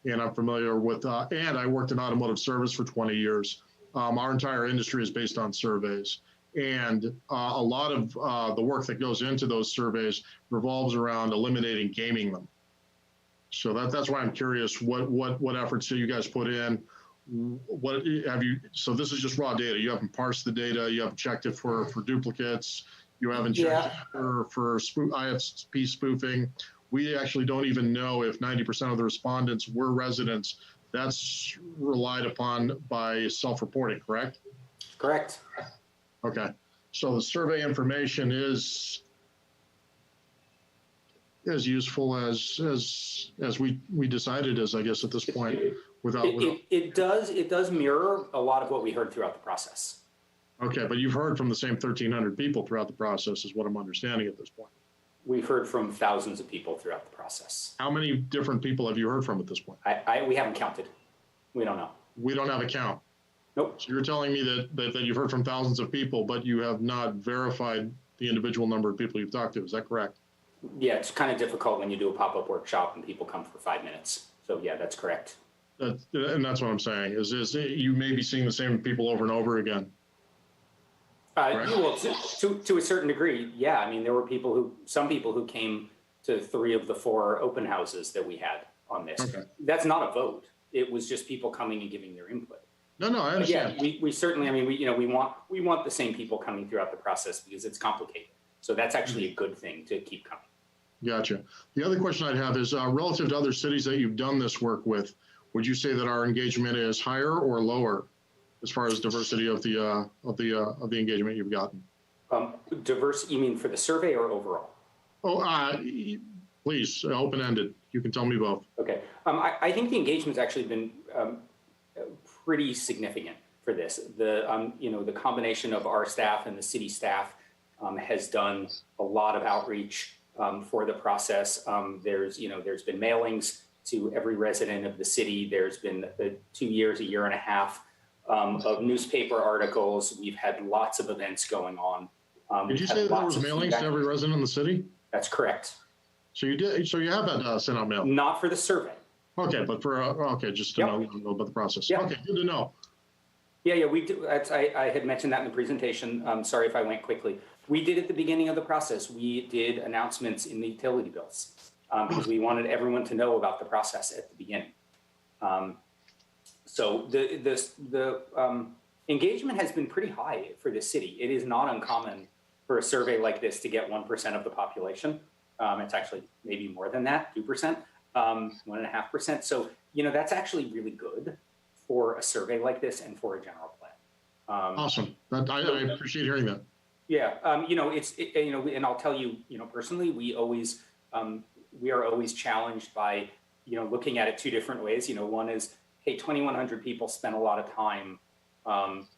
and I'm familiar with, and I worked in automotive service for 20 years. Our entire industry is based on surveys. And a lot of the work that goes into those surveys revolves around eliminating gaming them. So that's why I'm curious, what efforts do you guys put in? What have you? So this is just raw data. You haven't parsed the data. You haven't checked it for duplicates. You haven't checked it for ISP spoofing. We actually don't even know if 90% of the respondents were residents. That's relied upon by self-reporting, correct? Correct. Okay, so the survey information is as useful as we decided as, I guess, at this point. It does mirror a lot of what we heard throughout the process. Okay, but you've heard from the same 1,300 people throughout the process, is what I'm understanding at this point. We've heard from thousands of people throughout the process. How many different people have you heard from at this point? We haven't counted. We don't know. We don't have a count. Nope. So you're telling me that you've heard from thousands of people, but you have not verified the individual number of people you've talked to. Is that correct? Yeah, it's kind of difficult when you do a pop-up workshop and people come for 5 minutes. So yeah, that's correct. And that's what I'm saying, is you may be seeing the same people over and over again. Well, to a certain degree, yeah. I mean, there were some people who came to 3 of the 4 open houses that we had on this. Okay. That's not a vote. It was just people coming and giving their input. No, I understand. Yeah, we certainly, I mean, we want the same people coming throughout the process because it's complicated. So that's actually a good thing to keep coming. Gotcha. The other question I'd have is relative to other cities that you've done this work with, would you say that our engagement is higher or lower as far as diversity of the engagement you've gotten? Diverse, you mean for the survey or overall? Oh, please, open-ended. You can tell me both. Okay. I think the engagement's actually been pretty significant for this. The combination of our staff and the city staff has done a lot of outreach for the process. There's been mailings to every resident of the city. There's been 2 years, a year and a half of newspaper articles. We've had lots of events going on. Did you say that there was mailings to every resident in the city? That's correct. So you did. So you have had sent out mail. Not for the survey. Okay, but for just to know about the process. Yep. Okay, good to know. Yeah, we do. I had mentioned that in the presentation. Sorry if I went quickly. We did at the beginning of the process. We did announcements in the utility bills because we wanted everyone to know about the process at the beginning. So the engagement has been pretty high for this city. It is not uncommon for a survey like this to get 1% of the population. It's actually maybe more than that, 2%, 1.5%. So, that's actually really good for a survey like this and for a general plan. Awesome. I appreciate hearing that. Yeah. And I'll tell you, personally, we are always challenged by, looking at it 2 different ways. One is, hey, 2,100 people spent a lot of time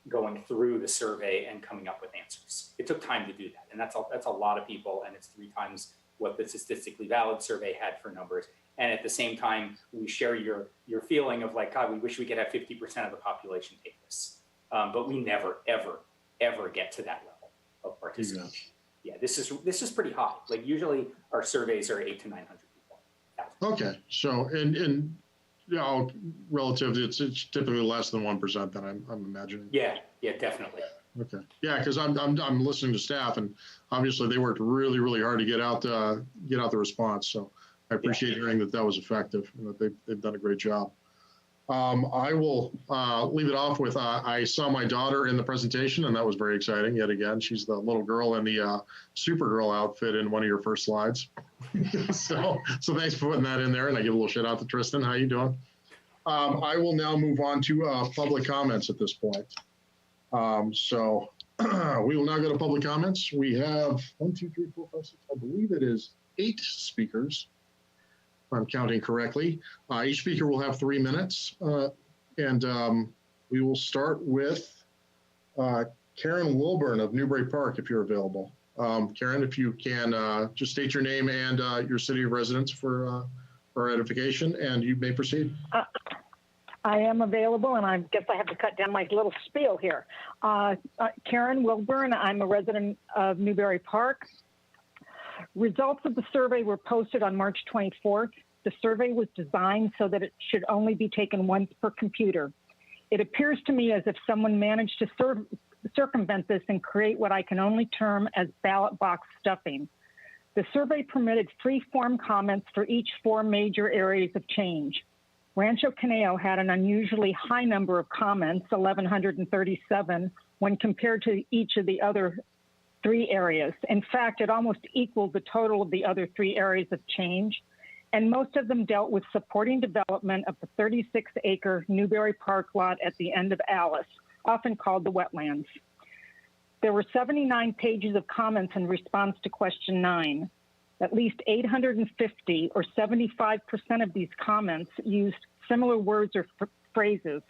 going through the survey and coming up with answers. It took time to do that. And that's a lot of people. And it's 3 times what the statistically valid survey had for numbers. And at the same time, we share your feeling of like, God, we wish we could have 50% of the population take this. But we never, ever, ever get to that level of participation. Yeah, this is pretty high. Like usually our surveys are 800 to 900 people. Okay. So, and relative, it's typically less than 1% that I'm imagining. Yeah, definitely. Okay. Yeah, because I'm listening to staff, and obviously they worked really, really hard to get out the response. So I appreciate hearing that was effective and that they've done a great job. I will leave it off with I saw my daughter in the presentation, and that was very exciting. Yet again, she's the little girl in the Supergirl outfit in one of your first slides. so thanks for putting that in there, and I give a little shout out to Tristan. How you doing? I will now move on to public comments at this point. So we will now go to public comments. We have 1, 2, 3, 4, 5, 6. I believe it is 8 speakers, if I'm counting correctly. Each speaker will have 3 minutes, and we will start with Karen Wilburn of Newbury Park, if you're available. Karen, if you can just state your name and your city of residence for our edification, and you may proceed. I am available, and I guess I have to cut down my little spiel here. Karen Wilburn, I'm a resident of Newbury Park. Results of the survey were posted on March 24th. The survey was designed so that it should only be taken once per computer. It appears to me as if someone managed to circumvent this and create what I can only term as ballot box stuffing. The survey permitted free-form comments for each 4 major areas of change. Rancho Cuneo had an unusually high number of comments, 1,137, when compared to each of the other 3 areas. In fact, it almost equaled the total of the other 3 areas of change, and most of them dealt with supporting development of the 36-acre Newbury Park lot at the end of Alice, often called the wetlands. There were 79 pages of comments in response to question 9. At least 850 or 75% of these comments used similar words or phrases.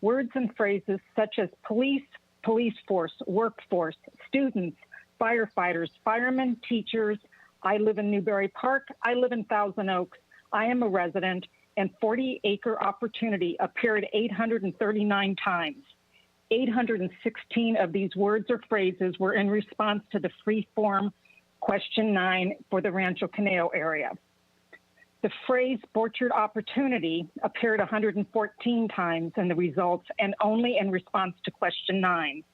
Words and phrases such as police, police force, workforce, students, firefighters, firemen, teachers, I live in Newbury Park, I live in Thousand Oaks, I am a resident, and 40-acre opportunity appeared 839 times. 816 of these words or phrases were in response to the free-form question 9 for the Rancho Cuneo area. The phrase "orchard opportunity" appeared 114 times in the results and only in response to question 9.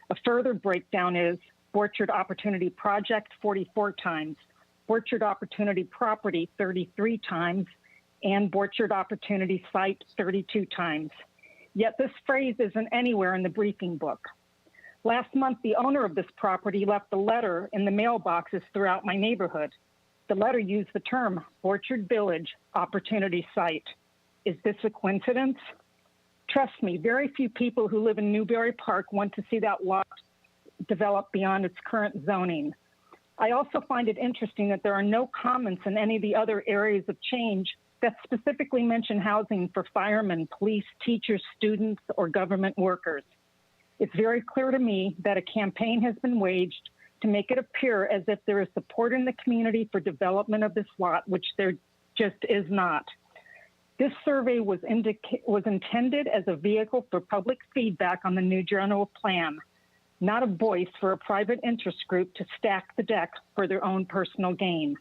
A further breakdown is orchard opportunity project 44 times, orchard opportunity property 33 times, and orchard opportunity site 32 times. Yet this phrase isn't anywhere in the briefing book. Last month, the owner of this property left a letter in the mailboxes throughout my neighborhood. The letter used the term Orchard Village Opportunity Site. Is this a coincidence? Trust me, very few people who live in Newbury Park want to see that lot develop beyond its current zoning. I also find it interesting that there are no comments in any of the other areas of change that specifically mention housing for firemen, police, teachers, students, or government workers. It's very clear to me that a campaign has been waged to make it appear as if there is support in the community for development of this lot, which there just is not. This survey was intended as a vehicle for public feedback on the new general plan, not a voice for a private interest group to stack the deck for their own personal gain.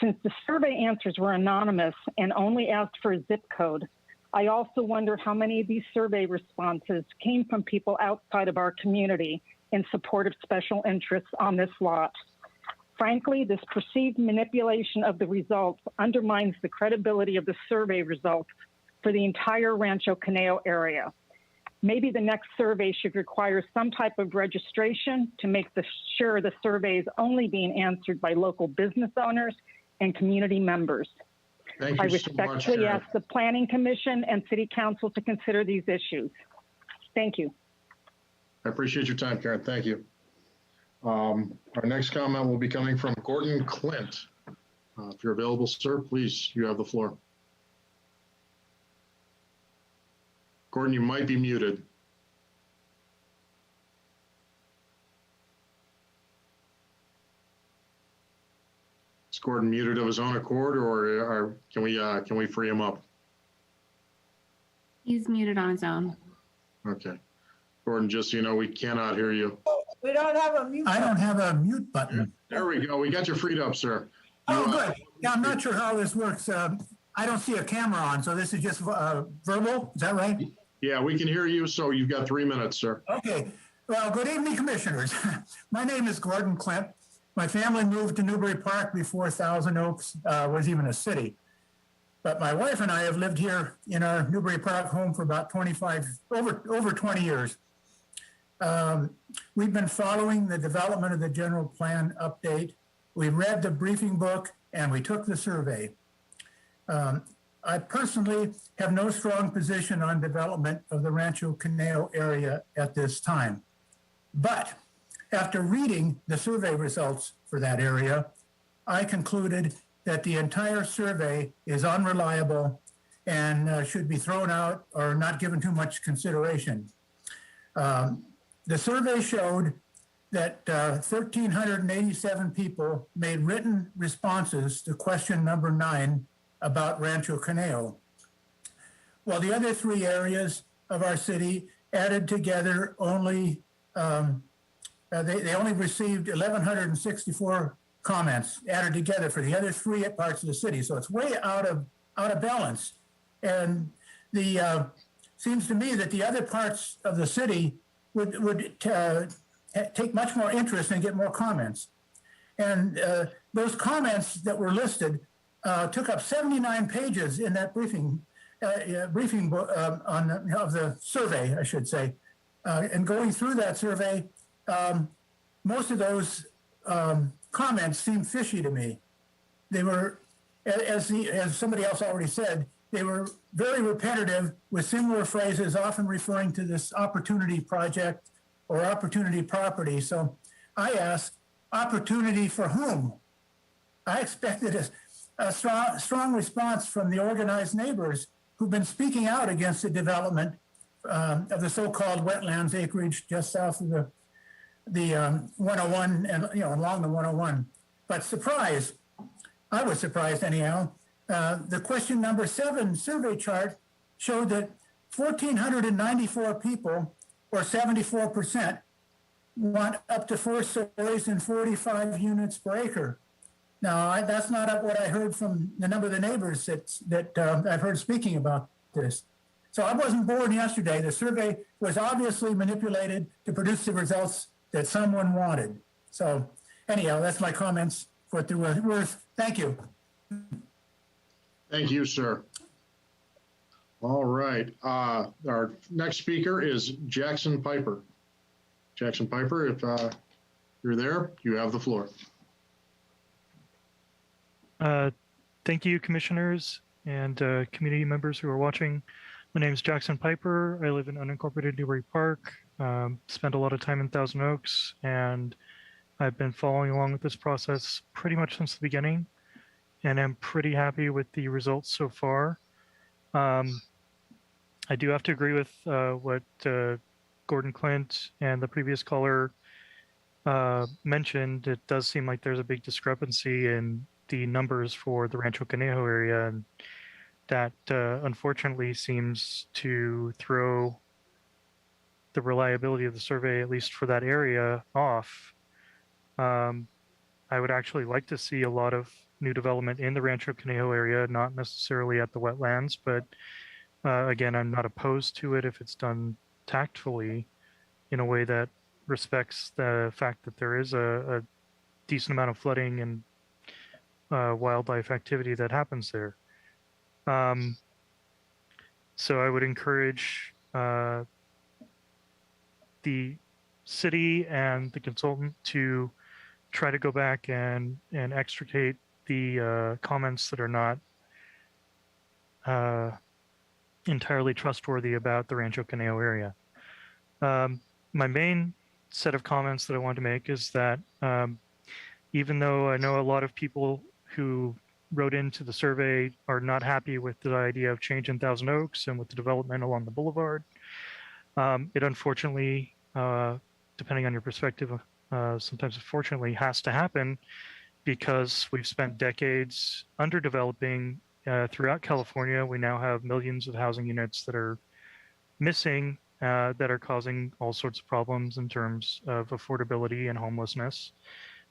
Since the survey answers were anonymous and only asked for a zip code, I also wonder how many of these survey responses came from people outside of our community in support of special interests on this lot. Frankly, this perceived manipulation of the results undermines the credibility of the survey results for the entire Rancho Cuneo area. Maybe the next survey should require some type of registration to make sure the survey is only being answered by local business owners and community members. Thank I you so much, respectfully Karen. ask the Planning Commission and City Council to consider these issues. Thank you. I appreciate your time, Karen. Thank you. Our next comment will be coming from Gordon Clint. If you're available, sir, please, you have the floor. Gordon, you might be muted. Is Gordon muted of his own accord, or can we free him up? He's muted on his own. Okay. Gordon, just so you know, we cannot hear you. We don't have a mute. I don't have a mute button. There we go. We got you freed up, sir. Oh, good. Yeah, I'm not sure how this works. I don't see a camera on, so this is just verbal. Is that right? Yeah, we can hear you, so you've got 3 minutes, sir. Okay. Well, good evening, commissioners. My name is Gordon Clint. My family moved to Newbury Park before Thousand Oaks was even a city. But my wife and I have lived here in our Newbury Park home for about over 20 years. We've been following the development of the general plan update. We read the briefing book and we took the survey. I personally have no strong position on development of the Rancho Cuneo area at this time. But after reading the survey results for that area, I concluded that the entire survey is unreliable and should be thrown out or not given too much consideration. The survey showed that 1,387 people made written responses to question number 9 about Rancho Conejo. While the other 3 areas of our city added together only, they only received 1,164 comments added together for the other 3 parts of the city. So it's way out of balance. And the seems to me that the other parts of the city would take much more interest and get more comments. And those comments that were listed took up 79 pages in that briefing book of the survey, I should say. And going through that survey, most of those comments seemed fishy to me. They were, as somebody else already said, they were very repetitive with similar phrases, often referring to this opportunity project or opportunity property. So I asked, opportunity for whom? I expected a strong response from the organized neighbors who've been speaking out against the development of the so-called wetlands acreage just south of the 101 and along the 101. But surprise, I was surprised anyhow. The question number 7 survey chart showed that 1,494 people, or 74%, want up to 4 stories and 45 units per acre. Now, that's not what I heard from the number of the neighbors that I've heard speaking about this. So I wasn't born yesterday. The survey was obviously manipulated to produce the results that someone wanted. So anyhow, that's my comments for what they're worth. Thank you. Thank you, sir. All right. Our next speaker is Jackson Piper. Jackson Piper, if you're there, you have the floor. Thank you, commissioners and community members who are watching. My name is Jackson Piper. I live in unincorporated Newbury Park, spent a lot of time in Thousand Oaks, and I've been following along with this process pretty much since the beginning, and I'm pretty happy with the results so far. I do have to agree with what Gordon Clint and the previous caller mentioned. It does seem like there's a big discrepancy in the numbers for the Rancho Conejo area, and that unfortunately seems to throw the reliability of the survey, at least for that area, off. I would actually like to see a lot of new development in the Rancho Conejo area, not necessarily at the wetlands, but again, I'm not opposed to it if it's done tactfully in a way that respects the fact that there is a decent amount of flooding and wildlife activity that happens there. So I would encourage the city and the consultant to try to go back and extricate the comments that are not entirely trustworthy about the Rancho Conejo area. My main set of comments that I want to make is that even though I know a lot of people who wrote into the survey are not happy with the idea of change in Thousand Oaks and with the development along the boulevard, it unfortunately, depending on your perspective, sometimes unfortunately has to happen because we've spent decades underdeveloping throughout California. We now have millions of housing units that are missing, that are causing all sorts of problems in terms of affordability and homelessness.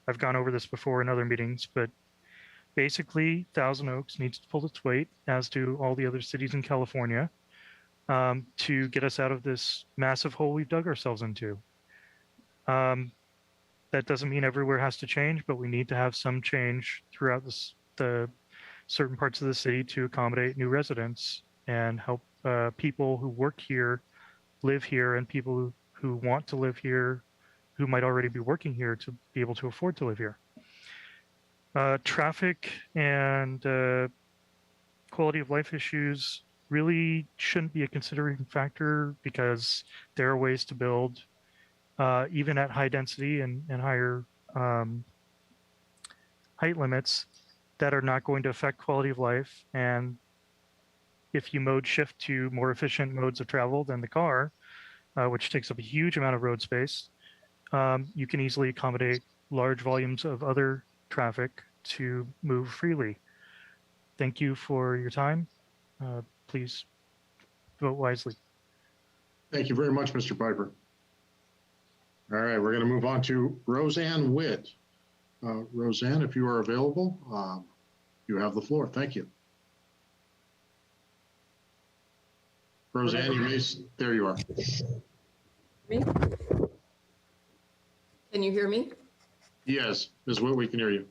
I've gone over this before in other meetings, but basically Thousand Oaks needs to pull its weight, as do all the other cities in California, to get us out of this massive hole we've dug ourselves into. That doesn't mean everywhere has to change, but we need to have some change throughout the certain parts of the city to accommodate new residents and help people who work here, live here, and people who want to live here, who might already be working here, to be able to afford to live here. Traffic and quality of life issues really shouldn't be a considering factor because there are ways to build even at high density and higher height limits that are not going to affect quality of life. And if you mode shift to more efficient modes of travel than the car, which takes up a huge amount of road space, you can easily accommodate large volumes of other traffic to move freely. Thank you for your time. Please vote wisely. Thank you very much, Mr. Piper. All right, we're going to move on to Roseanne Witt. Roseanne, if you are available, you have the floor. Thank you. Roseanne, you may, there you are. Me? Can you hear me? Yes, Ms. Witt, we can hear you.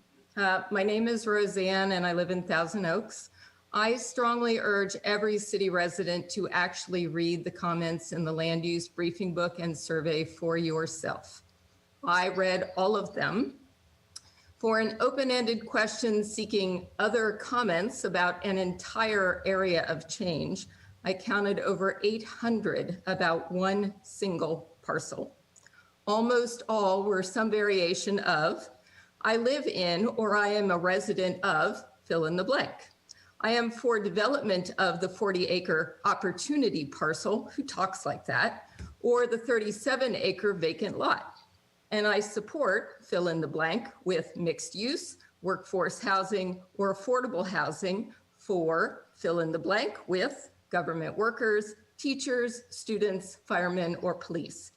My name is Roseanne and I live in Thousand Oaks. I strongly urge every city resident to actually read the comments in the land use briefing book and survey for yourself. I read all of them. For an open-ended question seeking other comments about an entire area of change, I counted over 800 about one single parcel. Almost all were some variation of, I live in or I am a resident of, fill in the blank. I am for development of the 40-acre opportunity parcel, who talks like that, or the 37-acre vacant lot. And I support, fill in the blank, with mixed use, workforce housing, or affordable housing for, fill in the blank, with government workers, teachers, students, firemen, or police.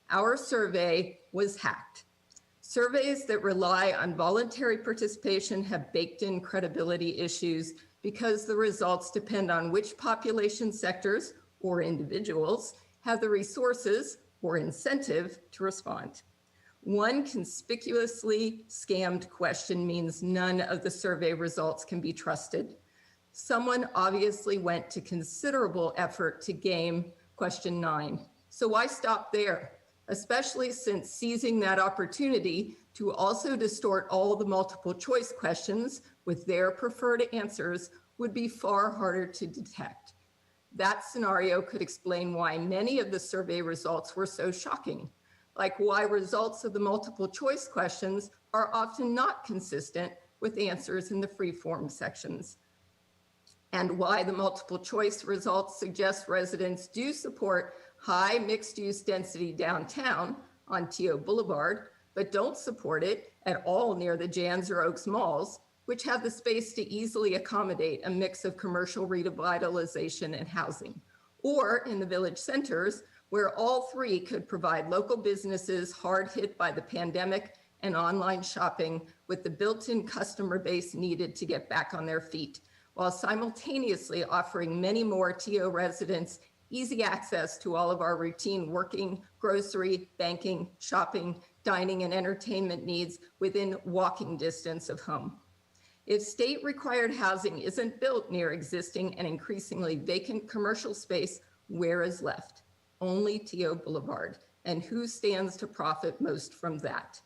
Our survey was hacked. Surveys that rely on voluntary participation have baked in credibility issues because the results depend on which population sectors or individuals have the resources or incentive to respond. One conspicuously scammed question means none of the survey results can be trusted. Someone obviously went to considerable effort to game question 9. So why stop there? Especially since seizing that opportunity to also distort all the multiple choice questions with their preferred answers would be far harder to detect. That scenario could explain why many of the survey results were so shocking, like why results of the multiple choice questions are often not consistent with answers in the free-form sections, and why the multiple choice results suggest residents do support high mixed-use density downtown on T.O. Boulevard, but don't support it at all near the Jans or Oaks malls, which have the space to easily accommodate a mix of commercial revitalization and housing, or in the village centers, where all three could provide local businesses hard hit by the pandemic and online shopping with the built-in customer base needed to get back on their feet, while simultaneously offering many more TO residents easy access to all of our routine working, grocery, banking, shopping, dining, and entertainment needs within walking distance of home. If state-required housing isn't built near existing and increasingly vacant commercial space, where is left? Only TO Boulevard. And who stands to profit most from that?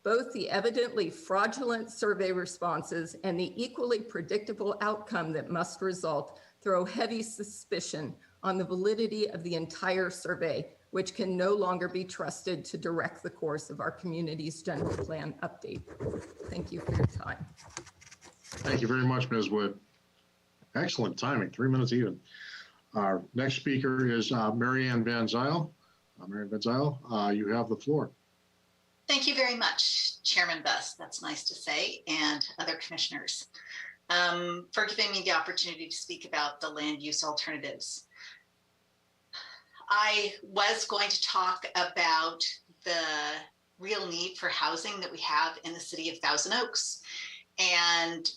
Both the evidently fraudulent survey responses and the equally predictable outcome that must result throw heavy suspicion on the validity of the entire survey, which can no longer be trusted to direct the course of our community's general plan update. Thank you for your time. Thank you very much, Ms. Wood. Excellent timing, 3 minutes even. Our next speaker is Mary Ann Van Zyl. Mary Ann Van Zyl, you have the floor. Thank you very much, Chairman Buss. That's nice to say, and other commissioners, for giving me the opportunity to speak about the land use alternatives. I was going to talk about the real need for housing that we have in the city of Thousand Oaks. And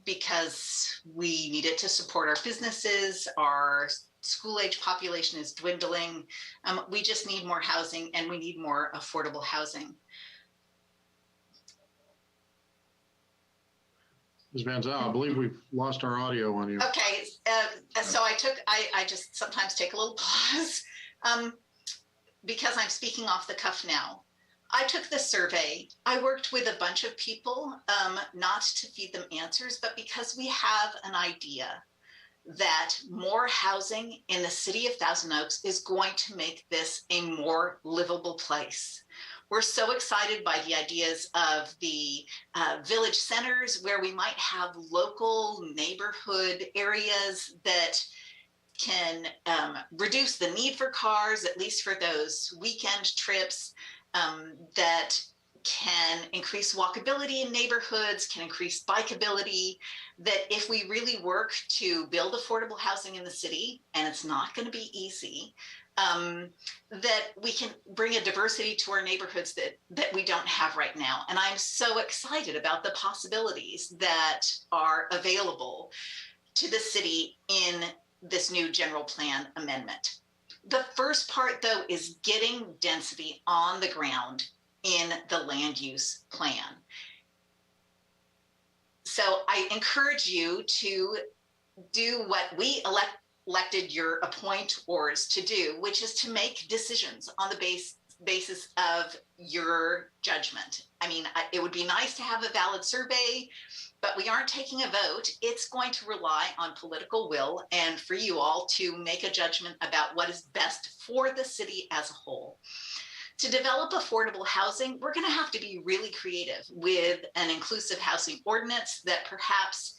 because we need it to support our businesses, our school-age population is dwindling. We just need more housing, and we need more affordable housing. Ms. Van Zyl, I believe we've lost our audio on you. Okay, so I just sometimes take a little pause because I'm speaking off the cuff now. I took the survey. I worked with a bunch of people, not to feed them answers, but because we have an idea that more housing in the city of Thousand Oaks is going to make this a more livable place. We're so excited by the ideas of the village centers where we might have local neighborhood areas that can reduce the need for cars, at least for those weekend trips. that can increase walkability in neighborhoods, can increase bikeability, that if we really work to build affordable housing in the city, and it's not going to be easy, that we can bring a diversity to our neighborhoods that we don't have right now. And I'm so excited about the possibilities that are available to the city in this new general plan amendment. The first part, though, is getting density on the ground in the land use plan. So I encourage you to do what we elected your appointors to do, which is to make decisions on the basis of your judgment. I mean, it would be nice to have a valid survey, but we aren't taking a vote. It's going to rely on political will and for you all to make a judgment about what is best for the city as a whole. To develop affordable housing, we're going to have to be really creative with an inclusive housing ordinance that perhaps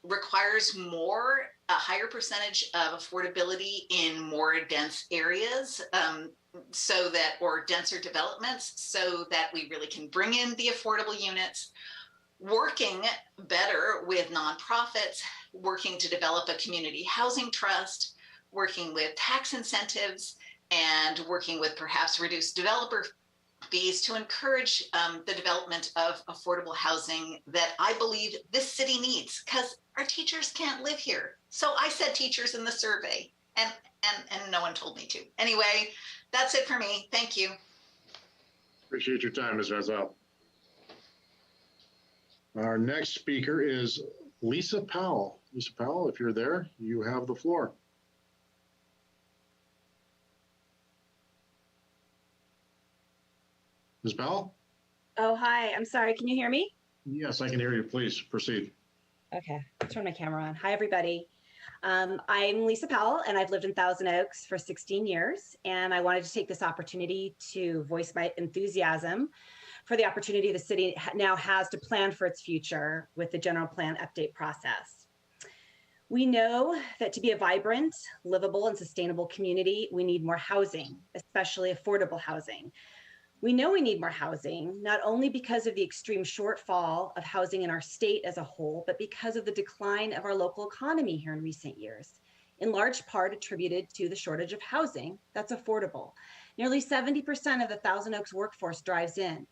requires a higher percentage of affordability in more dense areas, or denser developments, so that we really can bring in the affordable units, working better with nonprofits, working to develop a community housing trust, working with tax incentives, and working with perhaps reduced developer fees to encourage the development of affordable housing that I believe this city needs, because our teachers can't live here. So I said teachers in the survey, and no one told me to. Anyway, that's it for me. Thank you. Appreciate your time, Ms. Vazel. Our next speaker is Lisa Powell. Lisa Powell, if you're there, you have the floor. Ms. Powell? Oh, hi. I'm sorry. Can you hear me? Yes, I can hear you. Please proceed. Okay. I'll turn my camera on. Hi, everybody. I'm Lisa Powell, and I've lived in Thousand Oaks for 16 years. And I wanted to take this opportunity to voice my enthusiasm for the opportunity the city now has to plan for its future with the general plan update process. We know that to be a vibrant, livable, and sustainable community, we need more housing, especially affordable housing. We know we need more housing, not only because of the extreme shortfall of housing in our state as a whole, but because of the decline of our local economy here in recent years, in large part attributed to the shortage of housing that's affordable. Nearly 70% of the Thousand Oaks workforce drives in,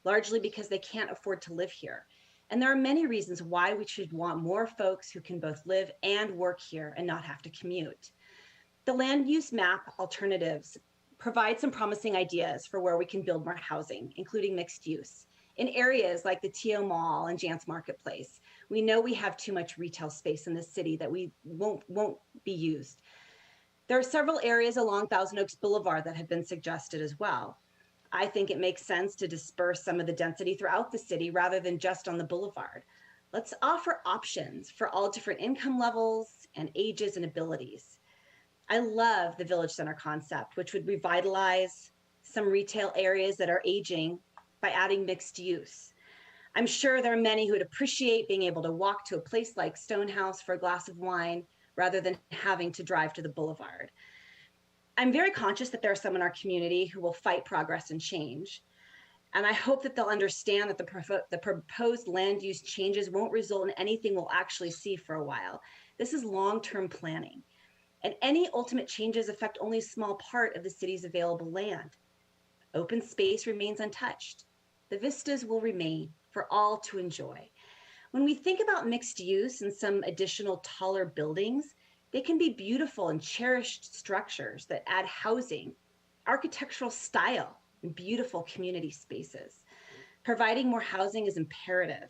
largely because they can't afford to live here. And there are many reasons why we should want more folks who can both live and work here and not have to commute. The land use map alternatives provide some promising ideas for where we can build more housing, including mixed use. In areas like the TO Mall and Jantz Marketplace, we know we have too much retail space in the city that we won't be used. There are several areas along Thousand Oaks Boulevard that have been suggested as well. I think it makes sense to disperse some of the density throughout the city rather than just on the boulevard. Let's offer options for all different income levels and ages and abilities. I love the Village Center concept, which would revitalize some retail areas that are aging by adding mixed use. I'm sure there are many who would appreciate being able to walk to a place like Stonehouse for a glass of wine rather than having to drive to the boulevard. I'm very conscious that there are some in our community who will fight progress and change. And I hope that they'll understand that the proposed land use changes won't result in anything we'll actually see for a while. This is long-term planning. And any ultimate changes affect only a small part of the city's available land. Open space remains untouched. The vistas will remain for all to enjoy. When we think about mixed use and some additional taller buildings, they can be beautiful and cherished structures that add housing, architectural style, and beautiful community spaces. Providing more housing is imperative,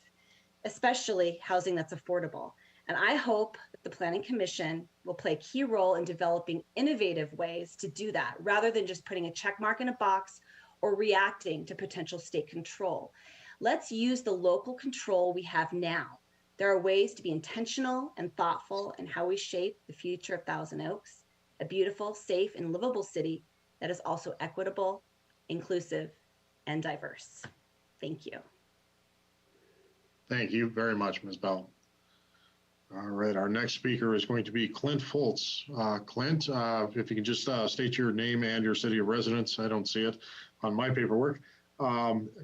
especially housing that's affordable. And I hope that the Planning Commission will play a key role in developing innovative ways to do that, rather than just putting a check mark in a box or reacting to potential state control. Let's use the local control we have now. There are ways to be intentional and thoughtful in how we shape the future of Thousand Oaks, a beautiful, safe, and livable city that is also equitable, inclusive, and diverse. Thank you. Thank you very much, Ms. Bell. All right, our next speaker is going to be Clint Foltz. Clint, if you can just state your name and your city of residence. I don't see it on my paperwork.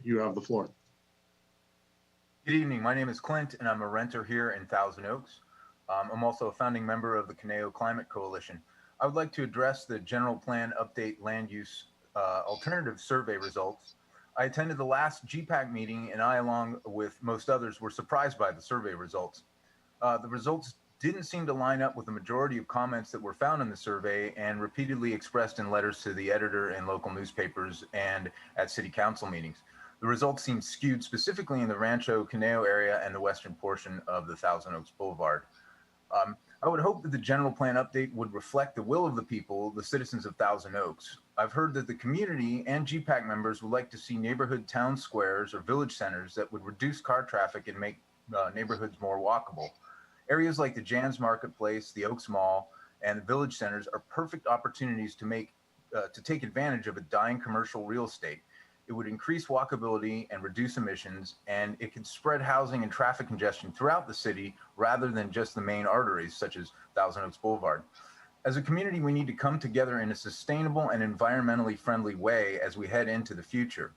You have the floor. Good evening. My name is Clint, and I'm a renter here in Thousand Oaks. I'm also a founding member of the Conejo Climate Coalition. I would like to address the general plan update land use alternative survey results. I attended the last GPAC meeting, and I, along with most others, were surprised by the survey results. The results didn't seem to line up with the majority of comments that were found in the survey and repeatedly expressed in letters to the editor in local newspapers and at city council meetings. The results seemed skewed specifically in the Rancho Conejo area and the western portion of the Thousand Oaks Boulevard. I would hope that the general plan update would reflect the will of the people, the citizens of Thousand Oaks. I've heard that the community and GPAC members would like to see neighborhood town squares or village centers that would reduce car traffic and make neighborhoods more walkable. Areas like the Jan's Marketplace, the Oaks Mall, and the village centers are perfect opportunities to take advantage of a dying commercial real estate. It would increase walkability and reduce emissions, and it could spread housing and traffic congestion throughout the city rather than just the main arteries such as Thousand Oaks Boulevard. As a community, we need to come together in a sustainable and environmentally friendly way as we head into the future.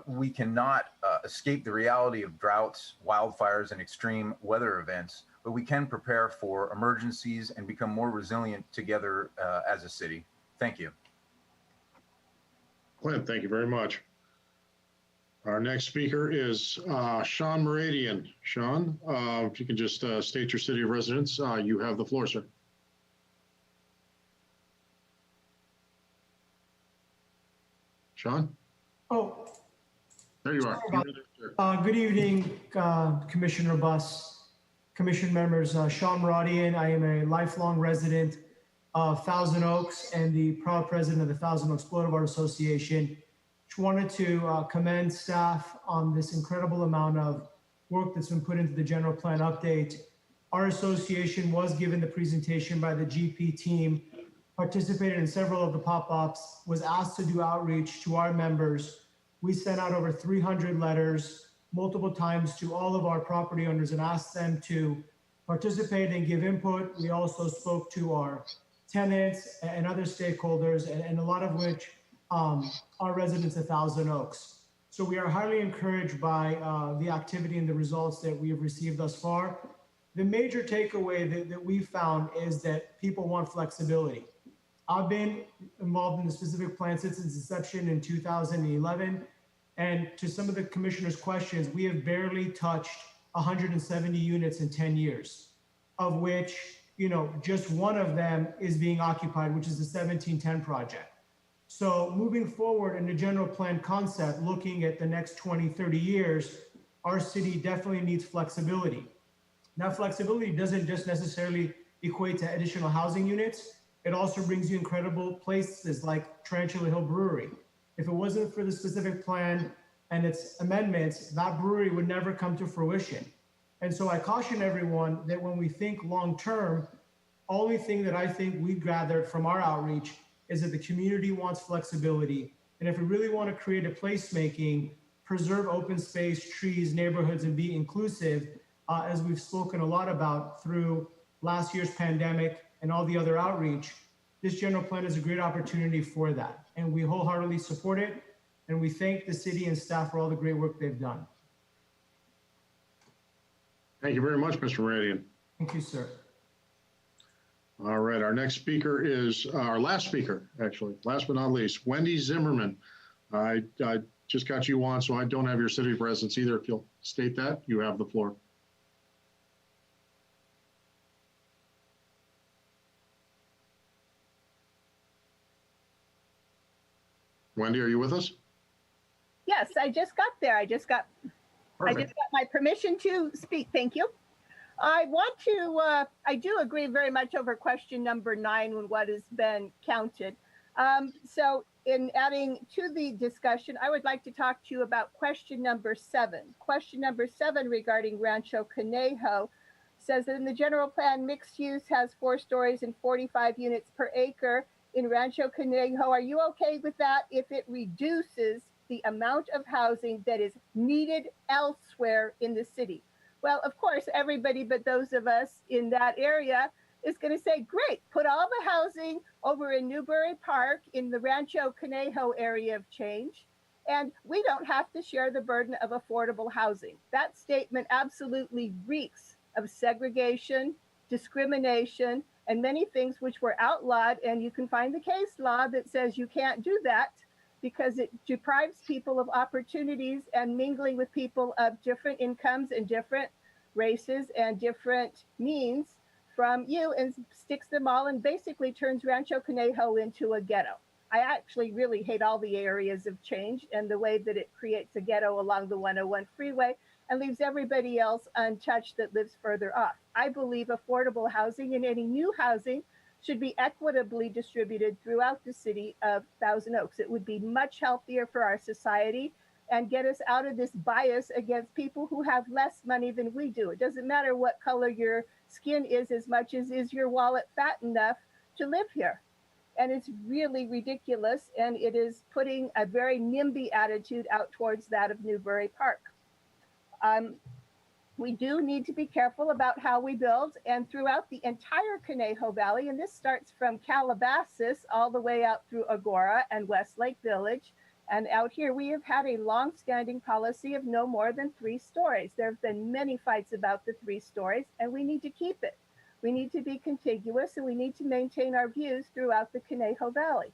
We cannot escape the reality of droughts, wildfires, and extreme weather events, but we can prepare for emergencies and become more resilient together as a city. Thank you. Clint, thank you very much. Our next speaker is Sean Muradian. Sean, if you can just state your city of residence, you have the floor, sir. Sean? Oh, there you are. Good evening, Commissioner Buss, Commission members. Sean Muradian. I am a lifelong resident of Thousand Oaks and the proud president of the Thousand Oaks Boulevard Association. Just wanted to commend staff on this incredible amount of work that's been put into the general plan update. Our association was given the presentation by the GP team, participated in several of the pop-ups, was asked to do outreach to our members. We sent out over 300 letters multiple times to all of our property owners and asked them to participate and give input. We also spoke to our tenants and other stakeholders, and a lot of which are residents of Thousand Oaks. So we are highly encouraged by the activity and the results that we have received thus far. The major takeaway that we found is that people want flexibility. I've been involved in the specific plan since its inception in 2011. And to some of the commissioner's questions, we have barely touched 170 units in 10 years, of which, just one of them is being occupied, which is the 1710 project. So moving forward in the general plan concept, looking at the next 20, 30 years, our city definitely needs flexibility. Now, flexibility doesn't just necessarily equate to additional housing units. It also brings you incredible places like Tarantula Hill Brewery. If it wasn't for the specific plan and its amendments, that brewery would never come to fruition. And so I caution everyone that when we think long-term, only thing that I think we gathered from our outreach is that the community wants flexibility. And if we really want to create a placemaking, preserve open space, trees, neighborhoods, and be inclusive, as we've spoken a lot about through last year's pandemic and all the other outreach, this general plan is a great opportunity for that. And we wholeheartedly support it. And we thank the city and staff for all the great work they've done. Thank you very much, Mr. Muradian. Thank you, sir. All right, our next speaker is our last speaker, actually, last but not least, Wendy Zimmerman. I just got you on, so I don't have your city of residence either. If you'll state that, you have the floor. Wendy, are you with us? Yes, I just got there. I just got my permission to speak. Thank you. I want to, I do agree very much over question number 9 when what has been counted. So in adding to the discussion, I would like to talk to you about question number 7. Question number 7 regarding Rancho Conejo says that in the general plan, mixed use has 4 stories and 45 units per acre in Rancho Conejo. Are you okay with that if it reduces the amount of housing that is needed elsewhere in the city? Well, of course, everybody but those of us in that area is going to say, great, put all the housing over in Newbury Park in the Rancho Conejo area of change, and we don't have to share the burden of affordable housing. That statement absolutely reeks of segregation, discrimination, and many things which were outlawed, and you can find the case law that says you can't do that because it deprives people of opportunities and mingling with people of different incomes and different races and different means from you, and sticks them all and basically turns Rancho Conejo into a ghetto. I actually really hate all the areas of change and the way that it creates a ghetto along the 101 freeway and leaves everybody else untouched that lives further off. I believe affordable housing and any new housing should be equitably distributed throughout the city of Thousand Oaks. It would be much healthier for our society and get us out of this bias against people who have less money than we do. It doesn't matter what color your skin is as much as is your wallet fat enough to live here. And it's really ridiculous, and it is putting a very NIMBY attitude out towards that of Newbury Park. We do need to be careful about how we build, and throughout the entire Conejo Valley, and this starts from Calabasas all the way out through Agora and Westlake Village. And out here, we have had a long-standing policy of no more than 3 stories. There have been many fights about the 3 stories, and we need to keep it. We need to be contiguous, and we need to maintain our views throughout the Conejo Valley.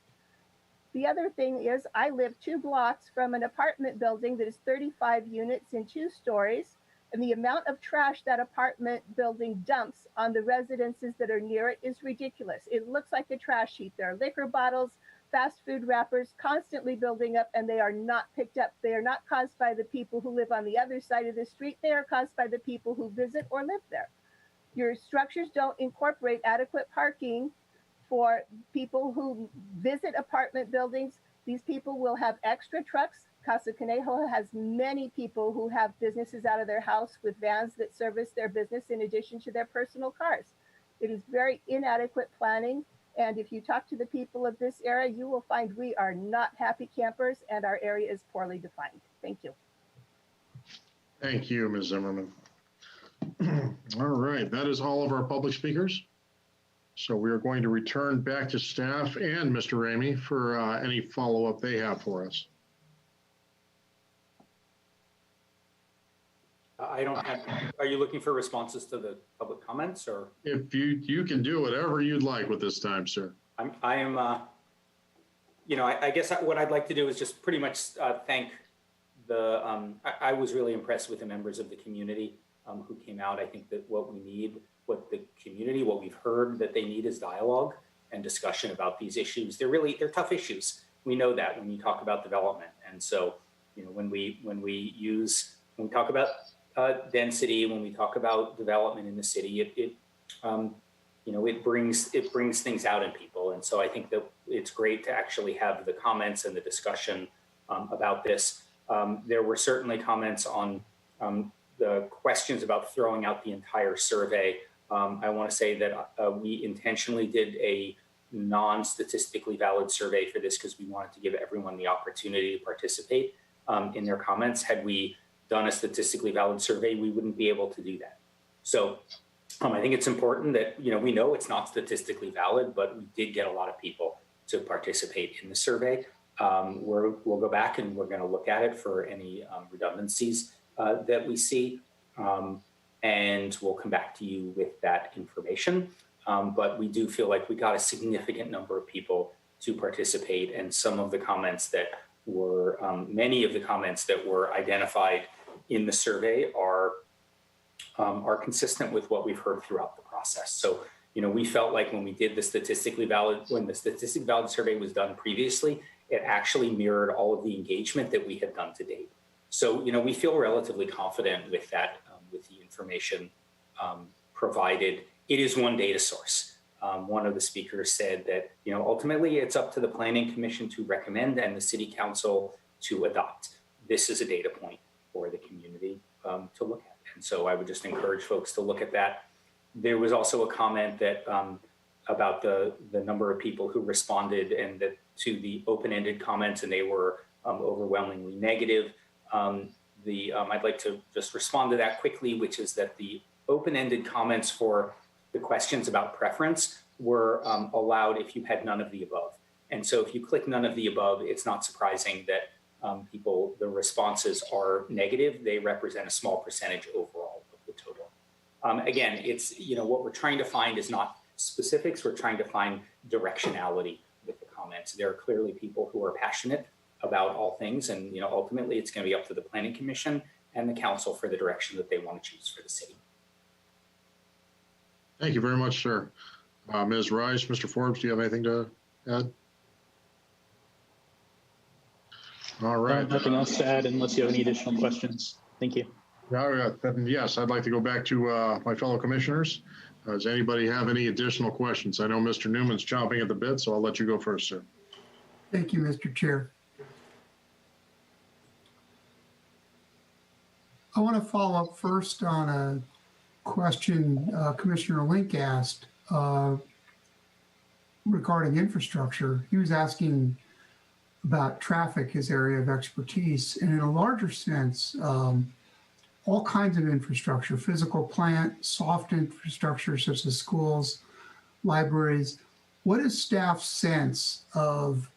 The other thing is, I live 2 blocks from an apartment building that is 35 units in 2 stories, and the amount of trash that apartment building dumps on the residences that are near it is ridiculous. It looks like a trash heap. There are liquor bottles, fast food wrappers constantly building up, and they are not picked up. They are not caused by the people who live on the other side of the street. They are caused by the people who visit or live there. Your structures don't incorporate adequate parking for people who visit apartment buildings. These people will have extra trucks. Casa Conejo has many people who have businesses out of their house with vans that service their business in addition to their personal cars. It is very inadequate planning. And if you talk to the people of this area, you will find we are not happy campers and our area is poorly defined. Thank you. Thank you, Ms. Zimmerman. All right, that is all of our public speakers. So we are going to return back to staff and Mr. Ramey for any follow-up they have for us. I don't have, are you looking for responses to the public comments or? If you can do whatever you'd like with this time, sir. I am, you know, I guess what I'd like to do is just pretty much thank the, I was really impressed with the members of the community who came out. I think that what we need, what the community, what we've heard that they need is dialogue and discussion about these issues. They're tough issues. We know that when you talk about development. And so, you know, when we talk about density, when we talk about development in the city, you know, it brings things out in people. And so I think that it's great to actually have the comments and the discussion about this. There were certainly comments on the questions about throwing out the entire survey. I want to say that we intentionally did a non-statistically valid survey for this because we wanted to give everyone the opportunity to participate in their comments. Had we done a statistically valid survey, we wouldn't be able to do that. So I think it's important that, you know, we know it's not statistically valid, but we did get a lot of people to participate in the survey. We'll go back and we're going to look at it for any redundancies that we see. And we'll come back to you with that information. But we do feel like we got a significant number of people to participate, and some of the comments that were, many of the comments that were identified in the survey are consistent with what we've heard throughout the process. So, you know, we felt like when we did the statistically valid, when the statistically valid survey was done previously, it actually mirrored all of the engagement that we had done to date. So, you know, we feel relatively confident with that, with the information provided. It is one data source. One of the speakers said that, you know, ultimately it's up to the Planning Commission to recommend and the City Council to adopt. This is a data point for the community to look at. And so I would just encourage folks to look at that. There was also a comment that about the number of people who responded and that to the open-ended comments, and they were overwhelmingly negative. I'd like to just respond to that quickly, which is that the open-ended comments for the questions about preference were allowed if you had none of the above. And so if you click none of the above, it's not surprising that the responses are negative. They represent a small percentage overall of the total. Again, it's, what we're trying to find is not specifics. We're trying to find directionality with the comments. There are clearly people who are passionate about all things, and ultimately it's going to be up to the Planning Commission and the council for the direction that they want to choose for the city. Thank you very much, sir. Ms. Rice, Mr. Forbes, do you have anything to add? All right. Nothing else to add unless you have any additional questions. Thank you. Yes, I'd like to go back to my fellow commissioners. Does anybody have any additional questions? I know Mr. Newman's chomping at the bit, so I'll let you go first, sir. Thank you, Mr. Chair. I want to follow up first on a question Commissioner Link asked regarding infrastructure. He was asking about traffic, his area of expertise, and in a larger sense, all kinds of infrastructure, physical plant, soft infrastructure such as schools, libraries. What is staff's sense of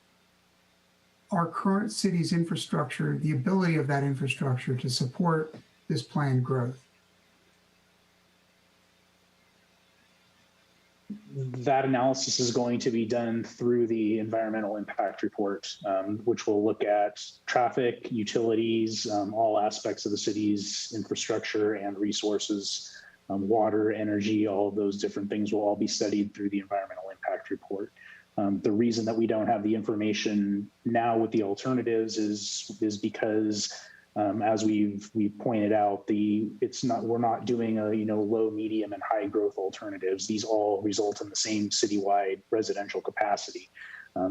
our current city's infrastructure, the ability of that infrastructure to support this planned growth? That analysis is going to be done through the environmental impact report, which will look at traffic, utilities, all aspects of the city's infrastructure and resources, water, energy, all of those different things will all be studied through the environmental impact report. The reason that we don't have the information now with the alternatives is because as we've pointed out, we're not doing a low, medium, and high growth alternatives. These all result in the same citywide residential capacity.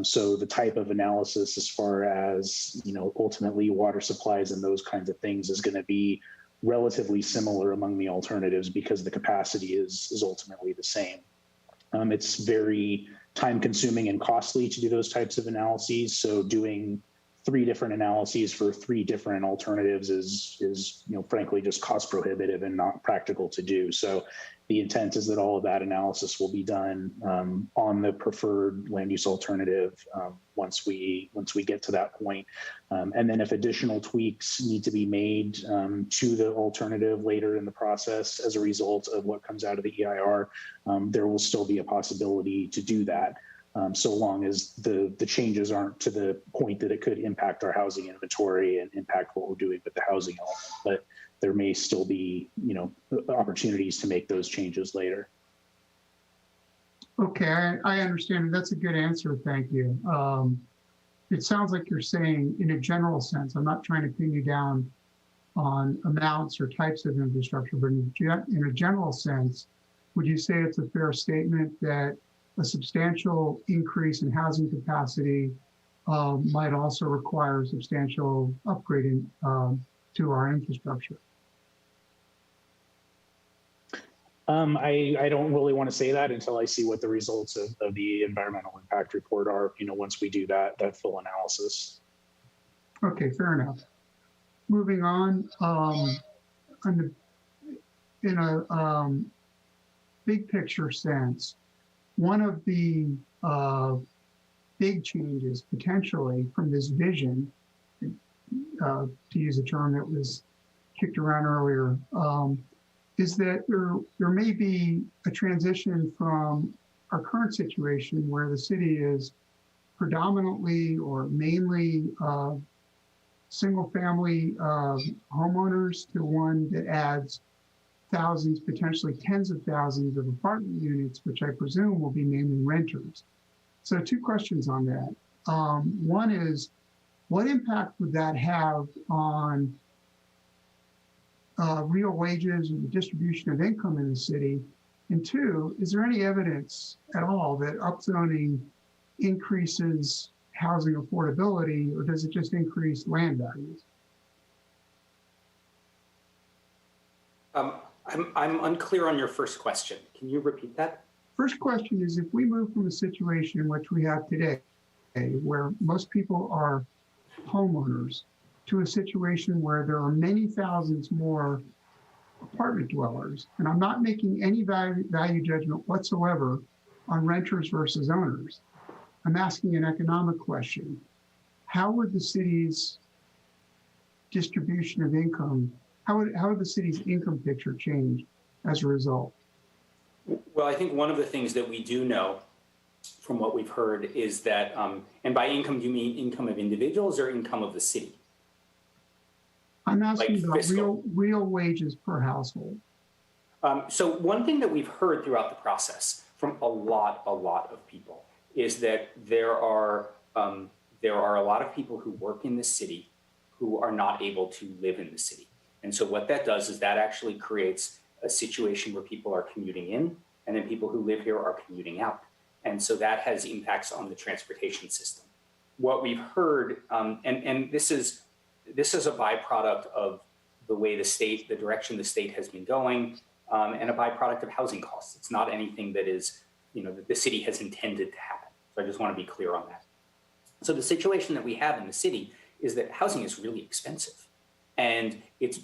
So the type of analysis as far as ultimately water supplies and those kinds of things is going to be relatively similar among the alternatives because the capacity is ultimately the same. It's very time consuming and costly to do those types of analyses. So doing 3 different analyses for 3 different alternatives is frankly just cost prohibitive and not practical to do. So the intent is that all of that analysis will be done on the preferred land use alternative once we get to that point. And then if additional tweaks need to be made to the alternative later in the process as a result of what comes out of the EIR, there will still be a possibility to do that. So long as the changes aren't to the point that it could impact our housing inventory and impact what we're doing with the housing element. But there may still be, opportunities to make those changes later. Okay, I understand. That's a good answer. Thank you. It sounds like you're saying in a general sense, I'm not trying to pin you down on amounts or types of infrastructure, but in a general sense, would you say it's a fair statement that a substantial increase in housing capacity might also require substantial upgrading to our infrastructure? I don't really want to say that until I see what the results of the environmental impact report are, once we do that full analysis. Okay, fair enough. Moving on, in a big picture sense, one of the big changes potentially from this vision, to use a term that was kicked around earlier, is that there may be a transition from our current situation where the city is predominantly or mainly single family homeowners to one that adds thousands, potentially tens of thousands of apartment units, which I presume will be mainly renters. So 2 questions on that. One is, what impact would that have on real wages and the distribution of income in the city? And 2, is there any evidence at all that upzoning increases housing affordability, or does it just increase land values? I'm unclear on your first question. Can you repeat that? First question is, if we move from a situation in which we have today, where most people are homeowners, to a situation where there are many thousands more apartment dwellers, and I'm not making any value judgment whatsoever on renters versus owners. I'm asking an economic question. How would the city's distribution of income, how would the city's income picture change as a result? Well, I think one of the things that we do know from what we've heard is that, and by income, do you mean income of individuals or income of the city? I'm asking about real wages per household. So one thing that we've heard throughout the process from a lot of people is that there are a lot of people who work in the city who are not able to live in the city. And so what that does is that actually creates a situation where people are commuting in, and then people who live here are commuting out. And so that has impacts on the transportation system. What we've heard, and this is a byproduct of the way the direction the state has been going, and a byproduct of housing costs. It's not anything that is, that the city has intended to happen. So I just want to be clear on that. So the situation that we have in the city is that housing is really expensive. And it's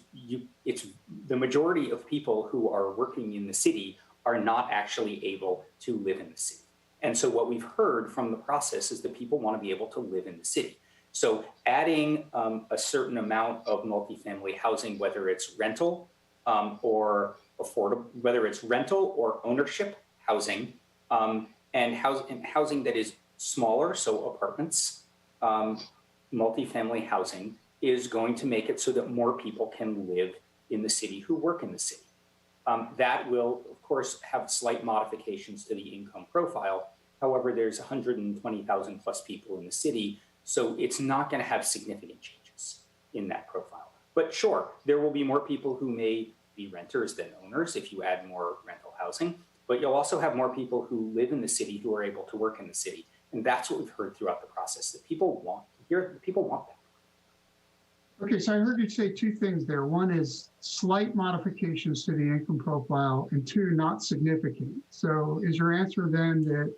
the majority of people who are working in the city are not actually able to live in the city. And so what we've heard from the process is that people want to be able to live in the city. So adding a certain amount of multifamily housing, whether it's rental or affordable, whether it's rental or ownership housing, and housing that is smaller, so apartments, multifamily housing, is going to make it so that more people can live in the city who work in the city. That will, of course, have slight modifications to the income profile. However, there's 120,000 plus people in the city, so it's not going to have significant changes in that profile. But sure, there will be more people who may be renters than owners if you add more rental housing, but you'll also have more people who live in the city who are able to work in the city. And that's what we've heard throughout the process, that people want that. Okay, so I heard you say two things there. One is slight modifications to the income profile, and two, not significant. So is your answer then that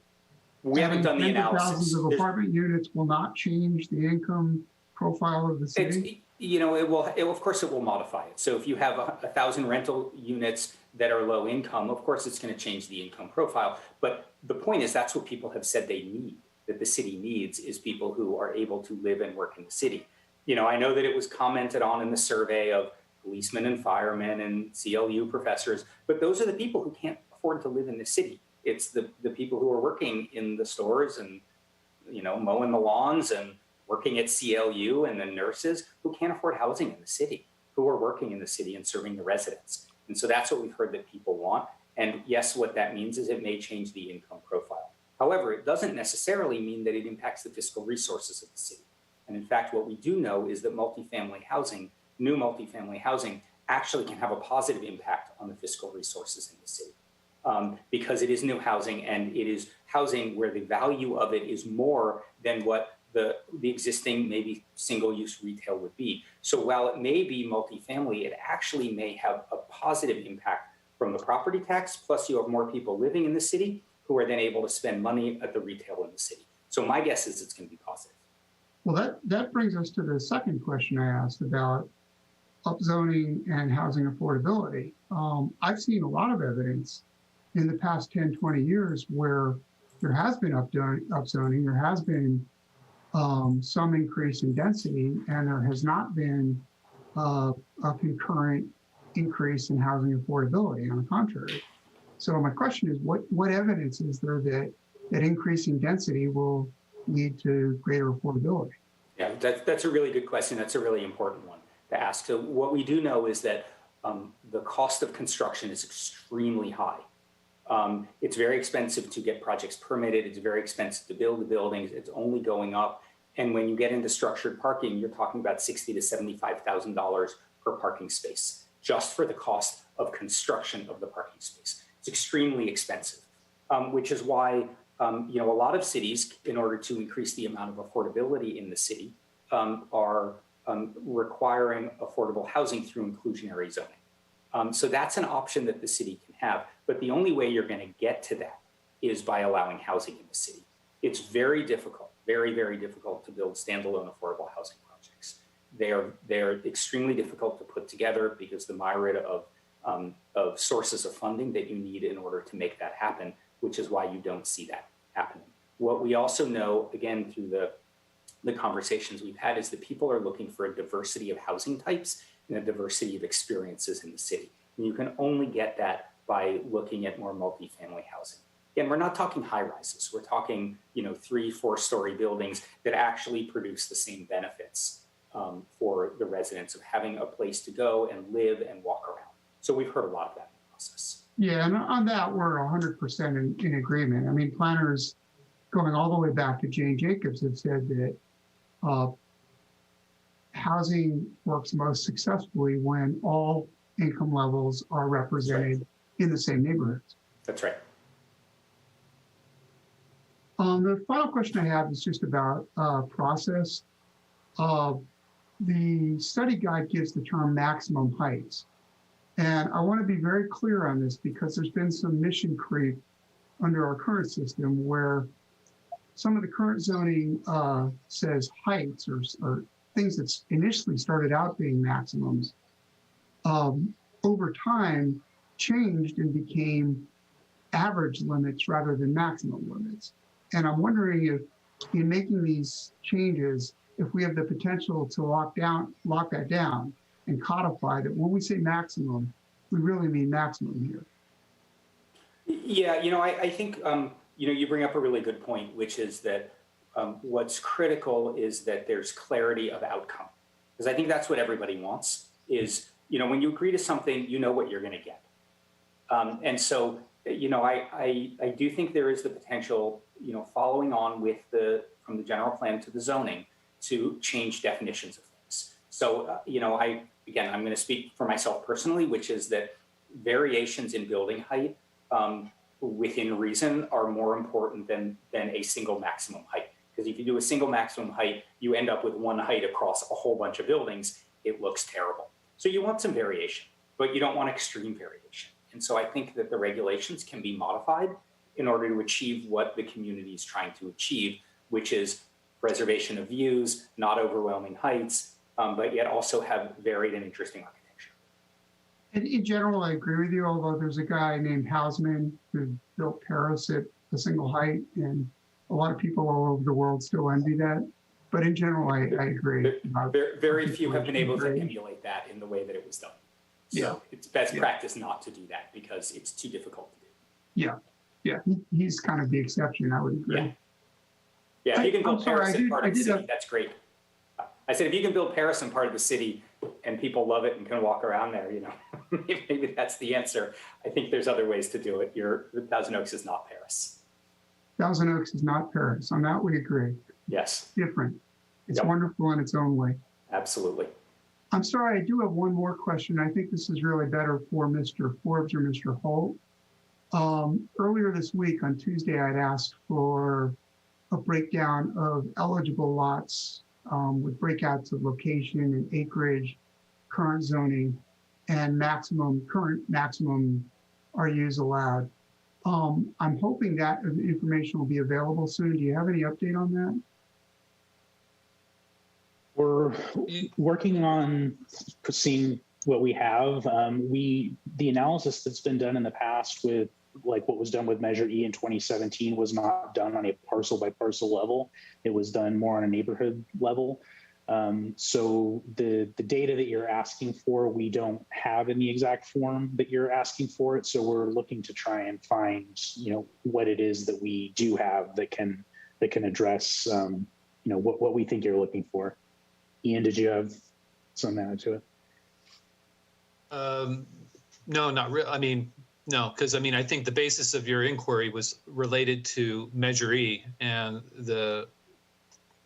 we haven't done the analysis? Thousands of apartment units will not change the income profile of the city? It will, of course it will modify it. So if you have 1,000 rental units that are low income, of course it's going to change the income profile. But the point is that's what people have said they need, that the city needs, is people who are able to live and work in the city. I know that it was commented on in the survey of policemen and firemen and CLU professors, but those are the people who can't afford to live in the city. It's the people who are working in the stores and, mowing the lawns and working at CLU, and the nurses who can't afford housing in the city, who are working in the city and serving the residents. And so that's what we've heard that people want. And yes, what that means is it may change the income profile. However, it doesn't necessarily mean that it impacts the fiscal resources of the city. And in fact, what we do know is that new multifamily housing, actually can have a positive impact on the fiscal resources in the city. Because it is new housing, and it is housing where the value of it is more than what the existing maybe single-use retail would be. So while it may be multifamily, it actually may have a positive impact from the property tax, plus you have more people living in the city who are then able to spend money at the retail in the city. So my guess is it's going to be positive. Well, that brings us to the second question I asked about upzoning and housing affordability. I've seen a lot of evidence in the past 10, 20 years where there has been upzoning, there has been some increase in density, and there has not been a concurrent increase in housing affordability. On the contrary. So my question is, what evidence is there that increasing density will lead to greater affordability? Yeah, that's a really good question. That's a really important one to ask. So what we do know is that the cost of construction is extremely high. It's very expensive to get projects permitted. It's very expensive to build the buildings. It's only going up. And when you get into structured parking, you're talking about $60,000 to $75,000 per parking space, just for the cost of construction of the parking space. It's extremely expensive, which is why a lot of cities, in order to increase the amount of affordability in the city, are requiring affordable housing through inclusionary zoning. So that's an option that the city can have. But the only way you're going to get to that is by allowing housing in the city. It's very difficult, very, very difficult to build standalone affordable housing projects. they're extremely difficult to put together because the myriad of sources of funding that you need in order to make that happen, which is why you don't see that happening. What we also know, again, through the conversations we've had, is that people are looking for a diversity of housing types and a diversity of experiences in the city. And you can only get that by looking at more multifamily housing. Again, we're not talking high rises. We're talking, 3-4 story buildings that actually produce the same benefits for the residents of having a place to go and live and walk around. So we've heard a lot of that in the process. Yeah, and on that, we're 100% in agreement. I mean, planners going all the way back to Jane Jacobs have said that housing works most successfully when all income levels are represented in the same neighborhoods. That's right. The final question I have is just about process. The study guide gives the term maximum heights. And I want to be very clear on this because there's been some mission creep under our current system where some of the current zoning says heights or things that initially started out being maximums over time changed and became average limits rather than maximum limits. And I'm wondering if in making these changes, if we have the potential to lock that down and codify that when we say maximum, we really mean maximum here. Yeah, I think, you bring up a really good point, which is that what's critical is that there's clarity of outcome. Because I think that's what everybody wants is, when you agree to something, you know what you're going to get. And so, I do think there is the potential, following on from the general plan to the zoning to change definitions of things. So, I'm going to speak for myself personally, which is that variations in building height within reason are more important than a single maximum height. Because if you do a single maximum height, you end up with one height across a whole bunch of buildings. It looks terrible. So you want some variation, but you don't want extreme variation. And so I think that the regulations can be modified in order to achieve what the community is trying to achieve, which is preservation of views, not overwhelming heights, but yet also have varied and interesting architecture. And in general, I agree with you, although there's a guy named Hausman who built Paris at a single height, and a lot of people all over the world still envy that. But in general, I agree. Very few have been able to emulate that in the way that it was done. So it's best practice not to do that because it's too difficult to do. Yeah, he's kind of the exception, I would agree. Yeah, if you can build Paris in part of the city, that's great. I said, if you can build Paris in part of the city and people love it and can walk around there, maybe that's the answer. I think there's other ways to do it. Thousand Oaks is not Paris. Thousand Oaks is not Paris. On that, we agree. Yes. Different. It's wonderful in its own way. Absolutely. I'm sorry, I do have one more question. I think this is really better for Mr. Forbes or Mr. Holt. Earlier this week on Tuesday, I'd asked for a breakdown of eligible lots with breakouts of location and acreage, current zoning, and current maximum RUs allowed. I'm hoping that information will be available soon. Do you have any update on that? We're working on seeing what we have. The analysis that's been done in the past with like what was done with Measure E in 2017 was not done on a parcel by parcel level. It was done more on a neighborhood level. So the data that you're asking for, we don't have in the exact form that you're asking for it. So we're looking to try and find, what it is that we do have that can address, what we think you're looking for. Ian, did you have something to add to it? No, not really. No, because I think the basis of your inquiry was related to Measure E and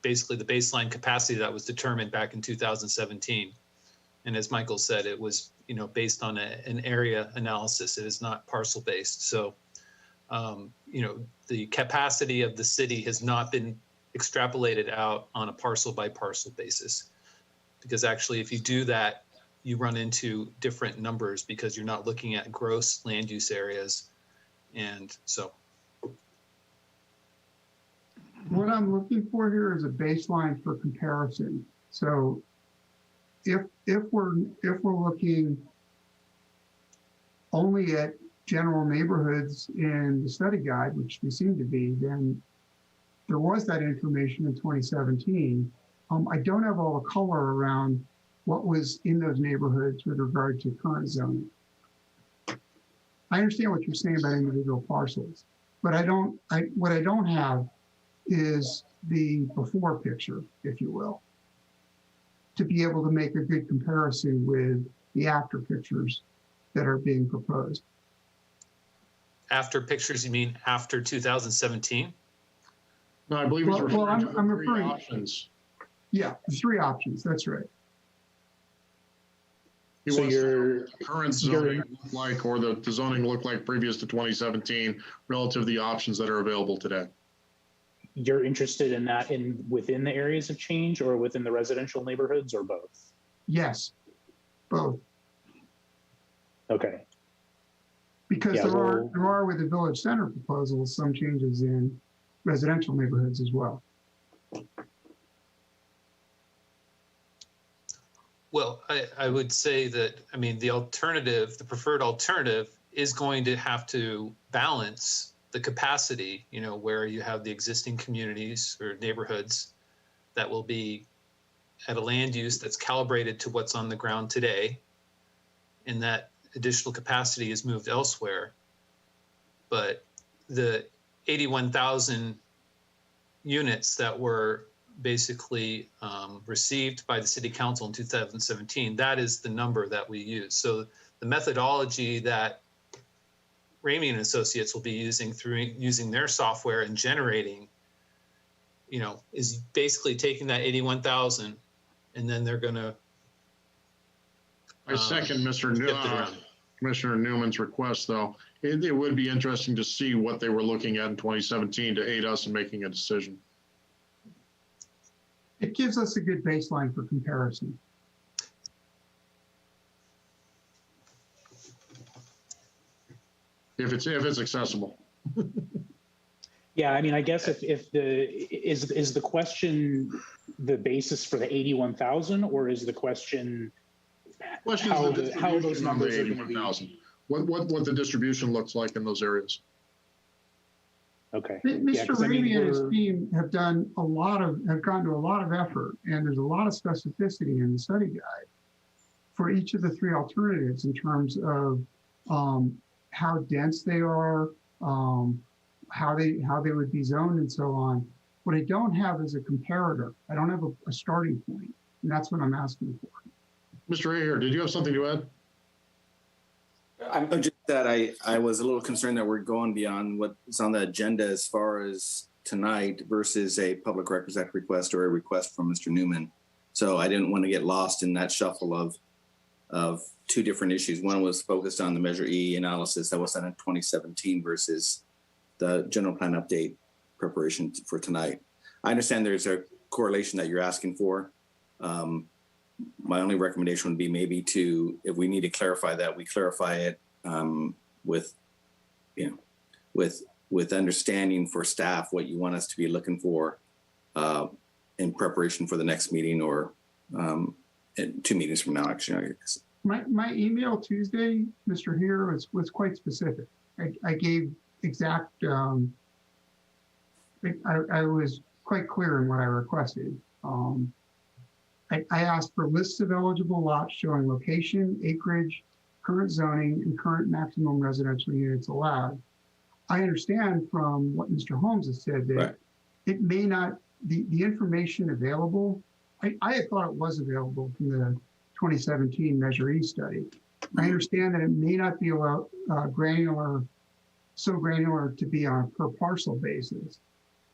basically the baseline capacity that was determined back in 2017. And as Michael said, it was based on an area analysis. It is not parcel based. So the capacity of the city has not been extrapolated out on a parcel by parcel basis, because actually if you do that, you run into different numbers because you're not looking at gross land use areas. And so what I'm looking for here is a baseline for comparison. So if we're looking only at general neighborhoods in the study guide, which we seem to be, then there was that information in 2017. I don't have all the color around what was in those neighborhoods with regard to current zoning. I understand what you're saying about individual parcels, but what I don't have is the before picture, if you will, to be able to make a good comparison with the after pictures that are being proposed. After pictures, you mean after 2017? No, I believe he's referring to I'm the referring, three options. Yeah, the three options, that's right. He So wants to know you're- what the current zoning look like, or the zoning look like previous to 2017 relative to the options that are available today. You're interested in that within the areas of change or within the residential neighborhoods or both? Yes, both. Okay. Because Yeah, there are with the village center proposals, some changes in residential neighborhoods as well. Well, I would say that, I mean, the preferred alternative is going to have to balance the capacity, where you have the existing communities or neighborhoods that will be at a land use that's calibrated to what's on the ground today, and that additional capacity is moved elsewhere. But the 81,000 units that were basically received by the city council in 2017, that is the number that we use. So the methodology that Ramey and Associates will be using their software and generating, is basically taking that 81,000, and then they're going to. I second Commissioner Newman's request, though. It would be interesting to see what they were looking at in 2017 to aid us in making a decision. It gives us a good baseline for comparison. If it's accessible. Yeah, I mean, I guess if is the question the basis for the 81,000, or is the question how those numbers are going to be? What the distribution looks like in those areas. Okay. Mr. Ramey and his team have gone to a lot of effort, and there's a lot of specificity in the study guide for each of the three alternatives in terms of how dense they are, how they would be zoned, and so on. What I don't have is a comparator. I don't have a starting point, and that's what I'm asking for. Mr. Ayer, did you have something to add? I'm just that I was a little concerned that we're going beyond what's on the agenda as far as tonight versus a public records act request or a request from Mr. Newman. So I didn't want to get lost in that shuffle of two different issues. One was focused on the Measure E analysis that was done in 2017 versus the general plan update preparation for tonight. I understand there's a correlation that you're asking for. My only recommendation would be maybe if we need to clarify that, we clarify it with understanding for staff what you want us to be looking for in preparation for the next meeting or 2 meetings from now, actually. My email Tuesday, Mr. Here, was quite specific. I gave exact, I was quite clear in what I requested. I asked for lists of eligible lots showing location, acreage, current zoning, and current maximum residential units allowed. I understand from what Mr. Holmes has said that it may not, the information available, I had thought it was available from the 2017 Measure E study. I understand that it may not be so granular to be on a per parcel basis.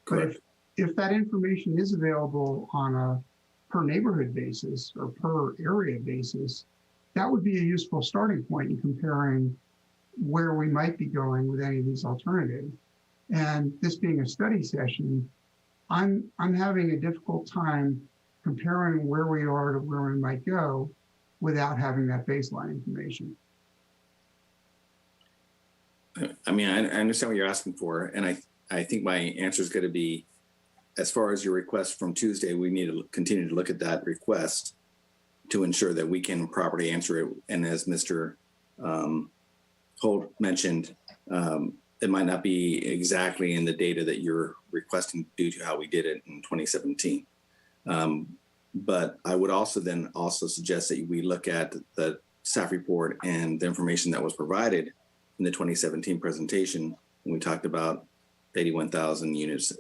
But if that information is available on a per neighborhood basis or per area basis, that would be a useful starting point in comparing where we might be going with any of these alternatives. And this being a study session, I'm having a difficult time comparing where we are to where we might go without having that baseline information. I mean, I understand what you're asking for, and I think my answer is going to be, as far as your request from Tuesday, we need to continue to look at that request to ensure that we can properly answer it. And as Mr. Holt mentioned, it might not be exactly in the data that you're requesting due to how we did it in 2017. But I would also suggest that we look at the staff report and the information that was provided in the 2017 presentation when we talked about 81,000 units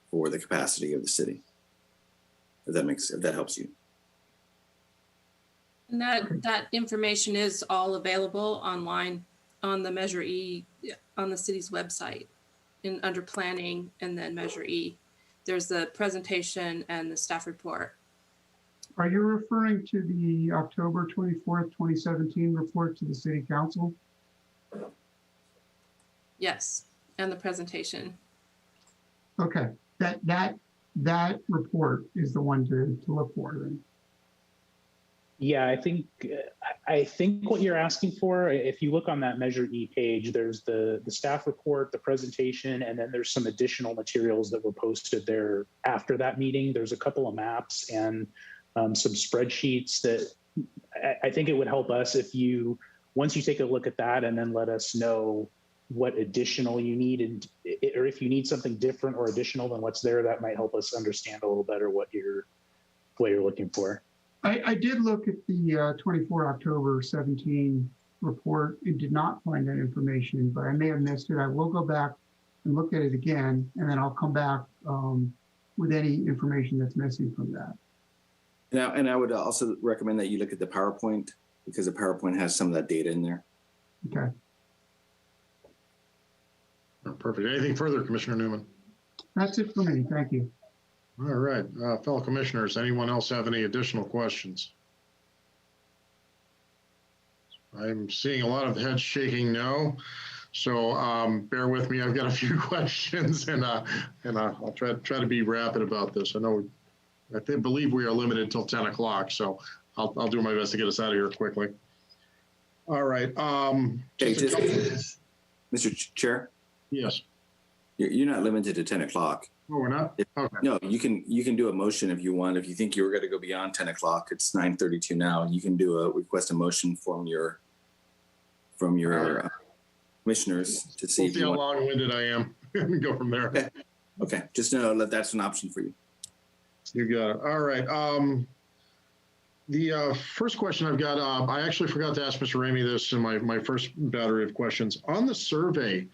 for the capacity of the city. If that helps you. And that information is all available online on the Measure E on the city's website under planning, and then Measure E. There's the presentation and the staff report. Are you referring to the October 24th, 2017 report to the City Council? Yes, and the presentation. Okay, that report is the one to look for then. Yeah, I think what you're asking for, if you look on that Measure E page, there's the staff report, the presentation, and then there's some additional materials that were posted there after that meeting. There's a couple of maps and some spreadsheets that I think it would help us if you, once you take a look at that and then let us know what additional you need, and or if you need something different or additional than what's there, that might help us understand a little better what you're looking for. I did look at the 24 October 17 report and did not find that information, but I may have missed it. I will go back and look at it again, and then I'll come back with any information that's missing from that. And I would also recommend that you look at the PowerPoint, because the PowerPoint has some of that data in there. Okay. Perfect. Anything further, Commissioner Newman? That's it for me. Thank you. All right, fellow commissioners, anyone else have any additional questions? I'm seeing a lot of heads shaking no. So bear with me. I've got a few questions, and I'll try to be rapid about this. I believe we are limited till 10 o'clock, so I'll do my best to get us out of here quickly. All right. Mr. Chair. Yes. You're not limited to 10 o'clock. Oh, we're not? Okay. No, you can do a motion if you want. If you think you were going to go beyond 10 o'clock, it's 9:32 now. You can request a motion from your commissioners to see. We'll see how long-winded I am and go from there. Okay. Just know that that's an option for you. You got it. All right. The first question I've got, I actually forgot to ask Mr. Ramey this in my first battery of questions. On the survey,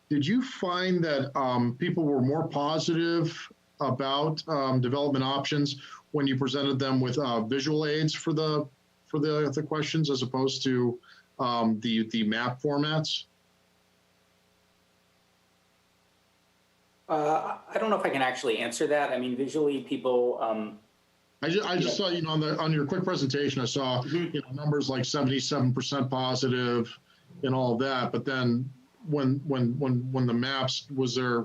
did you find that people were more positive about development options when you presented them with visual aids for the questions as opposed to the map formats? I don't know if I can actually answer that. I mean, visually, people. I just saw, on your quick presentation, I saw numbers like 77% positive and all of that, but then when the maps, was there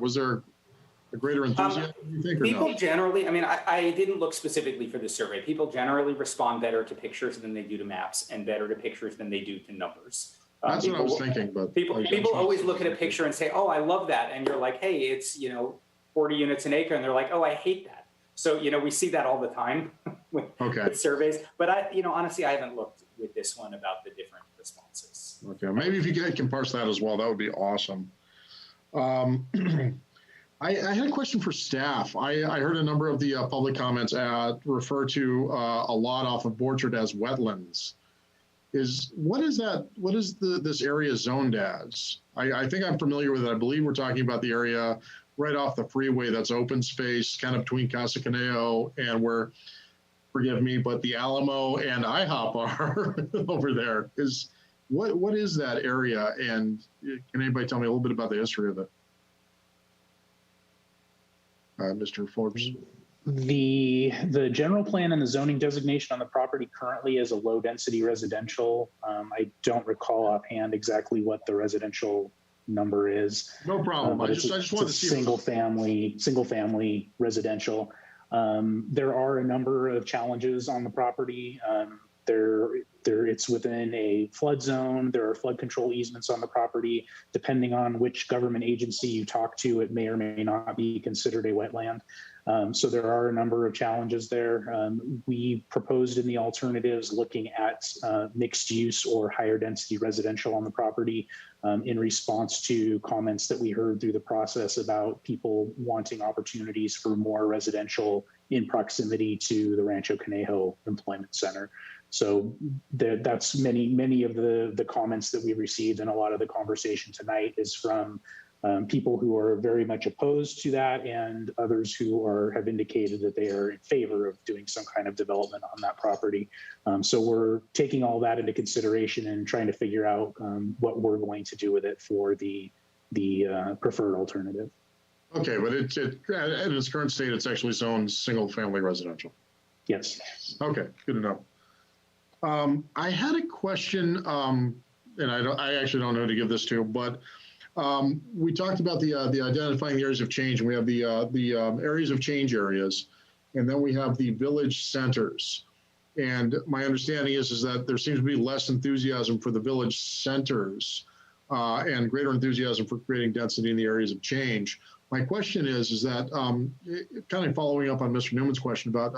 a greater enthusiasm, you think, or people no? generally, I mean, I didn't look specifically for the survey. People generally respond better to pictures than they do to maps, and better to pictures than they do to numbers. That's what I was thinking, but people always look at a picture and say, "Oh, I love that," and you're like, "Hey, it's 40 units an acre," and they're like, "Oh, I hate that." So we see that all the time with surveys. But honestly, I haven't looked with this one about the different responses. Okay, maybe if you can parse that as well, that would be awesome. I had a question for staff. I heard a number of the public comments refer to a lot off of Borchard as wetlands. What is that? What is this area zoned as? I think I'm familiar with it. I believe we're talking about the area right off the freeway that's open space, kind of between Casa Conejo and where, forgive me, but the Alamo and IHOP are over there. What is that area? And can anybody tell me a little bit about the history of it? Mr. Forbes. The general plan and the zoning designation on the property currently is a low density residential. I don't recall offhand exactly what the residential number is. No problem. I just wanted to see single family residential. There are a number of challenges on the property. There It's within a flood zone. There are flood control easements on the property. Depending on which government agency you talk to, it may or may not be considered a wetland. So there are a number of challenges there. We proposed in the alternatives looking at mixed use or higher density residential on the property in response to comments that we heard through the process about people wanting opportunities for more residential in proximity to the Rancho Conejo Employment Center. So that's many of the comments that we received, and a lot of the conversation tonight is from people who are very much opposed to that, and others who have indicated that they are in favor of doing some kind of development on that property. So we're taking all that into consideration and trying to figure out what we're going to do with it for the preferred alternative. Okay, but in its current state, it's actually zoned single-family residential. Yes. Okay, good to know. I had a question, and I actually don't know who to give this to, but we talked about the identifying the areas of change, and we have the areas of change areas, and then we have the village centers. And my understanding is that there seems to be less enthusiasm for the village centers and greater enthusiasm for creating density in the areas of change. My question is that kind of following up on Mr. Newman's question about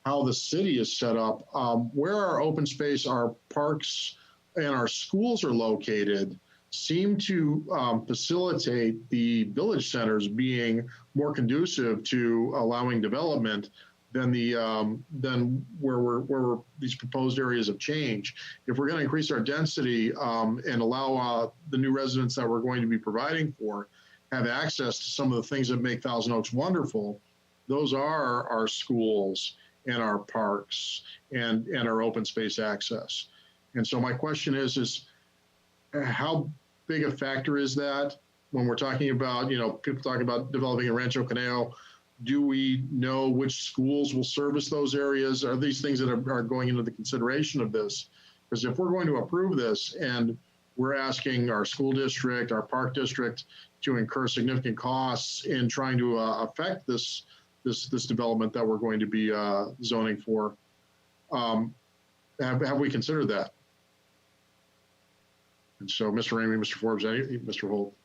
how the city is set up, where our open space, our parks, and our schools are located seem to facilitate the village centers being more conducive to allowing development than where these proposed areas of change. If we're going to increase our density and allow the new residents that we're going to be providing for have access to some of the things that make Thousand Oaks wonderful, those are our schools and our parks and our open space access. And so my question is how big a factor is that when we're talking about, people talking about developing in Rancho Conejo? Do we know which schools will service those areas? Are these things that are going into the consideration of this? Because if we're going to approve this and we're asking our school district, our park district to incur significant costs in trying to affect this development that we're going to be zoning for, have we considered that? And so, Mr. Ramey, Mr. Forbes, Mr. Holt.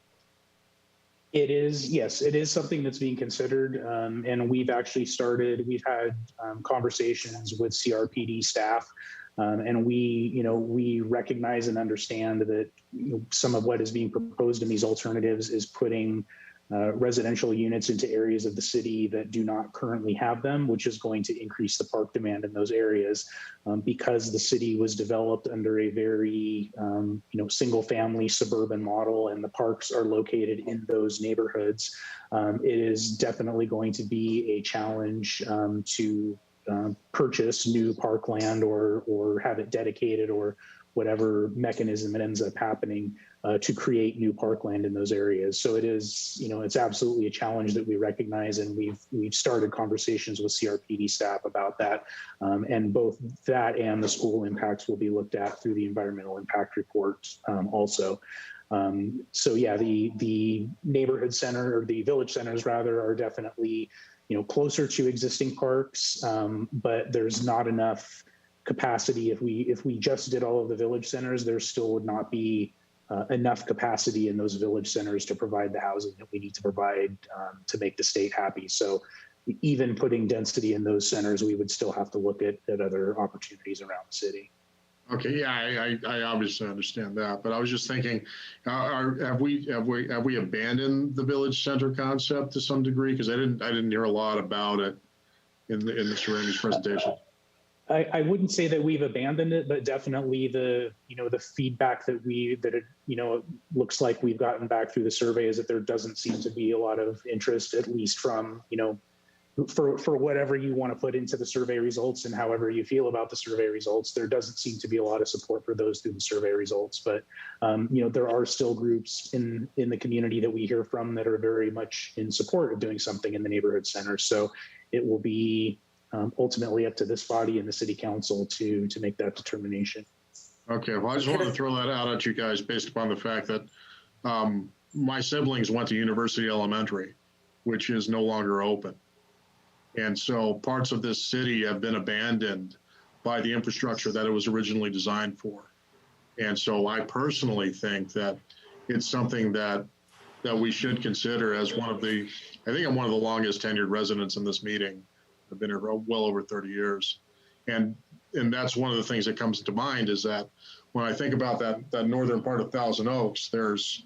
It is, yes, it is something that's being considered. And we've had conversations with CRPD staff. And we recognize and understand that some of what is being proposed in these alternatives is putting residential units into areas of the city that do not currently have them, which is going to increase the park demand in those areas because the city was developed under a very single family suburban model, and the parks are located in those neighborhoods. It is definitely going to be a challenge to purchase new parkland or have it dedicated or whatever mechanism it ends up happening to create new parkland in those areas. So it is, it's absolutely a challenge that we recognize, and we've started conversations with CRPD staff about that. And both that and the school impacts will be looked at through the environmental impact report also. So yeah, the neighborhood center, or the village centers rather, are definitely closer to existing parks, but there's not enough capacity. If we just did all of the village centers, there still would not be enough capacity in those village centers to provide the housing that we need to provide to make the state happy. So even putting density in those centers, we would still have to look at other opportunities around the city. Okay, yeah, I obviously understand that, but I was just thinking, have we abandoned the village center concept to some degree? Because I didn't hear a lot about it in Mr. Ramey's presentation. I wouldn't say that we've abandoned it, but definitely the feedback that it looks like we've gotten back through the survey is that there doesn't seem to be a lot of interest, at least from for whatever you want to put into the survey results and however you feel about the survey results, there doesn't seem to be a lot of support for those through the survey results. But, there are still groups in the community that we hear from that are very much in support of doing something in the neighborhood center. So it will be ultimately up to this body and the city council to make that determination. Okay, well, I just wanted to throw that out at you guys based upon the fact that my siblings went to University Elementary, which is no longer open. And so parts of this city have been abandoned by the infrastructure that it was originally designed for. And so I personally think that it's something that we should consider as one of the, I think I'm one of the longest tenured residents in this meeting. I've been here for well over 30 years. And that's one of the things that comes to mind is that when I think about that northern part of Thousand Oaks, there's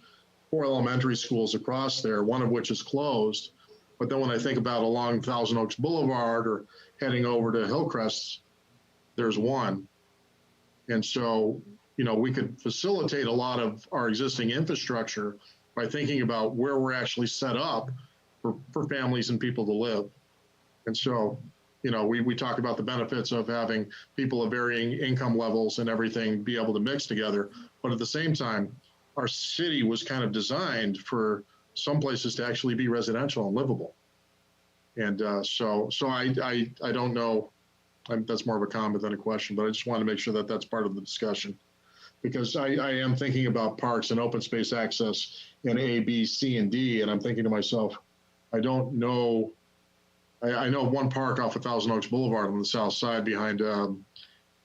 4 elementary schools across there, one of which is closed. But then when I think about along Thousand Oaks Boulevard or heading over to Hillcrest, there's one. And so, you know, we could facilitate a lot of our existing infrastructure by thinking about where we're actually set up for families and people to live. And so, you know, we talk about the benefits of having people of varying income levels and everything be able to mix together. But at the same time, our city was kind of designed for some places to actually be residential and livable. And so I don't know, that's more of a comment than a question, but I just want to make sure that that's part of the discussion. Because I am thinking about parks and open space access in A, B, C, and D, and I'm thinking to myself, I don't know, I know one park off of Thousand Oaks Boulevard on the south side behind, and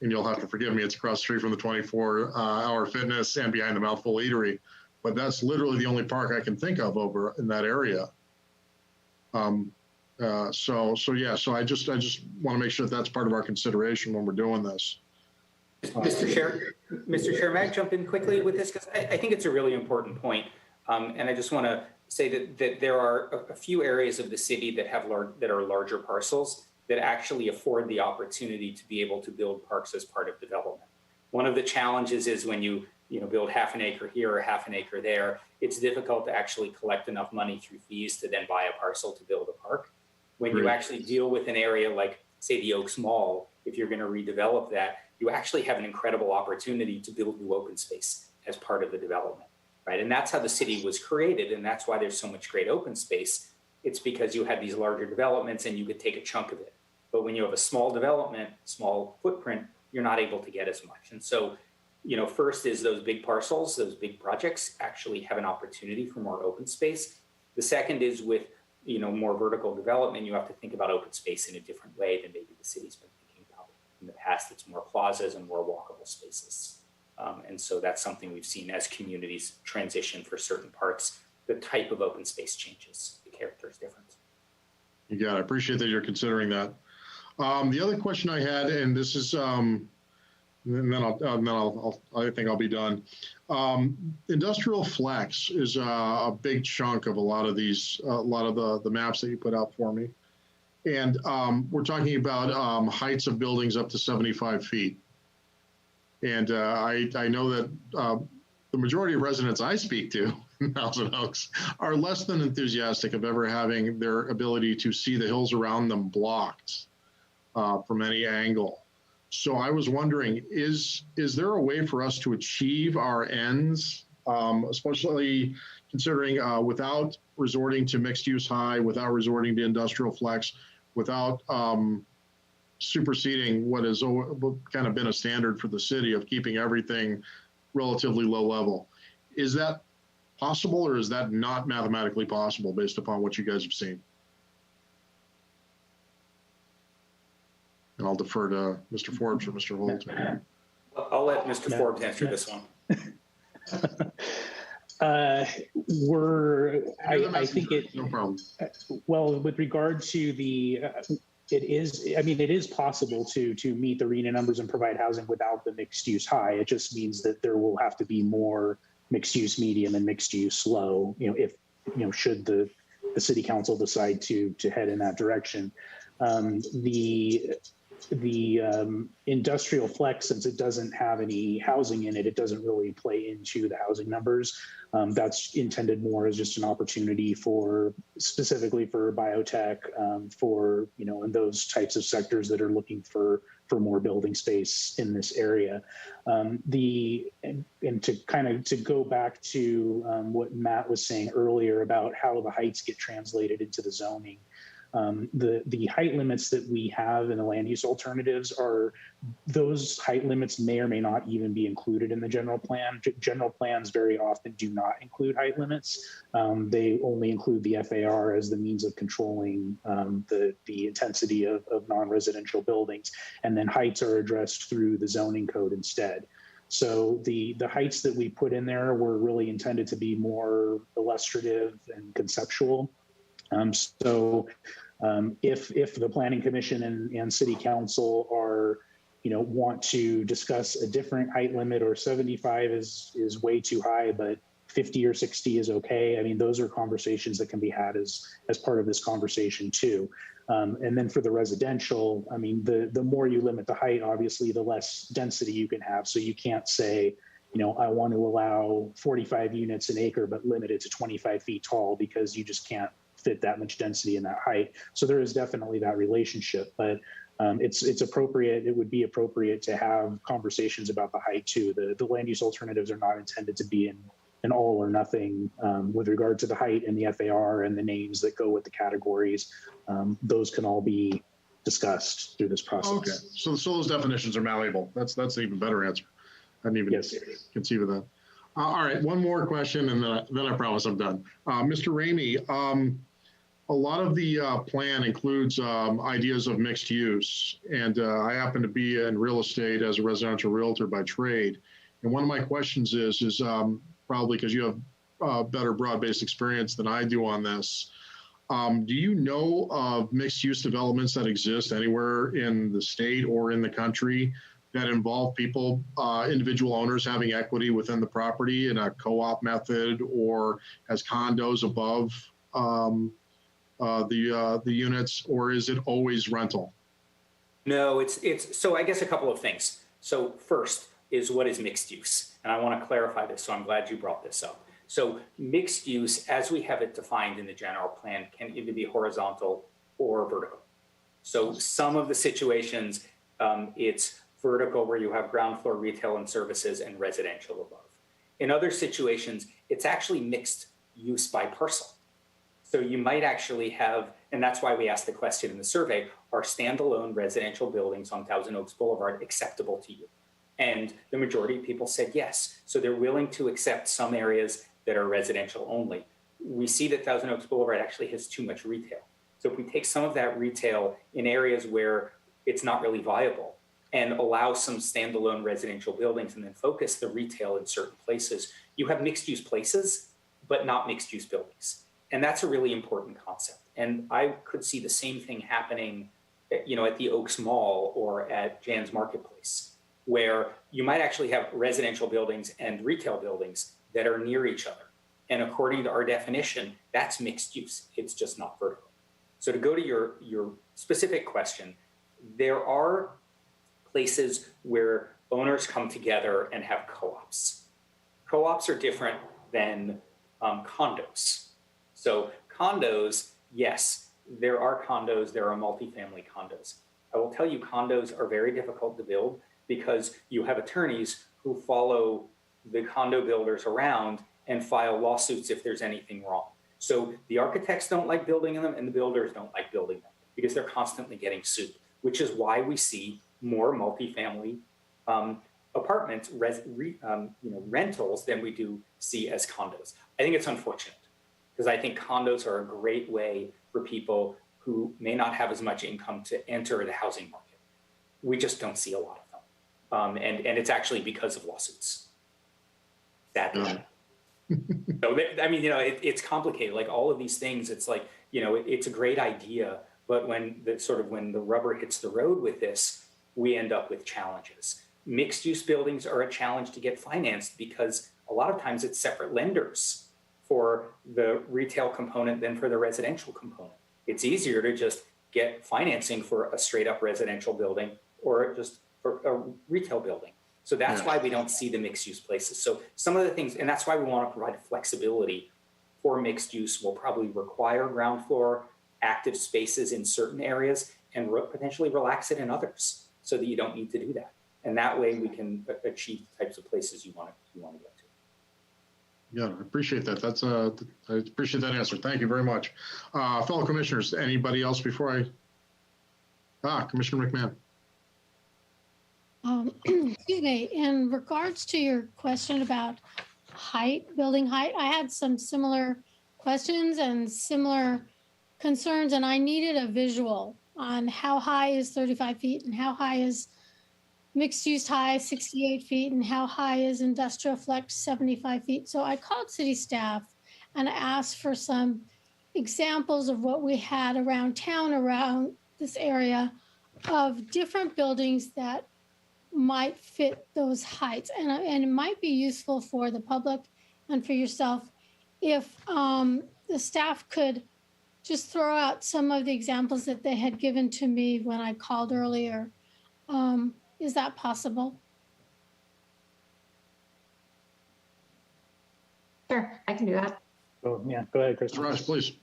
you'll have to forgive me, it's across the street from the 24-hour fitness and behind the Mouthful Eatery, but that's literally the only park I can think of over in that area. So I just want to make sure that that's part of our consideration when we're doing this. Mr. Chair, may I jump in quickly with this? Because I think it's a really important point. And I just want to say that there are a few areas of the city that are larger parcels that actually afford the opportunity to be able to build parks as part of development. One of the challenges is when you build half an acre here or half an acre there, it's difficult to actually collect enough money through fees to then buy a parcel to build a park. When you actually deal with an area like, say, the Oaks Mall, if you're going to redevelop that, you actually have an incredible opportunity to build new open space as part of the development, right? And that's how the city was created, and that's why there's so much great open space. It's because you had these larger developments and you could take a chunk of it. But when you have a small development, small footprint, you're not able to get as much. And so, first is those big parcels, those big projects actually have an opportunity for more open space. The second is with, more vertical development, you have to think about open space in a different way than maybe the city's been thinking about. In the past, it's more plazas and more walkable spaces. And so that's something we've seen as communities transition for certain parts. The type of open space changes. The character is different. You got it. I appreciate that you're considering that. The other question I had, and this is, and then I think I'll be done. Industrial flex is a big chunk of a lot of the maps that you put out for me. And we're talking about heights of buildings up to 75 feet. And I know that the majority of residents I speak to in Thousand Oaks are less than enthusiastic of ever having their ability to see the hills around them blocked from any angle. So I was wondering, is there a way for us to achieve our ends, especially considering without resorting to mixed use high, without resorting to industrial flex, without superseding what has kind of been a standard for the city of keeping everything relatively low level? Is that possible, or is that not mathematically possible based upon what you guys have seen? And I'll defer to Mr. Forbes or Mr. Holt. I'll let Mr. Forbes answer this one. I think it, no problem. Well, with regard to the, it is possible to meet the RHNA numbers and provide housing without the mixed use high. It just means that there will have to be more mixed use medium and mixed use low, should the city council decide to head in that direction. The industrial flex, since it doesn't have any housing in it, it doesn't really play into the housing numbers. That's intended more as just an opportunity specifically for biotech, and those types of sectors that are looking for more building space in this area. And to go back to what Matt was saying earlier about how the heights get translated into the zoning. The height limits that we have in the land use alternatives are, those height limits may or may not even be included in the general plan. General plans very often do not include height limits. They only include the FAR as the means of controlling the intensity of non-residential buildings. And then heights are addressed through the zoning code instead. So the heights that we put in there were really intended to be more illustrative and conceptual. If the Planning Commission and City Council are, want to discuss a different height limit, or 75 is way too high, but 50 or 60 is okay. I mean, those are conversations that can be had as part of this conversation too. And then for the residential, I mean, the more you limit the height, obviously, the less density you can have. So you can't say, I want to allow 45 units an acre, but limit it to 25 feet tall, because you just can't fit that much density in that height. So there is definitely that relationship, but it's appropriate. It would be appropriate to have conversations about the height too. The land use alternatives are not intended to be an all or nothing with regard to the height and the FAR and the names that go with the categories. Those can all be discussed through this process. Okay, so those definitions are malleable. That's an even better answer. I didn't even conceive of that. All right, one more question, and then I promise I'm done. Mr. Ramey, a lot of the plan includes ideas of mixed use, and I happen to be in real estate as a residential realtor by trade. And one of my questions is probably because you have better broad-based experience than I do on this. Do you know of mixed use developments that exist anywhere in the state or in the country that involve people, individual owners having equity within the property in a co-op method, or as condos above the units, or is it always rental? No, it's so I guess a couple of things. So first is, what is mixed use? And I want to clarify this, so I'm glad you brought this up. So mixed use, as we have it defined in the general plan, can either be horizontal or vertical. So some of the situations, it's vertical, where you have ground floor retail and services and residential above. In other situations, it's actually mixed use by parcel. So you might actually have, and that's why we asked the question in the survey, are standalone residential buildings on Thousand Oaks Boulevard acceptable to you? And the majority of people said yes. So they're willing to accept some areas that are residential only. We see that Thousand Oaks Boulevard actually has too much retail. So if we take some of that retail in areas where it's not really viable and allow some standalone residential buildings and then focus the retail in certain places, you have mixed use places, but not mixed use buildings. And that's a really important concept. And I could see the same thing happening, at the Oaks Mall or at Jan's Marketplace, where you might actually have residential buildings and retail buildings that are near each other. And according to our definition, that's mixed use. It's just not vertical. So to go to your specific question, there are places where owners come together and have co-ops. Co-ops are different than condos. So condos, yes, there are condos, there are multifamily condos. I will tell you, condos are very difficult to build because you have attorneys who follow the condo builders around and file lawsuits if there's anything wrong. So the architects don't like building them and the builders don't like building them because they're constantly getting sued, which is why we see more multifamily apartments, rentals than we do see as condos. I think it's unfortunate because I think condos are a great way for people who may not have as much income to enter the housing market. We just don't see a lot of them. And it's actually because of lawsuits. Sadly. So, I mean, it's complicated. Like all of these things, it's like, it's a great idea, but when the rubber hits the road with this, we end up with challenges. Mixed use buildings are a challenge to get financed because a lot of times it's separate lenders for the retail component than for the residential component. It's easier to just get financing for a straight up residential building or just for a retail building. So that's why we don't see the mixed use places. So some of the things, and that's why we want to provide flexibility for mixed use. Will probably require ground floor active spaces in certain areas and potentially relax it in others so that you don't need to do that. And that way we can achieve the types of places you want to get to. Yeah, I appreciate that. I appreciate that answer. Thank you very much. Fellow commissioners, anybody else before Commissioner McMahon. Excuse me, in regards to your question about height, building height, I had some similar questions and similar concerns, and I needed a visual on how high is 35 feet and how high is mixed use high, 68 feet, and how high is industrial flex, 75 feet. So I called city staff and asked for some examples of what we had around town, around this area, of different buildings that might fit those heights. And it might be useful for the public and for yourself if the staff could just throw out some of the examples that they had given to me when I called earlier. Is that possible? Sure, I can do that. Oh, yeah, go ahead, Chris. Raj, please.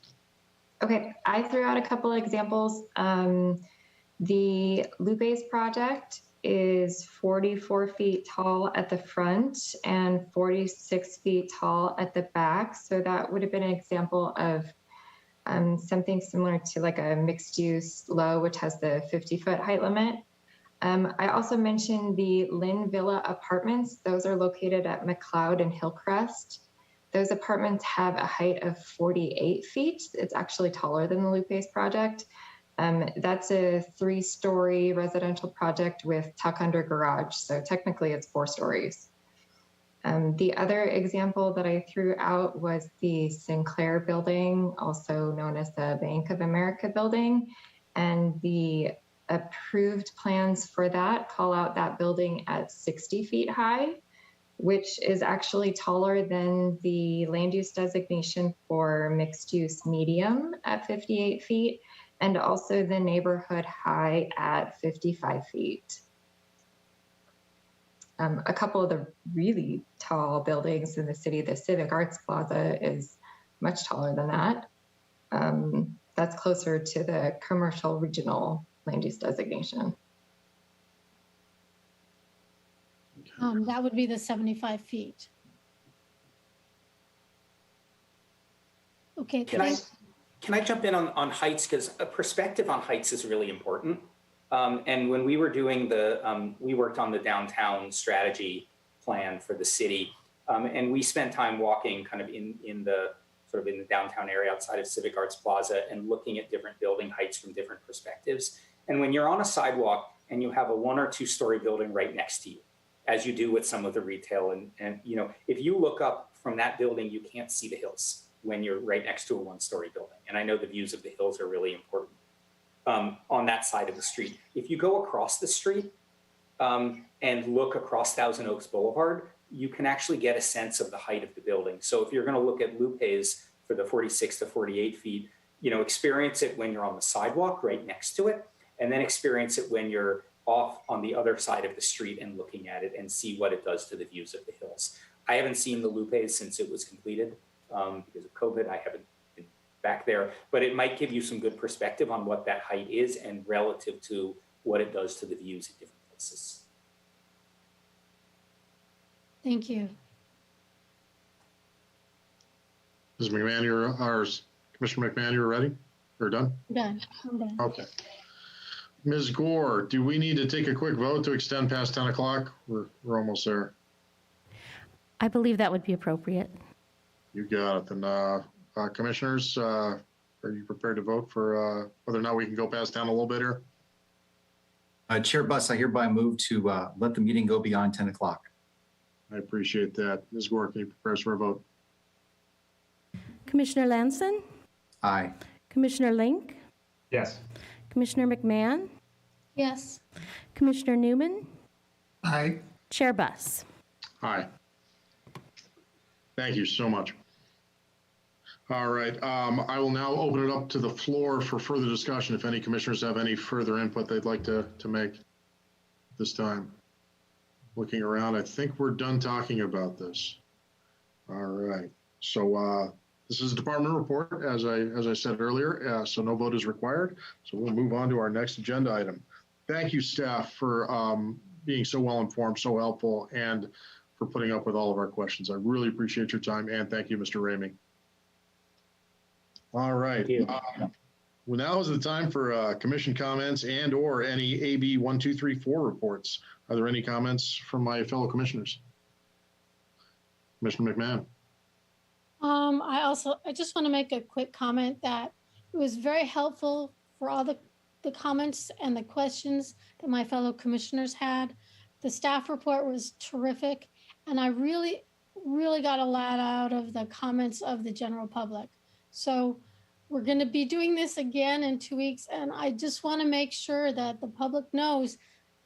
Okay, I threw out a couple of examples. The Lupe's project is 44 feet tall at the front and 46 feet tall at the back. So that would have been an example of something similar to like a mixed use low, which has the 50-foot height limit. I also mentioned the Lynn Villa apartments. Those are located at McLeod and Hillcrest. Those apartments have a height of 48 feet. It's actually taller than the Lupe's project. That's a 3-story residential project with tuck under garage. So technically it's 4 stories. The other example that I threw out was the Sinclair building, also known as the Bank of America building. And the approved plans for that call out that building at 60 feet high, which is actually taller than the land use designation for mixed use medium at 58 feet, and also the neighborhood high at 55 feet. A couple of the really tall buildings in the city, the Civic Arts Plaza is much taller than that. That's closer to the commercial regional land use designation. That would be the 75 feet. Okay. Can I jump in on heights? Because a perspective on heights is really important. And when we were doing we worked on the downtown strategy plan for the city. And we spent time walking kind of in the downtown area outside of Civic Arts Plaza and looking at different building heights from different perspectives. And when you're on a sidewalk and you have a 1 or 2 story building right next to you, as you do with some of the retail, and you know, if you look up from that building, you can't see the hills when you're right next to a 1-story building. And I know the views of the hills are really important on that side of the street. If you go across the street and look across Thousand Oaks Boulevard, you can actually get a sense of the height of the building. So if you're going to look at Lupe's for the 46 to 48 feet, you know, experience it when you're on the sidewalk right next to it, and then experience it when you're off on the other side of the street and looking at it and see what it does to the views of the hills. I haven't seen the Lupe's since it was completed because of COVID. I haven't been back there, but it might give you some good perspective on what that height is and relative to what it does to the views at different places. Thank you. Ms. McMahon, Commissioner McMahon, you're ready? Or done? I'm done. I'm done. Okay. Ms. Gore, do we need to take a quick vote to extend past 10 o'clock? We're almost there. I believe that would be appropriate. You got it. Then, commissioners, are you prepared to vote for whether or not we can go past 10 a little bit here? Chair Buss, I hereby move to let the meeting go beyond 10 o'clock. I appreciate that. Ms. Gore, can you prepare us for a vote? Commissioner Lanson? Aye. Commissioner Link? Yes. Commissioner McMahon? Yes. Commissioner Newman? Aye. Chair Buss? Aye. Thank you so much. All right. I will now open it up to the floor for further discussion. If any commissioners have any further input they'd like to make this time. Looking around, I think we're done talking about this. All right. So this is a department report, as I said earlier, so no vote is required. So we'll move on to our next agenda item. Thank you, staff, for being so well informed, so helpful, and for putting up with all of our questions. I really appreciate your time, and thank you, Mr. Ramey. All right. Well, now is the time for commission comments and or any AB 1234 reports. Are there any comments from my fellow commissioners? Commissioner McMahon. I just want to make a quick comment that it was very helpful for all the comments and the questions that my fellow commissioners had. The staff report was terrific, and I really got a lot out of the comments of the general public. So we're going to be doing this again in 2 weeks, and I just want to make sure that the public knows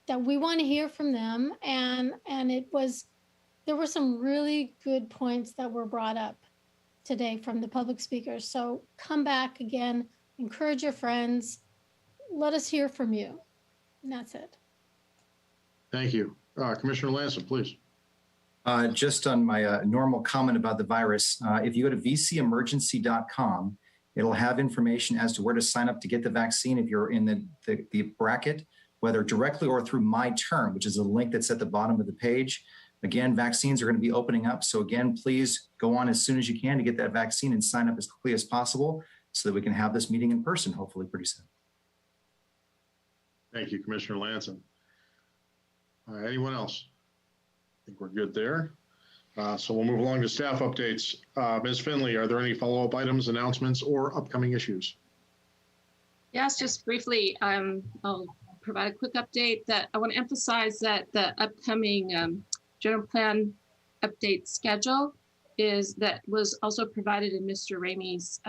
that we want to hear from them. And there were some really good points that were brought up today from the public speakers. So come back again, encourage your friends, let us hear from you. And that's it. Thank you. Commissioner Lanson, please. Just on my normal comment about the virus, if you go to vcemergency.com, it'll have information as to where to sign up to get the vaccine if you're in the bracket, whether directly or through My Term, which is a link that's at the bottom of the page. Again, vaccines are going to be opening up. So again, please go on as soon as you can to get that vaccine and sign up as quickly as possible so that we can have this meeting in person, hopefully pretty soon. Thank you, Commissioner Lanson. Anyone else? I think we're good there. So we'll move along to staff updates. Ms. Finley, are there any follow-up items, announcements, or upcoming issues? Yes, just briefly, I'll provide a quick update that I want to emphasize that the upcoming general plan update schedule was also provided in Mr. Ramey's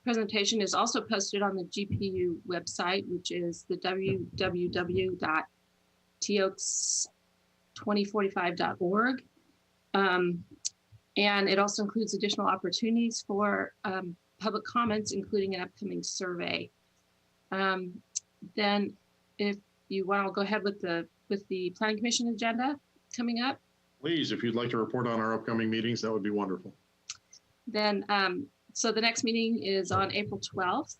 presentation, is also posted on the GPU website, which is the www.toaks2045.org. And it also includes additional opportunities for public comments, including an upcoming survey. Then if you want, I'll go ahead with the Planning Commission agenda coming up. Please, if you'd like to report on our upcoming meetings, that would be wonderful. Then, so the next meeting is on April 12th,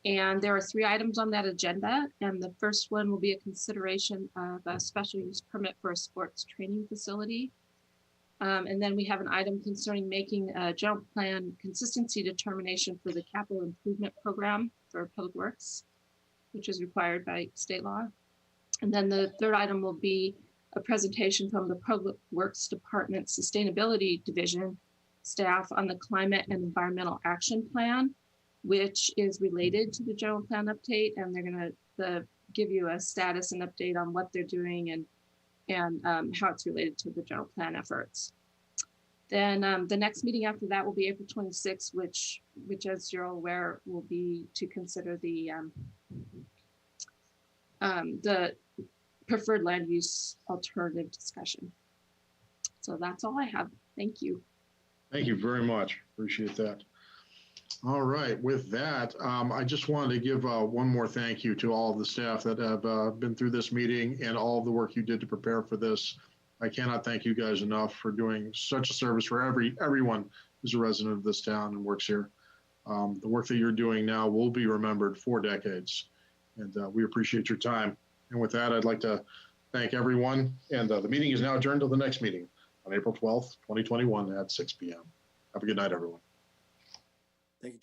and there are 3 items on that agenda. And the first one will be a consideration of a special use permit for a sports training facility. And then we have an item concerning making a general plan consistency determination for the capital improvement program for Public Works, which is required by state law. And then the third item will be a presentation from the Public Works Department Sustainability Division staff on the Climate and Environmental Action Plan, which is related to the general plan update. And they're going to give you a status and update on what they're doing and how it's related to the general plan efforts. Then the next meeting after that will be April 26th, which as you're all aware, will be to consider the preferred land use alternative discussion. So that's all I have. Thank you. Thank you very much. Appreciate that. All right. With that, I just wanted to give one more thank you to all of the staff that have been through this meeting and all of the work you did to prepare for this. I cannot thank you guys enough for doing such a service for everyone who's a resident of this town and works here. The work that you're doing now will be remembered for decades, and we appreciate your time. And with that, I'd like to thank everyone. And the meeting is now adjourned till the next meeting on April 12th, 2021 at 6 p.m. Have a good night, everyone. Thank you.